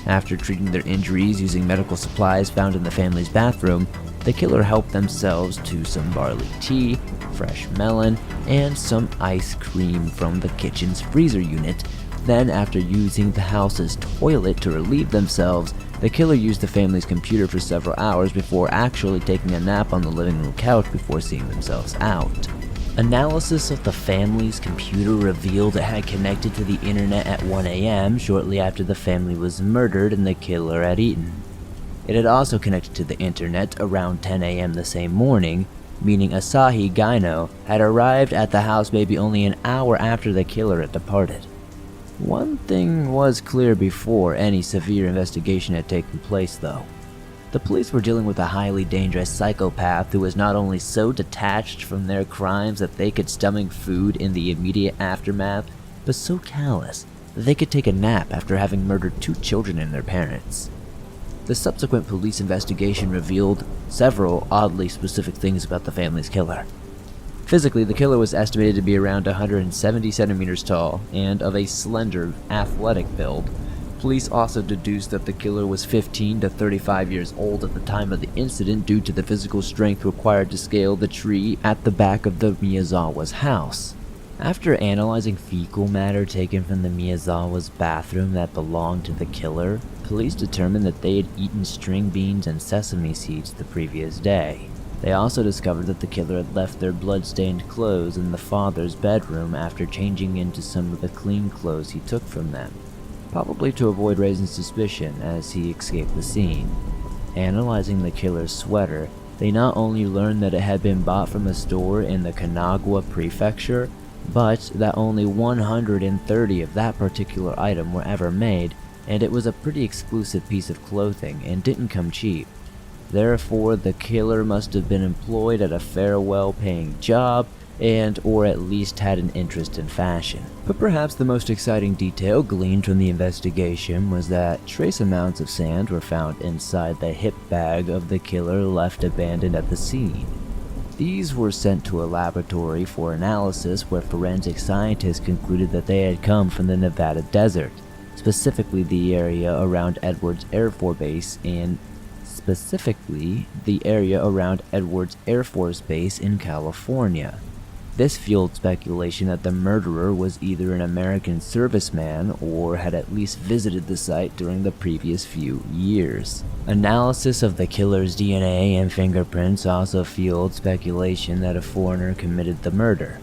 After treating their injuries using medical supplies found in the family's bathroom, the killer helped themselves to some barley tea, fresh melon, and some ice cream from the kitchen's freezer unit. Then, after using the house's toilet to relieve themselves, the killer used the family's computer for several hours before actually taking a nap on the living room couch before seeing themselves out. Analysis of the family's computer revealed it had connected to the internet at 1 a.m. shortly after the family was murdered and the killer had eaten. It had also connected to the internet around 10 a.m. the same morning, meaning Asahi Gaino had arrived at the house maybe only an hour after the killer had departed. One thing was clear before any severe investigation had taken place, though. The police were dealing with a highly dangerous psychopath who was not only so detached from their crimes that they could stomach food in the immediate aftermath, but so callous that they could take a nap after having murdered 2 children and their parents. The subsequent police investigation revealed several oddly specific things about the family's killer. Physically, the killer was estimated to be around 170 centimeters tall and of a slender, athletic build. Police also deduced that the killer was 15 to 35 years old at the time of the incident due to the physical strength required to scale the tree at the back of the Miyazawa's house. After analyzing fecal matter taken from the Miyazawa's bathroom that belonged to the killer, police determined that they had eaten string beans and sesame seeds the previous day. They also discovered that the killer had left their blood-stained clothes in the father's bedroom after changing into some of the clean clothes he took from them, probably to avoid raising suspicion as he escaped the scene. Analyzing the killer's sweater, they not only learned that it had been bought from a store in the Kanagawa prefecture, but that only 130 of that particular item were ever made, and it was a pretty exclusive piece of clothing and didn't come cheap. Therefore, the killer must have been employed at a fair well-paying job and or at least had an interest in fashion. But perhaps the most exciting detail gleaned from the investigation was that trace amounts of sand were found inside the hip bag of the killer left abandoned at the scene. These were sent to a laboratory for analysis where forensic scientists concluded that they had come from the Nevada desert, specifically the area around Edwards Air Force Base in California. This fueled speculation that the murderer was either an American serviceman or had at least visited the site during the previous few years. Analysis of the killer's DNA and fingerprints also fueled speculation that a foreigner committed the murder.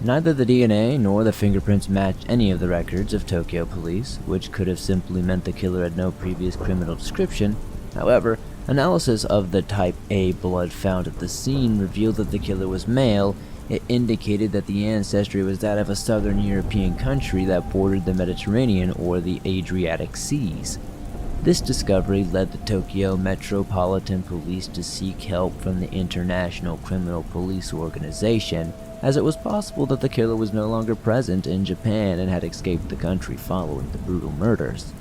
Neither the DNA nor the fingerprints matched any of the records of Tokyo police, which could have simply meant the killer had no previous criminal description. However, analysis of the type A blood found at the scene revealed that the killer was male. It indicated that the ancestry was that of a southern European country that bordered the Mediterranean or the Adriatic Seas. This discovery led the Tokyo Metropolitan Police to seek help from the International Criminal Police Organization, as it was possible that the killer was no longer present in Japan and had escaped the country following the brutal murders.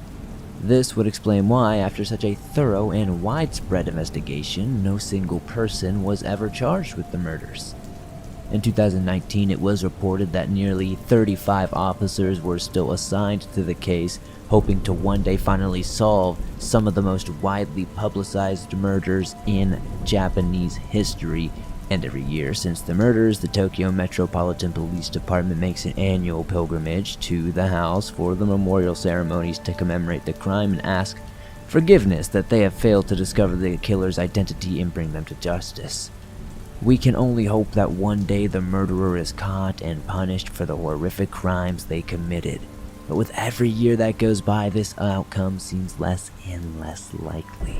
This would explain why, after such a thorough and widespread investigation, no single person was ever charged with the murders. In 2019, it was reported that nearly 35 officers were still assigned to the case, hoping to one day finally solve some of the most widely publicized murders in Japanese history. And every year since the murders, the Tokyo Metropolitan Police Department makes an annual pilgrimage to the house for the memorial ceremonies to commemorate the crime and ask forgiveness that they have failed to discover the killer's identity and bring them to justice. We can only hope that one day the murderer is caught and punished for the horrific crimes they committed. but with every year that goes by, this outcome seems less and less likely.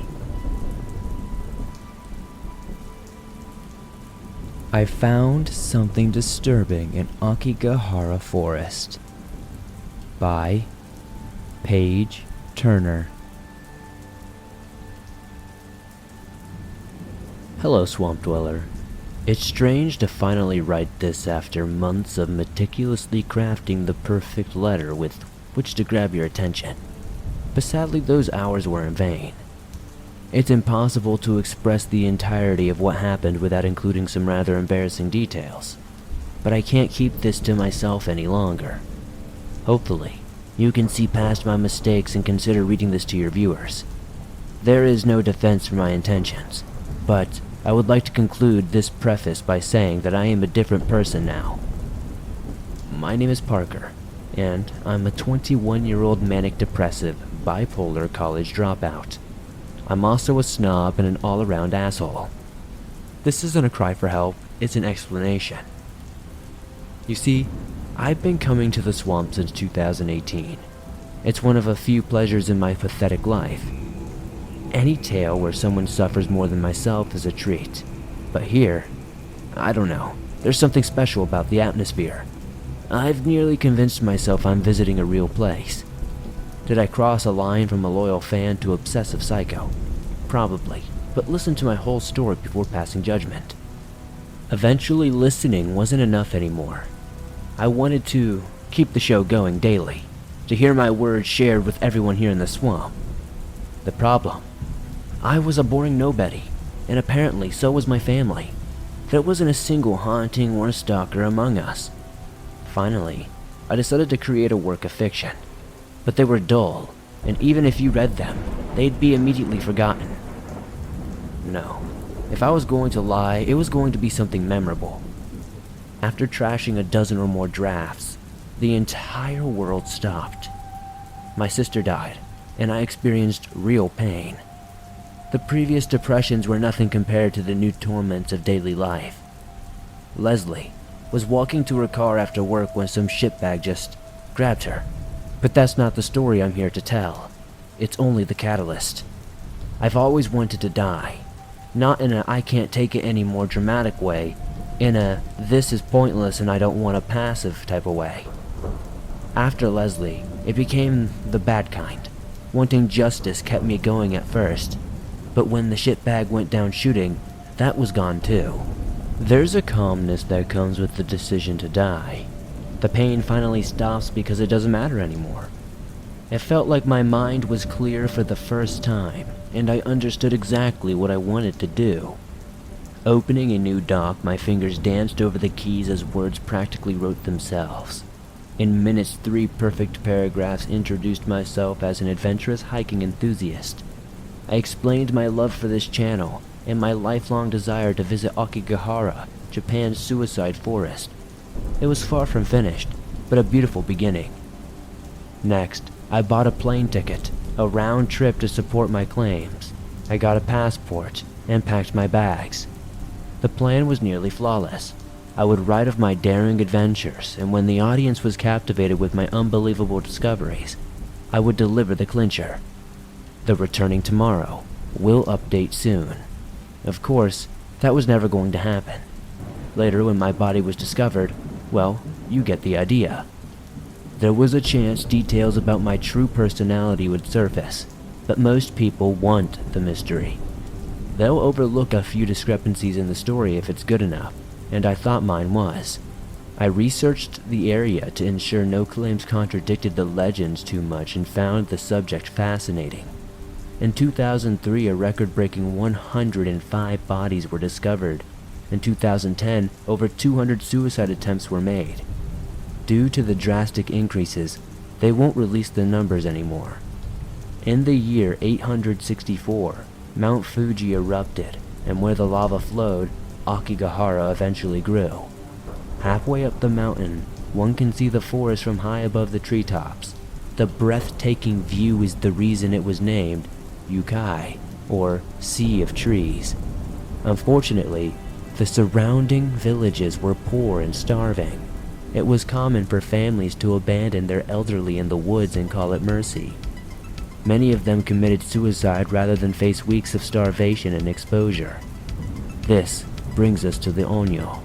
I found something disturbing in Akigahara Forest by Paige Turner. Hello, Swamp Dweller. It's strange to finally write this after months of meticulously crafting the perfect letter with which to grab your attention. But sadly, those hours were in vain. It's impossible to express the entirety of what happened without including some rather embarrassing details. But I can't keep this to myself any longer. Hopefully, you can see past my mistakes and consider reading this to your viewers. There is no defense for my intentions, but I would like to conclude this preface by saying that I am a different person now. My name is Parker, and I'm a 21-year-old manic-depressive, bipolar college dropout. I'm also a snob and an all-around asshole. This isn't a cry for help, it's an explanation. You see, I've been coming to the swamp since 2018. It's one of a few pleasures in my pathetic life. Any tale where someone suffers more than myself is a treat. But here, I don't know, there's something special about the atmosphere. I've nearly convinced myself I'm visiting a real place. Did I cross a line from a loyal fan to obsessive psycho? Probably, but listen to my whole story before passing judgment. Eventually, listening wasn't enough anymore. I wanted to keep the show going daily, to hear my words shared with everyone here in the swamp. The problem? I was a boring nobody, and apparently so was my family. There wasn't a single haunting or stalker among us. Finally, I decided to create a work of fiction. But they were dull, and even if you read them, they'd be immediately forgotten. No, if I was going to lie, it was going to be something memorable. After trashing a dozen or more drafts, the entire world stopped. My sister died, and I experienced real pain. The previous depressions were nothing compared to the new torments of daily life. Leslie was walking to her car after work when some shitbag just grabbed her. But that's not the story I'm here to tell. It's only the catalyst. I've always wanted to die. Not in a I can't take it anymore dramatic way, in a this is pointless and I don't want a passive type of way. After Leslie, it became the bad kind. Wanting justice kept me going at first. But when the shitbag went down shooting, that was gone too. There's a calmness that comes with the decision to die. The pain finally stops because it doesn't matter anymore. It felt like my mind was clear for the first time, and I understood exactly what I wanted to do. Opening a new dock, my fingers danced over the keys as words practically wrote themselves. In minutes, 3 perfect paragraphs introduced myself as an adventurous hiking enthusiast. I explained my love for this channel and my lifelong desire to visit Akigahara, Japan's suicide forest. It was far from finished, but a beautiful beginning. Next, I bought a plane ticket, a round trip to support my claims. I got a passport and packed my bags. The plan was nearly flawless. I would write of my daring adventures, and when the audience was captivated with my unbelievable discoveries, I would deliver the clincher. The returning tomorrow will update soon. Of course, that was never going to happen. Later, when my body was discovered, well, you get the idea. There was a chance details about my true personality would surface, but most people want the mystery. They'll overlook a few discrepancies in the story if it's good enough, and I thought mine was. I researched the area to ensure no claims contradicted the legends too much and found the subject fascinating. In 2003, a record-breaking 105 bodies were discovered. In 2010, over 200 suicide attempts were made. Due to the drastic increases, they won't release the numbers anymore. In the year 864, Mount Fuji erupted, and where the lava flowed, Akigahara eventually grew. Halfway up the mountain, one can see the forest from high above the treetops. The breathtaking view is the reason it was named Yukai, or Sea of Trees. Unfortunately, the surrounding villages were poor and starving. It was common for families to abandon their elderly in the woods and call it mercy. Many of them committed suicide rather than face weeks of starvation and exposure. This brings us to the Onyo,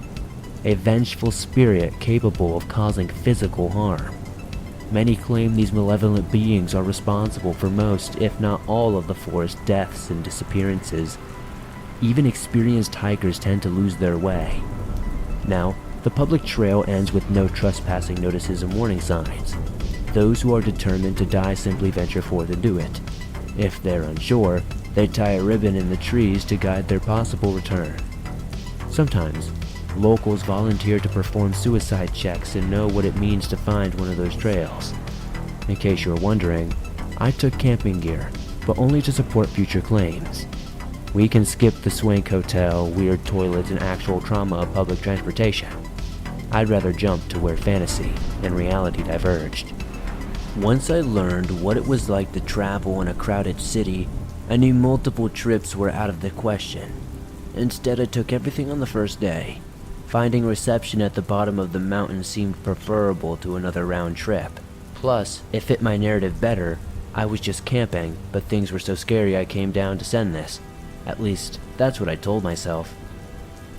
a vengeful spirit capable of causing physical harm. Many claim these malevolent beings are responsible for most, if not all, of the forest deaths and disappearances. Even experienced hikers tend to lose their way. Now, the public trail ends with no trespassing notices and warning signs. Those who are determined to die simply venture forth and do it. If they're unsure, they tie a ribbon in the trees to guide their possible return. Sometimes, locals volunteer to perform suicide checks and know what it means to find one of those trails. In case you're wondering, I took camping gear, but only to support future claims. We can skip the swank hotel, weird toilets, and actual trauma of public transportation. I'd rather jump to where fantasy and reality diverged. Once I learned what it was like to travel in a crowded city, I knew multiple trips were out of the question. Instead, I took everything on the first day. Finding reception at the bottom of the mountain seemed preferable to another round trip. Plus, it fit my narrative better. I was just camping, but things were so scary I came down to send this. At least, that's what I told myself.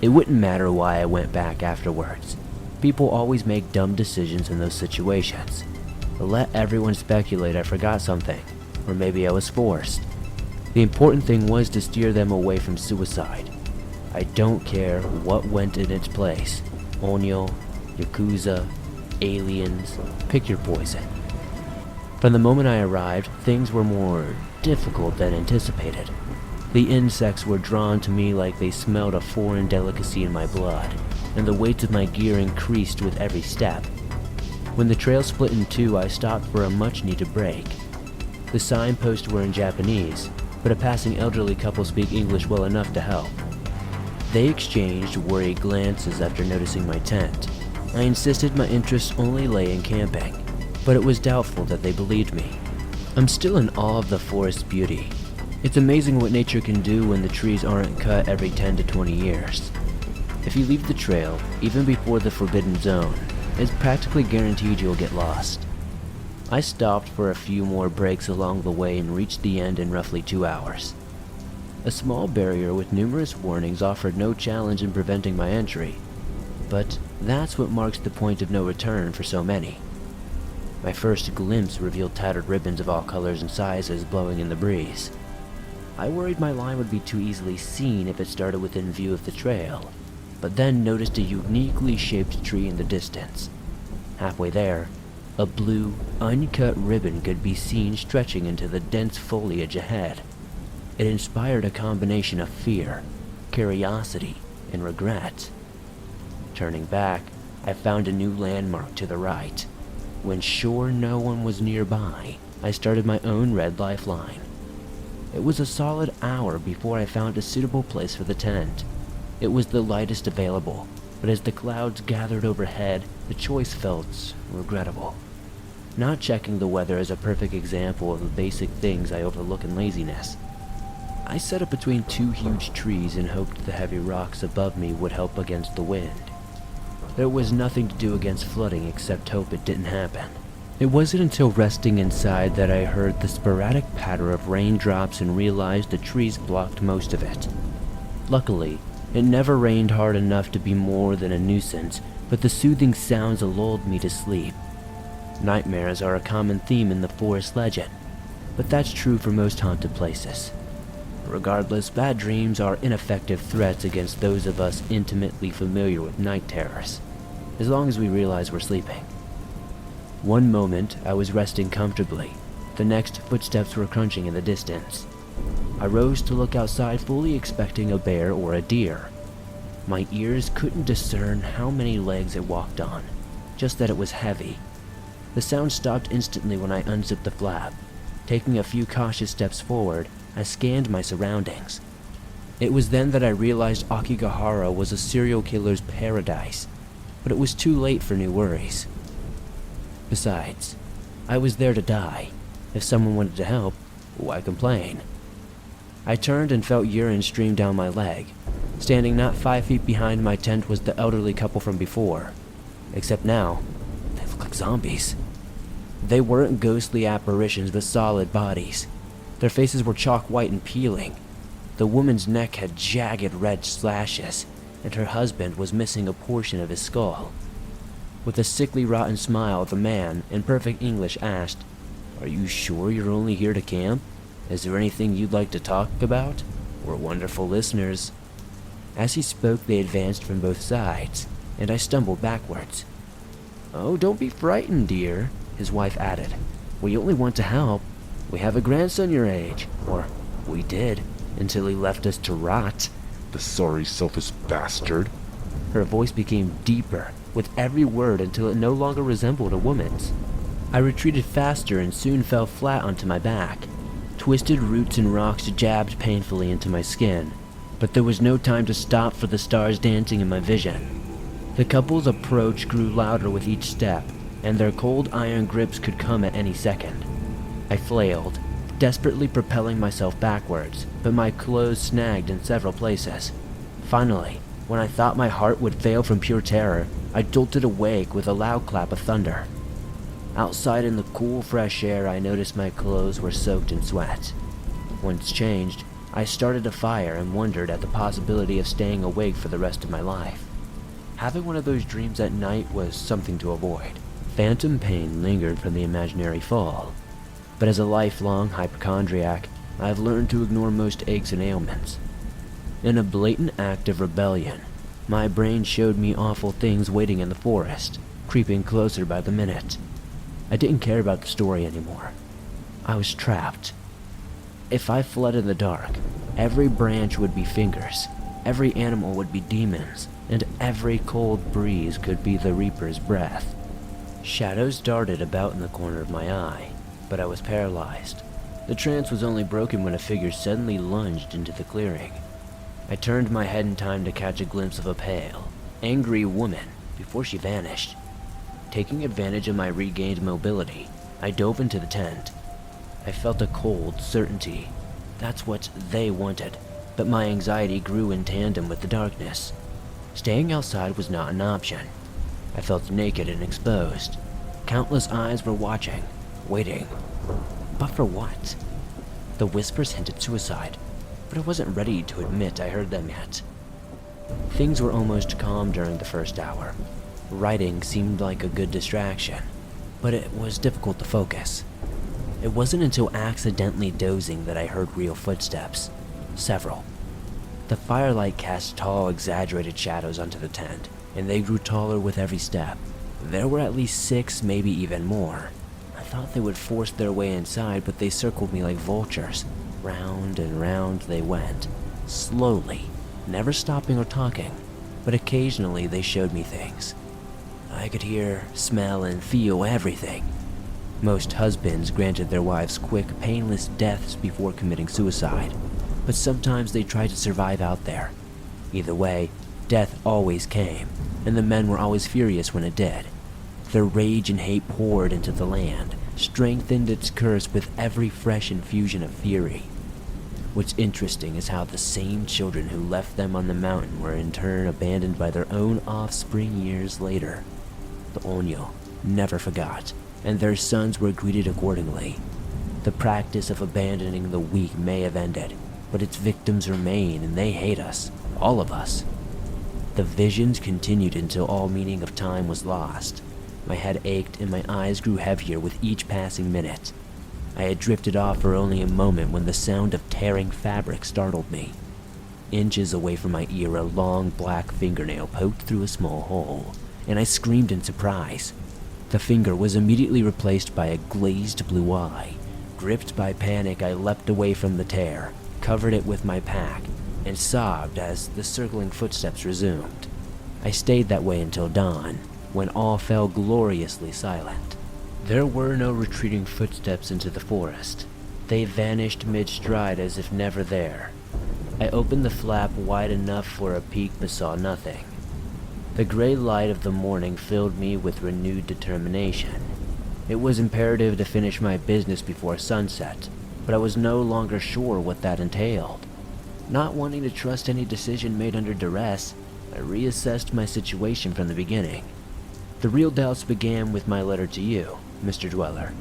It wouldn't matter why I went back afterwards. People always make dumb decisions in those situations. Let everyone speculate I forgot something, or maybe I was forced. The important thing was to steer them away from suicide. I don't care what went in its place. Onyo, Yakuza, aliens, pick your poison. From the moment I arrived, things were more difficult than anticipated. The insects were drawn to me like they smelled a foreign delicacy in my blood, and the weight of my gear increased with every step. When the trail split in two, I stopped for a much-needed break. The signposts were in Japanese, but a passing elderly couple speak English well enough to help. They exchanged worried glances after noticing my tent. I insisted my interests only lay in camping, but it was doubtful that they believed me. I'm still in awe of the forest's beauty. It's amazing what nature can do when the trees aren't cut every 10 to 20 years. If you leave the trail, even before the forbidden zone, it's practically guaranteed you'll get lost. I stopped for a few more breaks along the way and reached the end in roughly 2 hours. A small barrier with numerous warnings offered no challenge in preventing my entry, but that's what marks the point of no return for so many. My first glimpse revealed tattered ribbons of all colors and sizes blowing in the breeze. I worried my line would be too easily seen if it started within view of the trail, but then noticed a uniquely shaped tree in the distance. Halfway there, a blue, uncut ribbon could be seen stretching into the dense foliage ahead. It inspired a combination of fear, curiosity, and regret. Turning back, I found a new landmark to the right. When sure no one was nearby, I started my own red lifeline. It was a solid hour before I found a suitable place for the tent. It was the lightest available, but as the clouds gathered overhead, the choice felt regrettable. Not checking the weather is a perfect example of the basic things I overlook in laziness. I set up between two huge trees and hoped the heavy rocks above me would help against the wind. There was nothing to do against flooding except hope it didn't happen. It wasn't until resting inside that I heard the sporadic patter of raindrops and realized the trees blocked most of it. Luckily, it never rained hard enough to be more than a nuisance, but the soothing sounds lulled me to sleep. Nightmares are a common theme in the forest legend, but that's true for most haunted places. Regardless, bad dreams are ineffective threats against those of us intimately familiar with night terrors, as long as we realize we're sleeping. One moment, I was resting comfortably. The next, footsteps were crunching in the distance. I rose to look outside, fully expecting a bear or a deer. My ears couldn't discern how many legs it walked on, just that it was heavy. The sound stopped instantly when I unzipped the flap. Taking a few cautious steps forward, I scanned my surroundings. It was then that I realized Akigahara was a serial killer's paradise, but it was too late for new worries. Besides, I was there to die. If someone wanted to help, why complain? I turned and felt urine stream down my leg. Standing not 5 feet behind my tent was the elderly couple from before. Except now, they look like zombies. They weren't ghostly apparitions, but solid bodies. Their faces were chalk white and peeling. The woman's neck had jagged red slashes, and her husband was missing a portion of his skull. With a sickly rotten smile, the man, in perfect English, asked, "Are you sure you're only here to camp? Is there anything you'd like to talk about? We're wonderful listeners." As he spoke, they advanced from both sides, and I stumbled backwards. "Oh, don't be frightened, dear," his wife added. "We only want to help. We have a grandson your age. Or, we did, until he left us to rot." The sorry, selfish bastard. Her voice became deeper with every word until it no longer resembled a woman's. I retreated faster and soon fell flat onto my back. Twisted roots and rocks jabbed painfully into my skin, but there was no time to stop for the stars dancing in my vision. The couple's approach grew louder with each step, and their cold iron grips could come at any second. I flailed, desperately propelling myself backwards, but my clothes snagged in several places. Finally, when I thought my heart would fail from pure terror, I jolted awake with a loud clap of thunder. Outside in the cool, fresh air, I noticed my clothes were soaked in sweat. Once changed, I started a fire and wondered at the possibility of staying awake for the rest of my life. Having one of those dreams at night was something to avoid. Phantom pain lingered from the imaginary fall. But as a lifelong hypochondriac, I've learned to ignore most aches and ailments. In a blatant act of rebellion, my brain showed me awful things waiting in the forest, creeping closer by the minute. I didn't care about the story anymore. I was trapped. If I fled in the dark, every branch would be fingers, every animal would be demons, and every cold breeze could be the Reaper's breath. Shadows darted about in the corner of my eye, but I was paralyzed. The trance was only broken when a figure suddenly lunged into the clearing. I turned my head in time to catch a glimpse of a pale, angry woman before she vanished. Taking advantage of my regained mobility, I dove into the tent. I felt a cold certainty. That's what they wanted, but my anxiety grew in tandem with the darkness. Staying outside was not an option. I felt naked and exposed. Countless eyes were watching, waiting. But for what? The whispers hinted suicide, but I wasn't ready to admit I heard them yet. Things were almost calm during the first hour. Writing seemed like a good distraction, but it was difficult to focus. It wasn't until accidentally dozing that I heard real footsteps. Several. The firelight cast tall, exaggerated shadows onto the tent, and they grew taller with every step. There were at least 6, maybe even more. I thought they would force their way inside, but they circled me like vultures. Round and round they went, slowly, never stopping or talking, but occasionally they showed me things. I could hear, smell, and feel everything. Most husbands granted their wives quick, painless deaths before committing suicide, but sometimes they tried to survive out there. Either way, death always came, and the men were always furious when it did. Their rage and hate poured into the land, strengthened its curse with every fresh infusion of fury. What's interesting is how the same children who left them on the mountain were in turn abandoned by their own offspring years later. The Onyo never forgot, and their sons were greeted accordingly. The practice of abandoning the weak may have ended, but its victims remain, and they hate us, all of us. The visions continued until all meaning of time was lost. My head ached and my eyes grew heavier with each passing minute. I had drifted off for only a moment when the sound of tearing fabric startled me. Inches away from my ear, a long black fingernail poked through a small hole, and I screamed in surprise. The finger was immediately replaced by a glazed blue eye. Gripped by panic, I leapt away from the tear, covered it with my pack, and sobbed as the circling footsteps resumed. I stayed that way until dawn, when all fell gloriously silent. There were no retreating footsteps into the forest. They vanished mid-stride as if never there. I opened the flap wide enough for a peek but saw nothing. The gray light of the morning filled me with renewed determination. It was imperative to finish my business before sunset, but I was no longer sure what that entailed. Not wanting to trust any decision made under duress, I reassessed my situation from the beginning. The real doubts began with my letter to you, Mr. Dweller.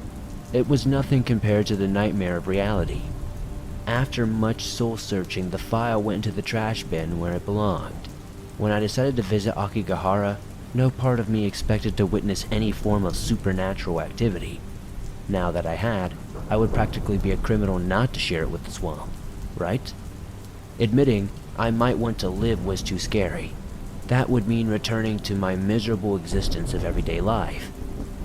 It was nothing compared to the nightmare of reality. After much soul-searching, the file went into the trash bin where it belonged. When I decided to visit Akigahara, no part of me expected to witness any form of supernatural activity. Now that I had, I would practically be a criminal not to share it with the swamp, right? Admitting I might want to live was too scary. That would mean returning to my miserable existence of everyday life.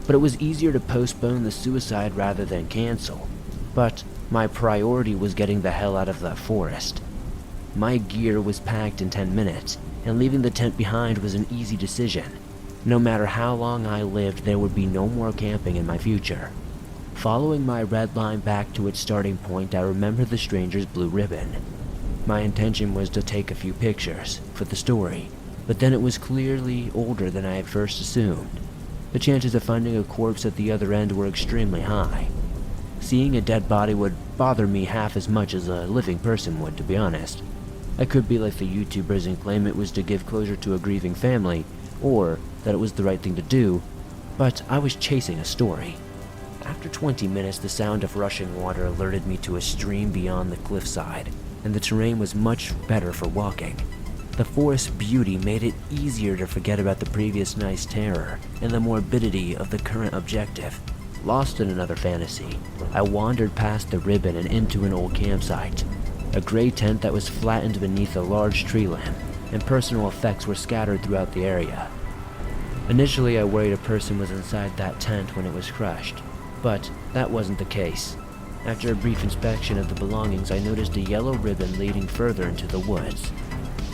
But it was easier to postpone the suicide rather than cancel. But my priority was getting the hell out of that forest. My gear was packed in 10 minutes, and leaving the tent behind was an easy decision. No matter how long I lived, there would be no more camping in my future. Following my red line back to its starting point, I remembered the stranger's blue ribbon. My intention was to take a few pictures for the story, but then it was clearly older than I had first assumed. The chances of finding a corpse at the other end were extremely high. Seeing a dead body would bother me half as much as a living person would, to be honest. I could be like the YouTubers and claim it was to give closure to a grieving family, or that it was the right thing to do, but I was chasing a story. After 20 minutes, the sound of rushing water alerted me to a stream beyond the cliffside, and the terrain was much better for walking. The forest beauty made it easier to forget about the previous night's terror and the morbidity of the current objective. Lost in another fantasy, I wandered past the ribbon and into an old campsite. A gray tent that was flattened beneath a large tree limb, and personal effects were scattered throughout the area. Initially, I worried a person was inside that tent when it was crushed, but that wasn't the case. After a brief inspection of the belongings, I noticed a yellow ribbon leading further into the woods.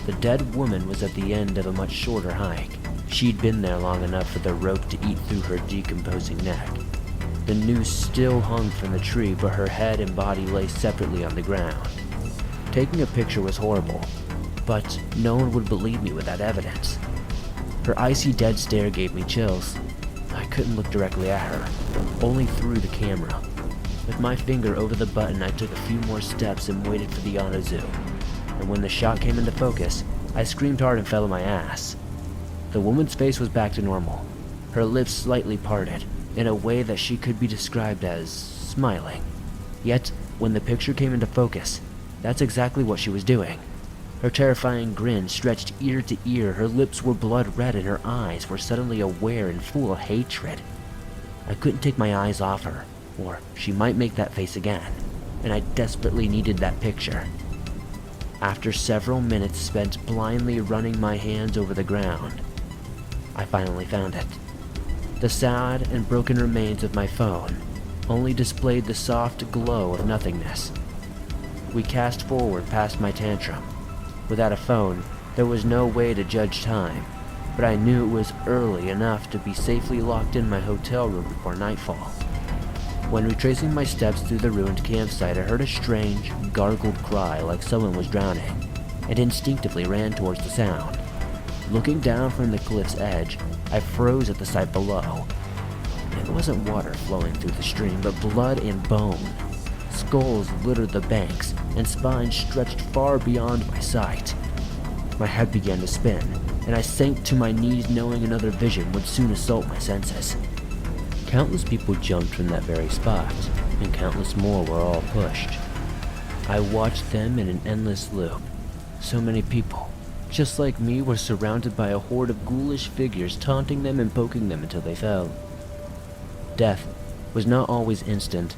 The dead woman was at the end of a much shorter hike. She'd been there long enough for the rope to eat through her decomposing neck. The noose still hung from the tree, but her head and body lay separately on the ground. Taking a picture was horrible, but no one would believe me without evidence. Her icy dead stare gave me chills. I couldn't look directly at her, only through the camera. With my finger over the button, I took a few more steps and waited for the auto zoom. And when the shot came into focus, I screamed hard and fell on my ass. The woman's face was back to normal, her lips slightly parted, in a way that she could be described as smiling. Yet, when the picture came into focus, that's exactly what she was doing. Her terrifying grin stretched ear to ear, her lips were blood red, and her eyes were suddenly aware and full of hatred. I couldn't take my eyes off her, or she might make that face again, and I desperately needed that picture. After several minutes spent blindly running my hands over the ground, I finally found it. The sad and broken remains of my phone only displayed the soft glow of nothingness. We cast forward past my tantrum. Without a phone, there was no way to judge time, but I knew it was early enough to be safely locked in my hotel room before nightfall. When retracing my steps through the ruined campsite, I heard a strange, gargled cry like someone was drowning, and instinctively ran towards the sound. Looking down from the cliff's edge, I froze at the sight below. It wasn't water flowing through the stream, but blood and bone. Skulls littered the banks, and spines stretched far beyond my sight. My head began to spin, and I sank to my knees knowing another vision would soon assault my senses. Countless people jumped from that very spot, and countless more were all pushed. I watched them in an endless loop. So many people, just like me, were surrounded by a horde of ghoulish figures taunting them and poking them until they fell. Death was not always instant.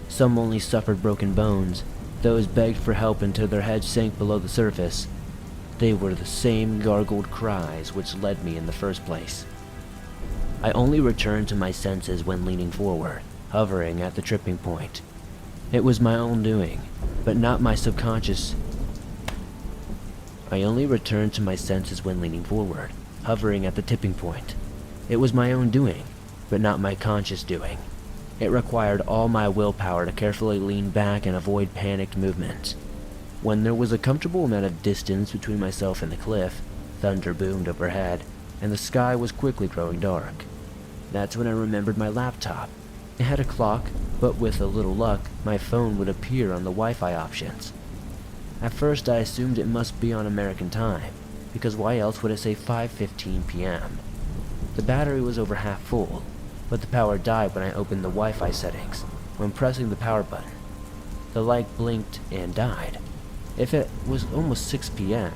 Some only suffered broken bones. Those begged for help until their heads sank below the surface. They were the same gargled cries which led me in the first place. I only returned to my senses when leaning forward, hovering at the tripping point. It was my own doing, but not my subconscious. I only returned to my senses when leaning forward, hovering at the tipping point. It was my own doing, but not my conscious doing. It required all my willpower to carefully lean back and avoid panicked movements. When there was a comfortable amount of distance between myself and the cliff, thunder boomed overhead, and the sky was quickly growing dark. That's when I remembered my laptop. It had a clock, but with a little luck, my phone would appear on the Wi-Fi options. At first I assumed it must be on American time, because why else would it say 5:15 p.m.? The battery was over half full, but the power died when I opened the Wi-Fi settings. When pressing the power button, the light blinked and died. If it was almost 6 p.m.,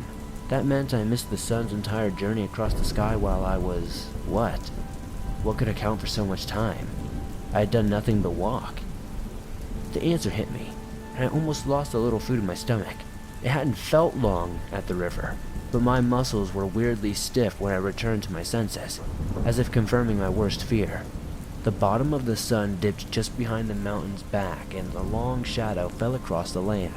that meant I missed the sun's entire journey across the sky while I was... what? What could account for so much time? I had done nothing but walk. The answer hit me, and I almost lost a little food in my stomach. It hadn't felt long at the river, but my muscles were weirdly stiff when I returned to my senses, as if confirming my worst fear. The bottom of the sun dipped just behind the mountain's back, and a long shadow fell across the land.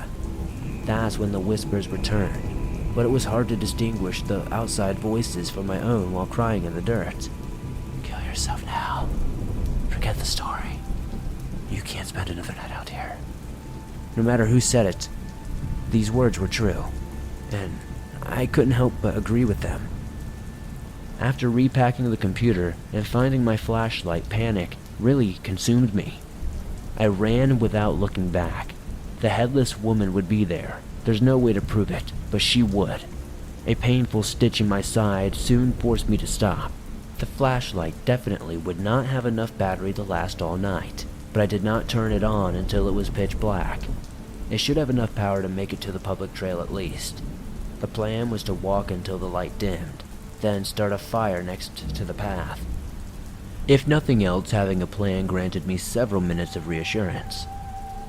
That's when the whispers returned, but it was hard to distinguish the outside voices from my own while crying in the dirt. Kill yourself now. Forget the story. You can't spend another night out here. No matter who said it, these words were true, and I couldn't help but agree with them. After repacking the computer and finding my flashlight, panic really consumed me. I ran without looking back. The headless woman would be there. There's no way to prove it, but she would. A painful stitch in my side soon forced me to stop. The flashlight definitely would not have enough battery to last all night, but I did not turn it on until it was pitch black. It should have enough power to make it to the public trail at least. The plan was to walk until the light dimmed, then start a fire next to the path. If nothing else, having a plan granted me several minutes of reassurance.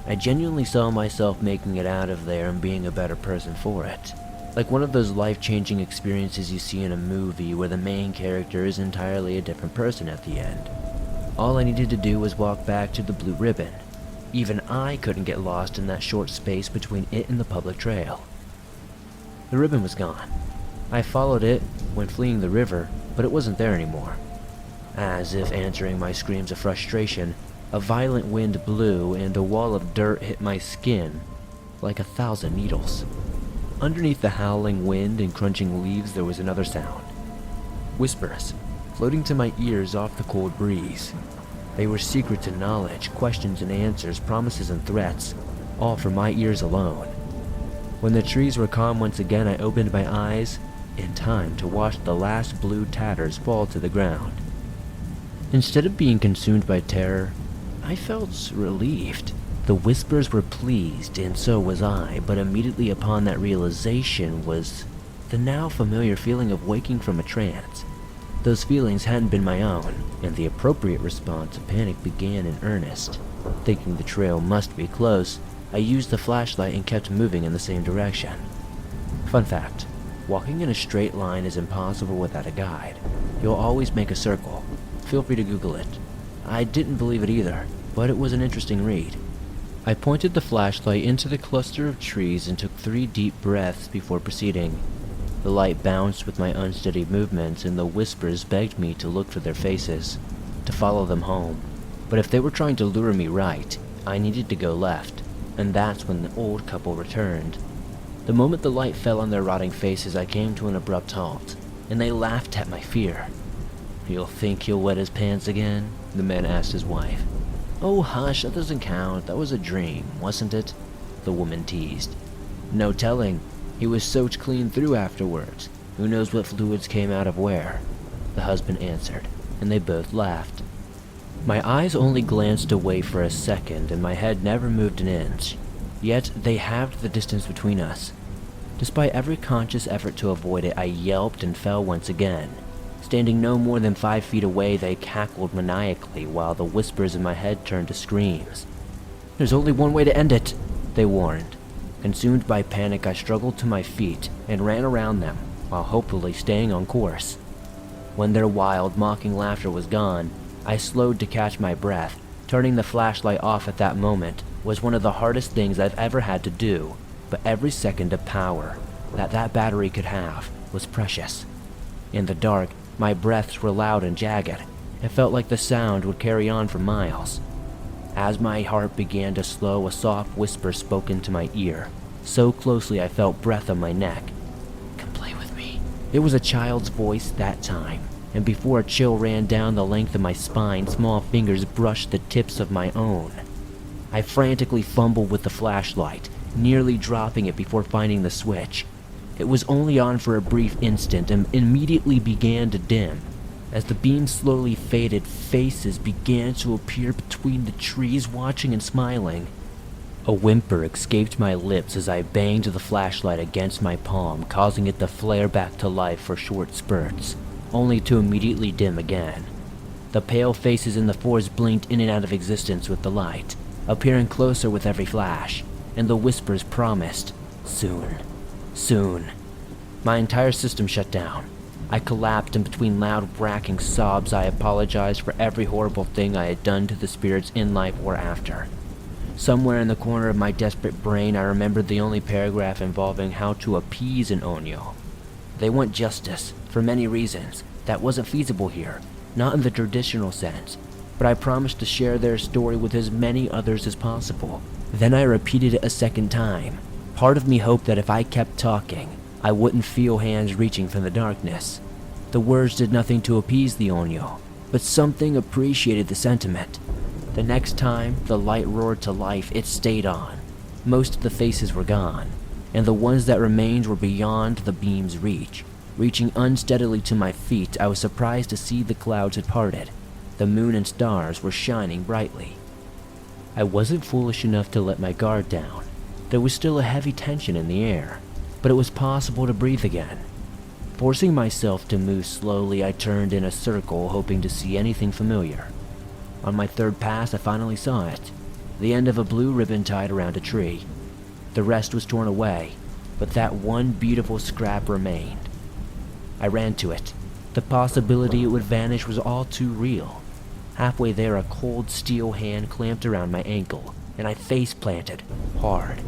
I genuinely saw myself making it out of there and being a better person for it. Like one of those life-changing experiences you see in a movie where the main character is entirely a different person at the end. All I needed to do was walk back to the blue ribbon. Even I couldn't get lost in that short space between it and the public trail. The ribbon was gone. I followed it when fleeing the river, but it wasn't there anymore. As if answering my screams of frustration, a violent wind blew and a wall of dirt hit my skin like 1,000 needles. Underneath the howling wind and crunching leaves there was another sound. Whispers, floating to my ears off the cold breeze. They were secrets and knowledge, questions and answers, promises and threats, all for my ears alone. When the trees were calm once again, I opened my eyes in time to watch the last blue tatters fall to the ground. Instead of being consumed by terror, I felt relieved. The whispers were pleased, and so was I, but immediately upon that realization was the now familiar feeling of waking from a trance. Those feelings hadn't been my own, and the appropriate response of panic began in earnest. Thinking the trail must be close, I used the flashlight and kept moving in the same direction. Fun fact, walking in a straight line is impossible without a guide. You'll always make a circle. Feel free to Google it. I didn't believe it either, but it was an interesting read. I pointed the flashlight into the cluster of trees and took 3 deep breaths before proceeding. The light bounced with my unsteady movements, and the whispers begged me to look for their faces, to follow them home. But if they were trying to lure me right, I needed to go left, and that's when the old couple returned. The moment the light fell on their rotting faces, I came to an abrupt halt, and they laughed at my fear. "You'll think he'll wet his pants again?" the man asked his wife. "Oh hush, that doesn't count. That was a dream, wasn't it?" the woman teased. "No telling. He was soaked clean through afterwards. Who knows what fluids came out of where?" the husband answered, and they both laughed. My eyes only glanced away for a second, and my head never moved an inch. Yet they halved the distance between us. Despite every conscious effort to avoid it, I yelped and fell once again. Standing no more than 5 feet away, they cackled maniacally while the whispers in my head turned to screams. "There's only one way to end it," they warned. Consumed by panic, I struggled to my feet and ran around them, while hopefully staying on course. When their wild, mocking laughter was gone, I slowed to catch my breath. Turning the flashlight off at that moment was one of the hardest things I've ever had to do, but every second of power that battery could have was precious. In the dark, my breaths were loud and jagged. It felt like the sound would carry on for miles. As my heart began to slow, a soft whisper spoke into my ear. So closely I felt breath on my neck. "Come play with me." It was a child's voice that time, and before a chill ran down the length of my spine, small fingers brushed the tips of my own. I frantically fumbled with the flashlight, nearly dropping it before finding the switch. It was only on for a brief instant and immediately began to dim. As the beam slowly faded, faces began to appear between the trees, watching and smiling. A whimper escaped my lips as I banged the flashlight against my palm, causing it to flare back to life for short spurts, only to immediately dim again. The pale faces in the forest blinked in and out of existence with the light, appearing closer with every flash, and the whispers promised, soon, soon. My entire system shut down. I collapsed, and between loud, racking sobs, I apologized for every horrible thing I had done to the spirits in life or after. Somewhere in the corner of my desperate brain, I remembered the only paragraph involving how to appease an Onyo. They want justice, for many reasons. That wasn't feasible here, not in the traditional sense, but I promised to share their story with as many others as possible. Then I repeated it a second time. Part of me hoped that if I kept talking, I wouldn't feel hands reaching from the darkness. The words did nothing to appease the Onyo, but something appreciated the sentiment. The next time the light roared to life, it stayed on. Most of the faces were gone, and the ones that remained were beyond the beam's reach. Reaching unsteadily to my feet, I was surprised to see the clouds had parted. The moon and stars were shining brightly. I wasn't foolish enough to let my guard down. There was still a heavy tension in the air, but it was possible to breathe again. Forcing myself to move slowly, I turned in a circle, hoping to see anything familiar. On my third pass, I finally saw it. The end of a blue ribbon tied around a tree. The rest was torn away, but that one beautiful scrap remained. I ran to it. The possibility it would vanish was all too real. Halfway there, a cold steel hand clamped around my ankle, and I face-planted, hard.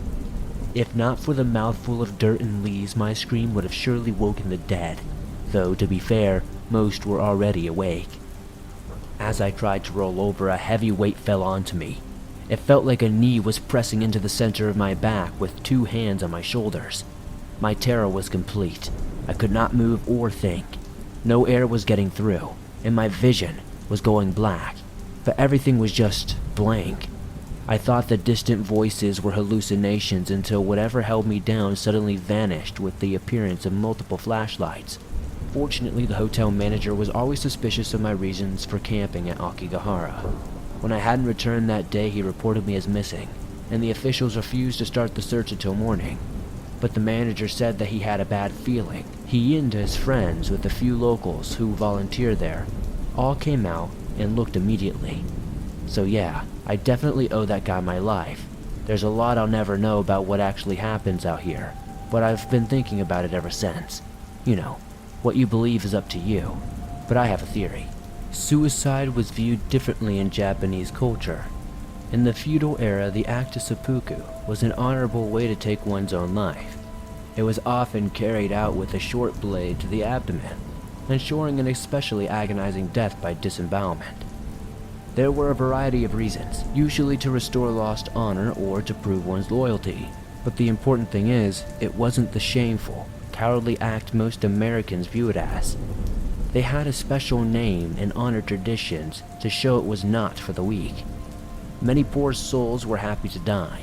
If not for the mouthful of dirt and leaves, my scream would have surely woken the dead, though, to be fair, most were already awake. As I tried to roll over, a heavy weight fell onto me. It felt like a knee was pressing into the center of my back with two hands on my shoulders. My terror was complete. I could not move or think. No air was getting through, and my vision was going black, but everything was just blank. I thought the distant voices were hallucinations until whatever held me down suddenly vanished with the appearance of multiple flashlights. Fortunately, the hotel manager was always suspicious of my reasons for camping at Akigahara. When I hadn't returned that day, he reported me as missing, and the officials refused to start the search until morning. But the manager said that he had a bad feeling. He and his friends, with a few locals who volunteered there, all came out and looked immediately. So yeah, I definitely owe that guy my life. There's a lot I'll never know about what actually happens out here, but I've been thinking about it ever since. You know, what you believe is up to you, but I have a theory. Suicide was viewed differently in Japanese culture. In the feudal era, the act of seppuku was an honorable way to take one's own life. It was often carried out with a short blade to the abdomen, ensuring an especially agonizing death by disembowelment. There were a variety of reasons, usually to restore lost honor or to prove one's loyalty. But the important thing is, it wasn't the shameful, cowardly act most Americans view it as. They had a special name and honor traditions to show it was not for the weak. Many poor souls were happy to die.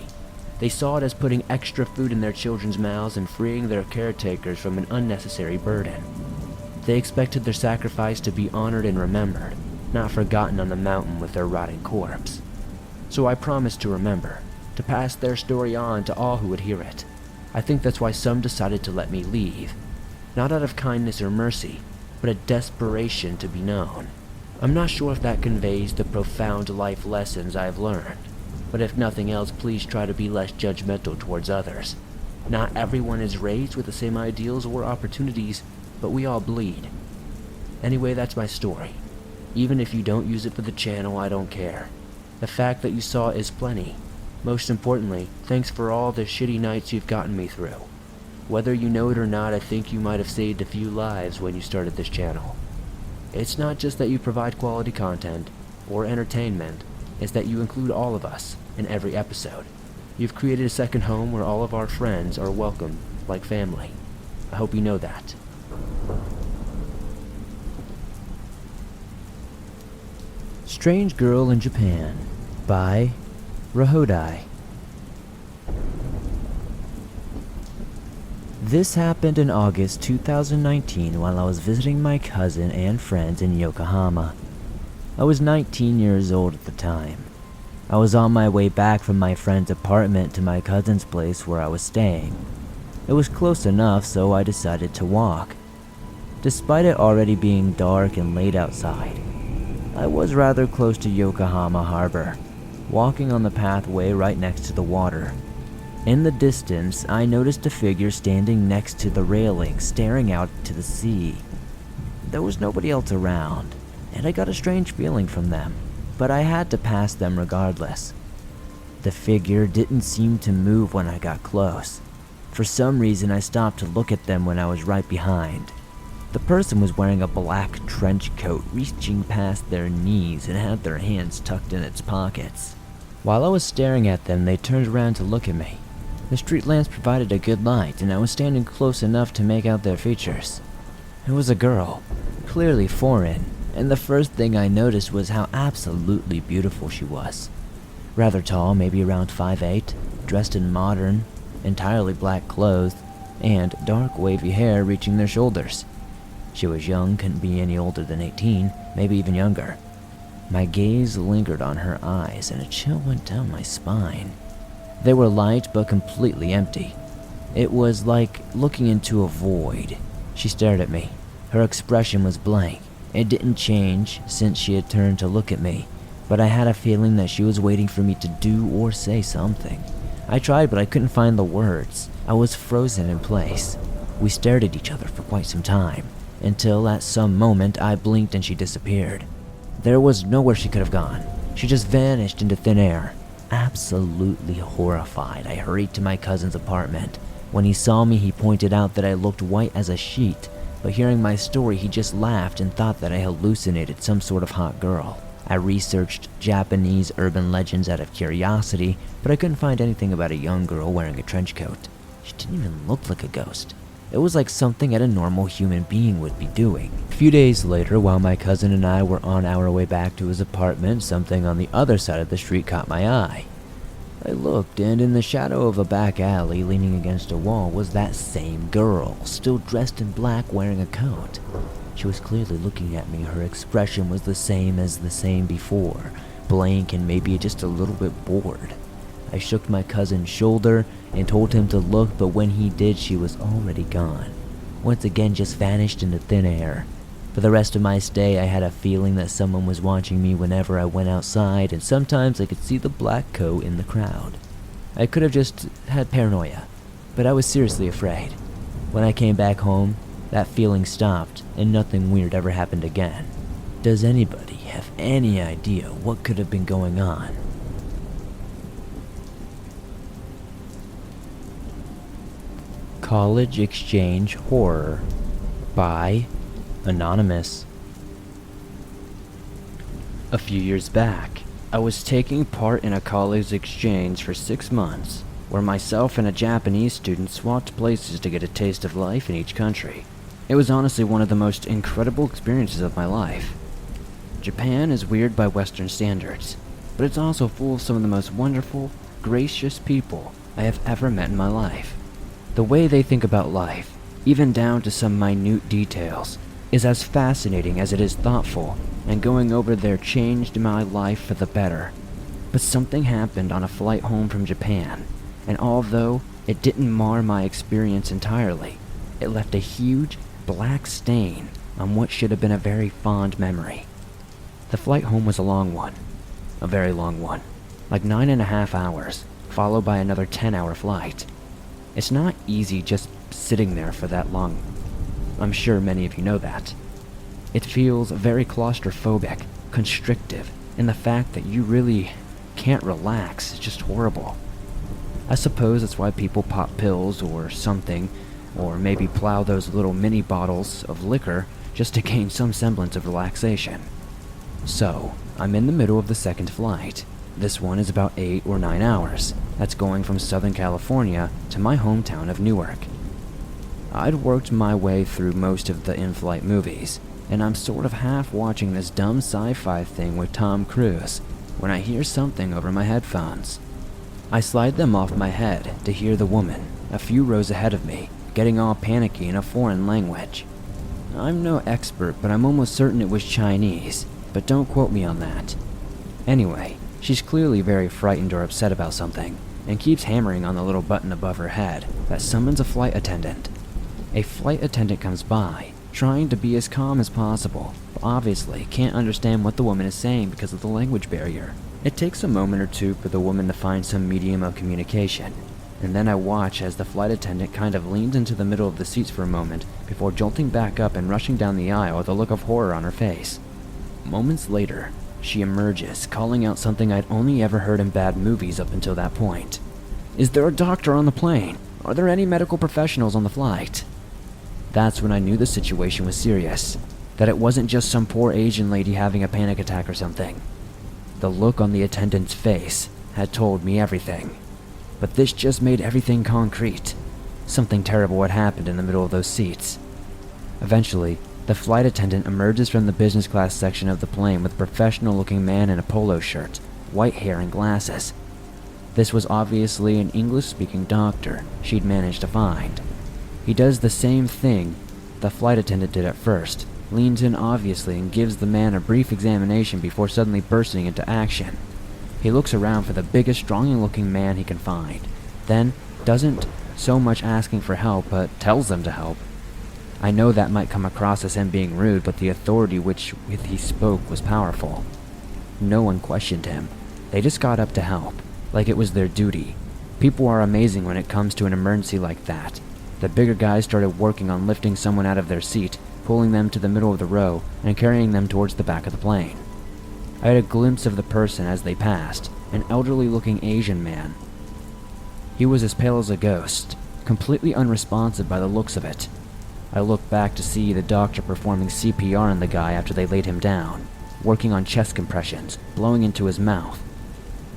They saw it as putting extra food in their children's mouths and freeing their caretakers from an unnecessary burden. They expected their sacrifice to be honored and remembered, not forgotten on the mountain with their rotting corpse. So I promised to remember, to pass their story on to all who would hear it. I think that's why some decided to let me leave. Not out of kindness or mercy, but a desperation to be known. I'm not sure if that conveys the profound life lessons I've learned, but if nothing else, please try to be less judgmental towards others. Not everyone is raised with the same ideals or opportunities, but we all bleed. Anyway, that's my story. Even if you don't use it for the channel, I don't care. The fact that you saw it is plenty. Most importantly, thanks for all the shitty nights you've gotten me through. Whether you know it or not, I think you might have saved a few lives when you started this channel. It's not just that you provide quality content or entertainment, it's that you include all of us in every episode. You've created a second home where all of our friends are welcome like family. I hope you know that. Strange Girl in Japan by Rahodai. This happened in August 2019 while I was visiting my cousin and friends in Yokohama. I was 19 years old at the time. I was on my way back from my friend's apartment to my cousin's place where I was staying. It was close enough, so I decided to walk. Despite it already being dark and late outside, I was rather close to Yokohama Harbor, walking on the pathway right next to the water. In the distance, I noticed a figure standing next to the railing, staring out to the sea. There was nobody else around, and I got a strange feeling from them, but I had to pass them regardless. The figure didn't seem to move when I got close. For some reason, I stopped to look at them when I was right behind. The person was wearing a black trench coat reaching past their knees and had their hands tucked in its pockets. While I was staring at them, they turned around to look at me. The street lamps provided a good light, and I was standing close enough to make out their features. It was a girl, clearly foreign, and the first thing I noticed was how absolutely beautiful she was. Rather tall, maybe around 5'8", dressed in modern, entirely black clothes, and dark wavy hair reaching their shoulders. She was young, couldn't be any older than 18, maybe even younger. My gaze lingered on her eyes and a chill went down my spine. They were light but completely empty. It was like looking into a void. She stared at me. Her expression was blank. It didn't change since she had turned to look at me, but I had a feeling that she was waiting for me to do or say something. I tried, but I couldn't find the words. I was frozen in place. We stared at each other for quite some time, until at some moment I blinked and she disappeared. There was nowhere she could have gone. She just vanished into thin air. Absolutely horrified, I hurried to my cousin's apartment. When he saw me, he pointed out that I looked white as a sheet, but hearing my story, he just laughed and thought that I hallucinated some sort of hot girl. I researched Japanese urban legends out of curiosity, but I couldn't find anything about a young girl wearing a trench coat. She didn't even look like a ghost. It was like something that a normal human being would be doing. A few days later, while my cousin and I were on our way back to his apartment, something on the other side of the street caught my eye. I looked, and in the shadow of a back alley, leaning against a wall, was that same girl, still dressed in black, wearing a coat. She was clearly looking at me. Her expression was the same before, blank and maybe just a little bit bored. I shook my cousin's shoulder and told him to look, but when he did, she was already gone. Once again, just vanished into thin air. For the rest of my stay, I had a feeling that someone was watching me whenever I went outside, and sometimes I could see the black coat in the crowd. I could have just had paranoia, but I was seriously afraid. When I came back home, that feeling stopped, and nothing weird ever happened again. Does anybody have any idea what could have been going on? College Exchange Horror by Anonymous. A few years back, I was taking part in a college exchange for 6 months, where myself and a Japanese student swapped places to get a taste of life in each country. It was honestly one of the most incredible experiences of my life. Japan is weird by Western standards, but it's also full of some of the most wonderful, gracious people I have ever met in my life. The way they think about life, even down to some minute details, is as fascinating as it is thoughtful, and going over there changed my life for the better. But something happened on a flight home from Japan, and although it didn't mar my experience entirely, it left a huge black stain on what should have been a very fond memory. The flight home was a long one, a very long one, like 9.5 hours, followed by another 10-hour flight. It's not easy just sitting there for that long. I'm sure many of you know that. It feels very claustrophobic, constrictive, and the fact that you really can't relax is just horrible. I suppose that's why people pop pills or something, or maybe plow those little mini bottles of liquor just to gain some semblance of relaxation. So, I'm in the middle of the second flight. This one is about 8 or 9 hours. That's going from Southern California to my hometown of Newark. I'd worked my way through most of the in-flight movies, and I'm sort of half watching this dumb sci-fi thing with Tom Cruise when I hear something over my headphones. I slide them off my head to hear the woman, a few rows ahead of me, getting all panicky in a foreign language. I'm no expert, but I'm almost certain it was Chinese, but don't quote me on that. Anyway, she's clearly very frightened or upset about something, and keeps hammering on the little button above her head that summons a flight attendant. A flight attendant comes by, trying to be as calm as possible, but obviously can't understand what the woman is saying because of the language barrier. It takes a moment or two for the woman to find some medium of communication, and then I watch as the flight attendant kind of leans into the middle of the seats for a moment before jolting back up and rushing down the aisle with a look of horror on her face. Moments later, she emerges, calling out something I'd only ever heard in bad movies up until that point. "Is there a doctor on the plane? Are there any medical professionals on the flight?" That's when I knew the situation was serious, that it wasn't just some poor Asian lady having a panic attack or something. The look on the attendant's face had told me everything. But this just made everything concrete. Something terrible had happened in the middle of those seats. Eventually, the flight attendant emerges from the business class section of the plane with a professional-looking man in a polo shirt, white hair, and glasses. This was obviously an English-speaking doctor she'd managed to find. He does the same thing the flight attendant did at first, leans in obviously and gives the man a brief examination before suddenly bursting into action. He looks around for the biggest, strong-looking man he can find, then doesn't so much asking for help, but tells them to help. I know that might come across as him being rude, but the authority with he spoke was powerful. No one questioned him. They just got up to help, like it was their duty. People are amazing when it comes to an emergency like that. The bigger guys started working on lifting someone out of their seat, pulling them to the middle of the row, and carrying them towards the back of the plane. I had a glimpse of the person as they passed, an elderly-looking Asian man. He was as pale as a ghost, completely unresponsive by the looks of it. I looked back to see the doctor performing CPR on the guy after they laid him down, working on chest compressions, blowing into his mouth.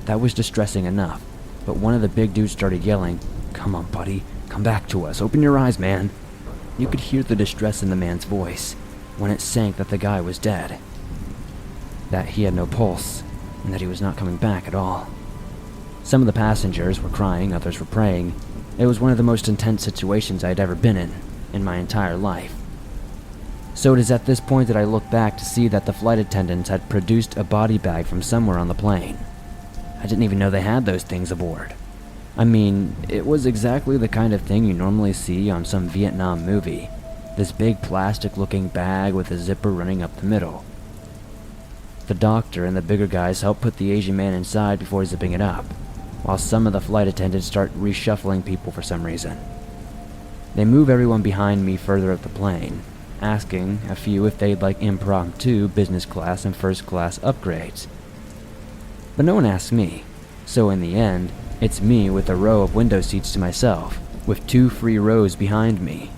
That was distressing enough, but one of the big dudes started yelling, "Come on, buddy, come back to us, open your eyes, man." You could hear the distress in the man's voice when it sank that the guy was dead, that he had no pulse, and that he was not coming back at all. Some of the passengers were crying, others were praying. It was one of the most intense situations I had ever been in my entire life. So it is at this point that I look back to see that the flight attendants had produced a body bag from somewhere on the plane. I didn't even know they had those things aboard. I mean, it was exactly the kind of thing you normally see on some Vietnam movie. This big plastic-looking bag with a zipper running up the middle. The doctor and the bigger guys help put the Asian man inside before zipping it up, while some of the flight attendants start reshuffling people for some reason. They move everyone behind me further up the plane, asking a few if they'd like impromptu business class and first class upgrades. But no one asks me, so in the end, it's me with a row of window seats to myself, with 2 free rows behind me,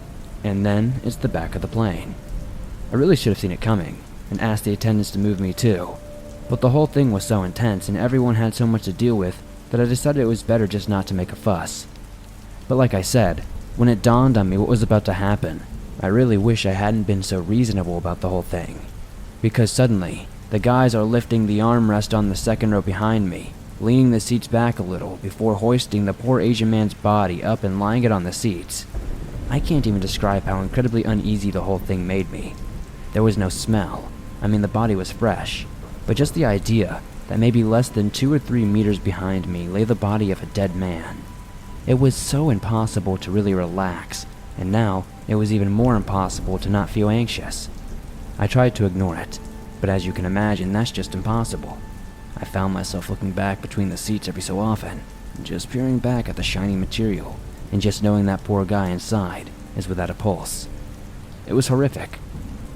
and then it's the back of the plane. I really should have seen it coming, and asked the attendants to move me too, but the whole thing was so intense and everyone had so much to deal with that I decided it was better just not to make a fuss. But like I said, when it dawned on me what was about to happen, I really wish I hadn't been so reasonable about the whole thing, because suddenly, the guys are lifting the armrest on the second row behind me, leaning the seats back a little before hoisting the poor Asian man's body up and lying it on the seats. I can't even describe how incredibly uneasy the whole thing made me. There was no smell. I mean, the body was fresh, but just the idea that maybe less than 2 or 3 meters behind me lay the body of a dead man. It was so impossible to really relax, and now it was even more impossible to not feel anxious. I tried to ignore it, but as you can imagine, that's just impossible. I found myself looking back between the seats every so often, just peering back at the shiny material, and just knowing that poor guy inside is without a pulse. It was horrific.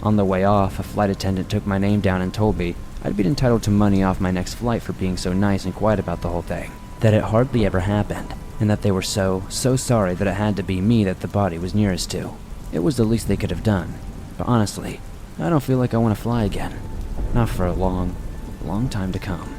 On the way off, a flight attendant took my name down and told me I'd be entitled to money off my next flight for being so nice and quiet about the whole thing, that it hardly ever happened, and that they were so sorry that it had to be me that the body was nearest to. It was the least they could have done, but honestly, I don't feel like I want to fly again. Not for a long time to come.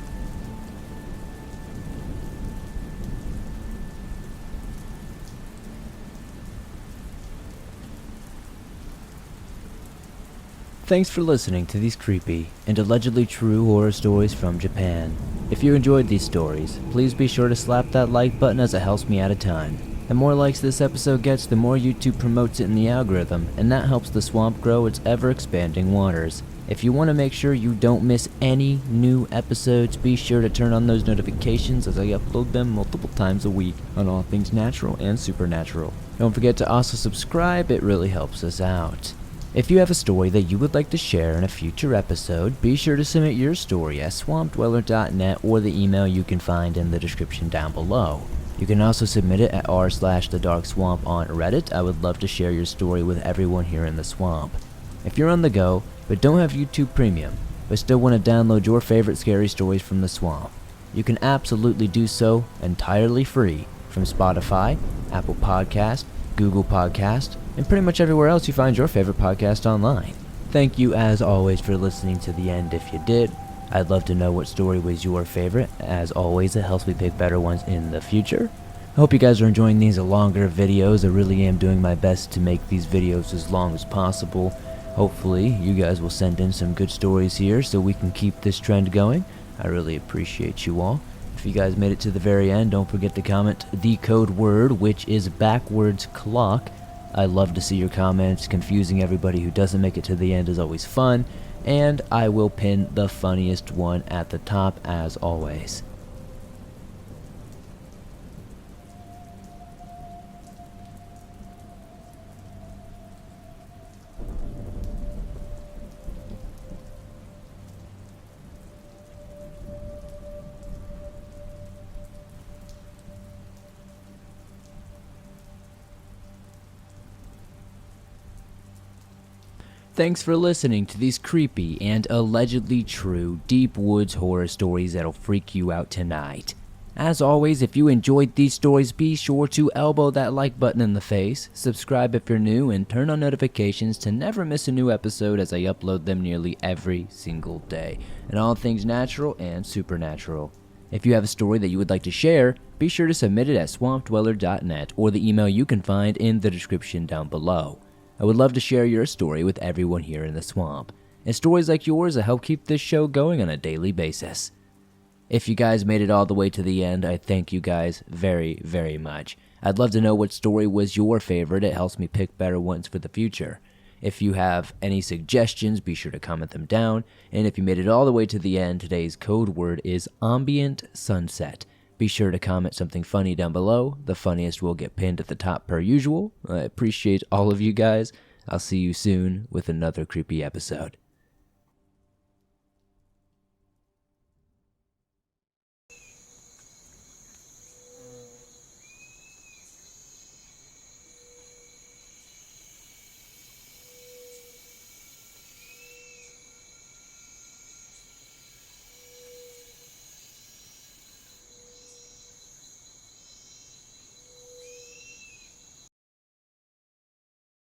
Thanks for listening to these creepy and allegedly true horror stories from Japan. If you enjoyed these stories, please be sure to slap that like button as it helps me out a ton. The more likes this episode gets, the more YouTube promotes it in the algorithm, and that helps the swamp grow its ever-expanding waters. If you want to make sure you don't miss any new episodes, be sure to turn on those notifications as I upload them multiple times a week on all things natural and supernatural. Don't forget to also subscribe, it really helps us out. If you have a story that you would like to share in a future episode, be sure to submit your story at swampdweller.net or the email you can find in the description down below. You can also submit it at r/thedarkswamp on Reddit. I would love to share your story with everyone here in the swamp. If you're on the go, but don't have YouTube Premium, but still want to download your favorite scary stories from the swamp, you can absolutely do so entirely free from Spotify, Apple Podcast, Google Podcast, and pretty much everywhere else you find your favorite podcast online. Thank you as always for listening to the end if you did. I'd love to know what story was your favorite. As always, it helps me pick better ones in the future. I hope you guys are enjoying these longer videos. I really am doing my best to make these videos as long as possible. Hopefully, you guys will send in some good stories here so we can keep this trend going. I really appreciate you all. If you guys made it to the very end, don't forget to comment the code word, which is backwards clock. I love to see your comments. Confusing everybody who doesn't make it to the end is always fun. And I will pin the funniest one at the top as always. Thanks for listening to these creepy and allegedly true deep woods horror stories that'll freak you out tonight. As always, if you enjoyed these stories, be sure to elbow that like button in the face, subscribe if you're new, and turn on notifications to never miss a new episode as I upload them nearly every single day, and all things natural and supernatural. If you have a story that you would like to share, be sure to submit it at swampdweller.net or the email you can find in the description down below. I would love to share your story with everyone here in the swamp, and stories like yours that help keep this show going on a daily basis. If you guys made it all the way to the end, I thank you guys very, very much. I'd love to know what story was your favorite. It helps me pick better ones for the future. If you have any suggestions, be sure to comment them down. And if you made it all the way to the end, today's code word is ambient sunset. Be sure to comment something funny down below. The funniest will get pinned at the top per usual. I appreciate all of you guys. I'll see you soon with another creepy episode.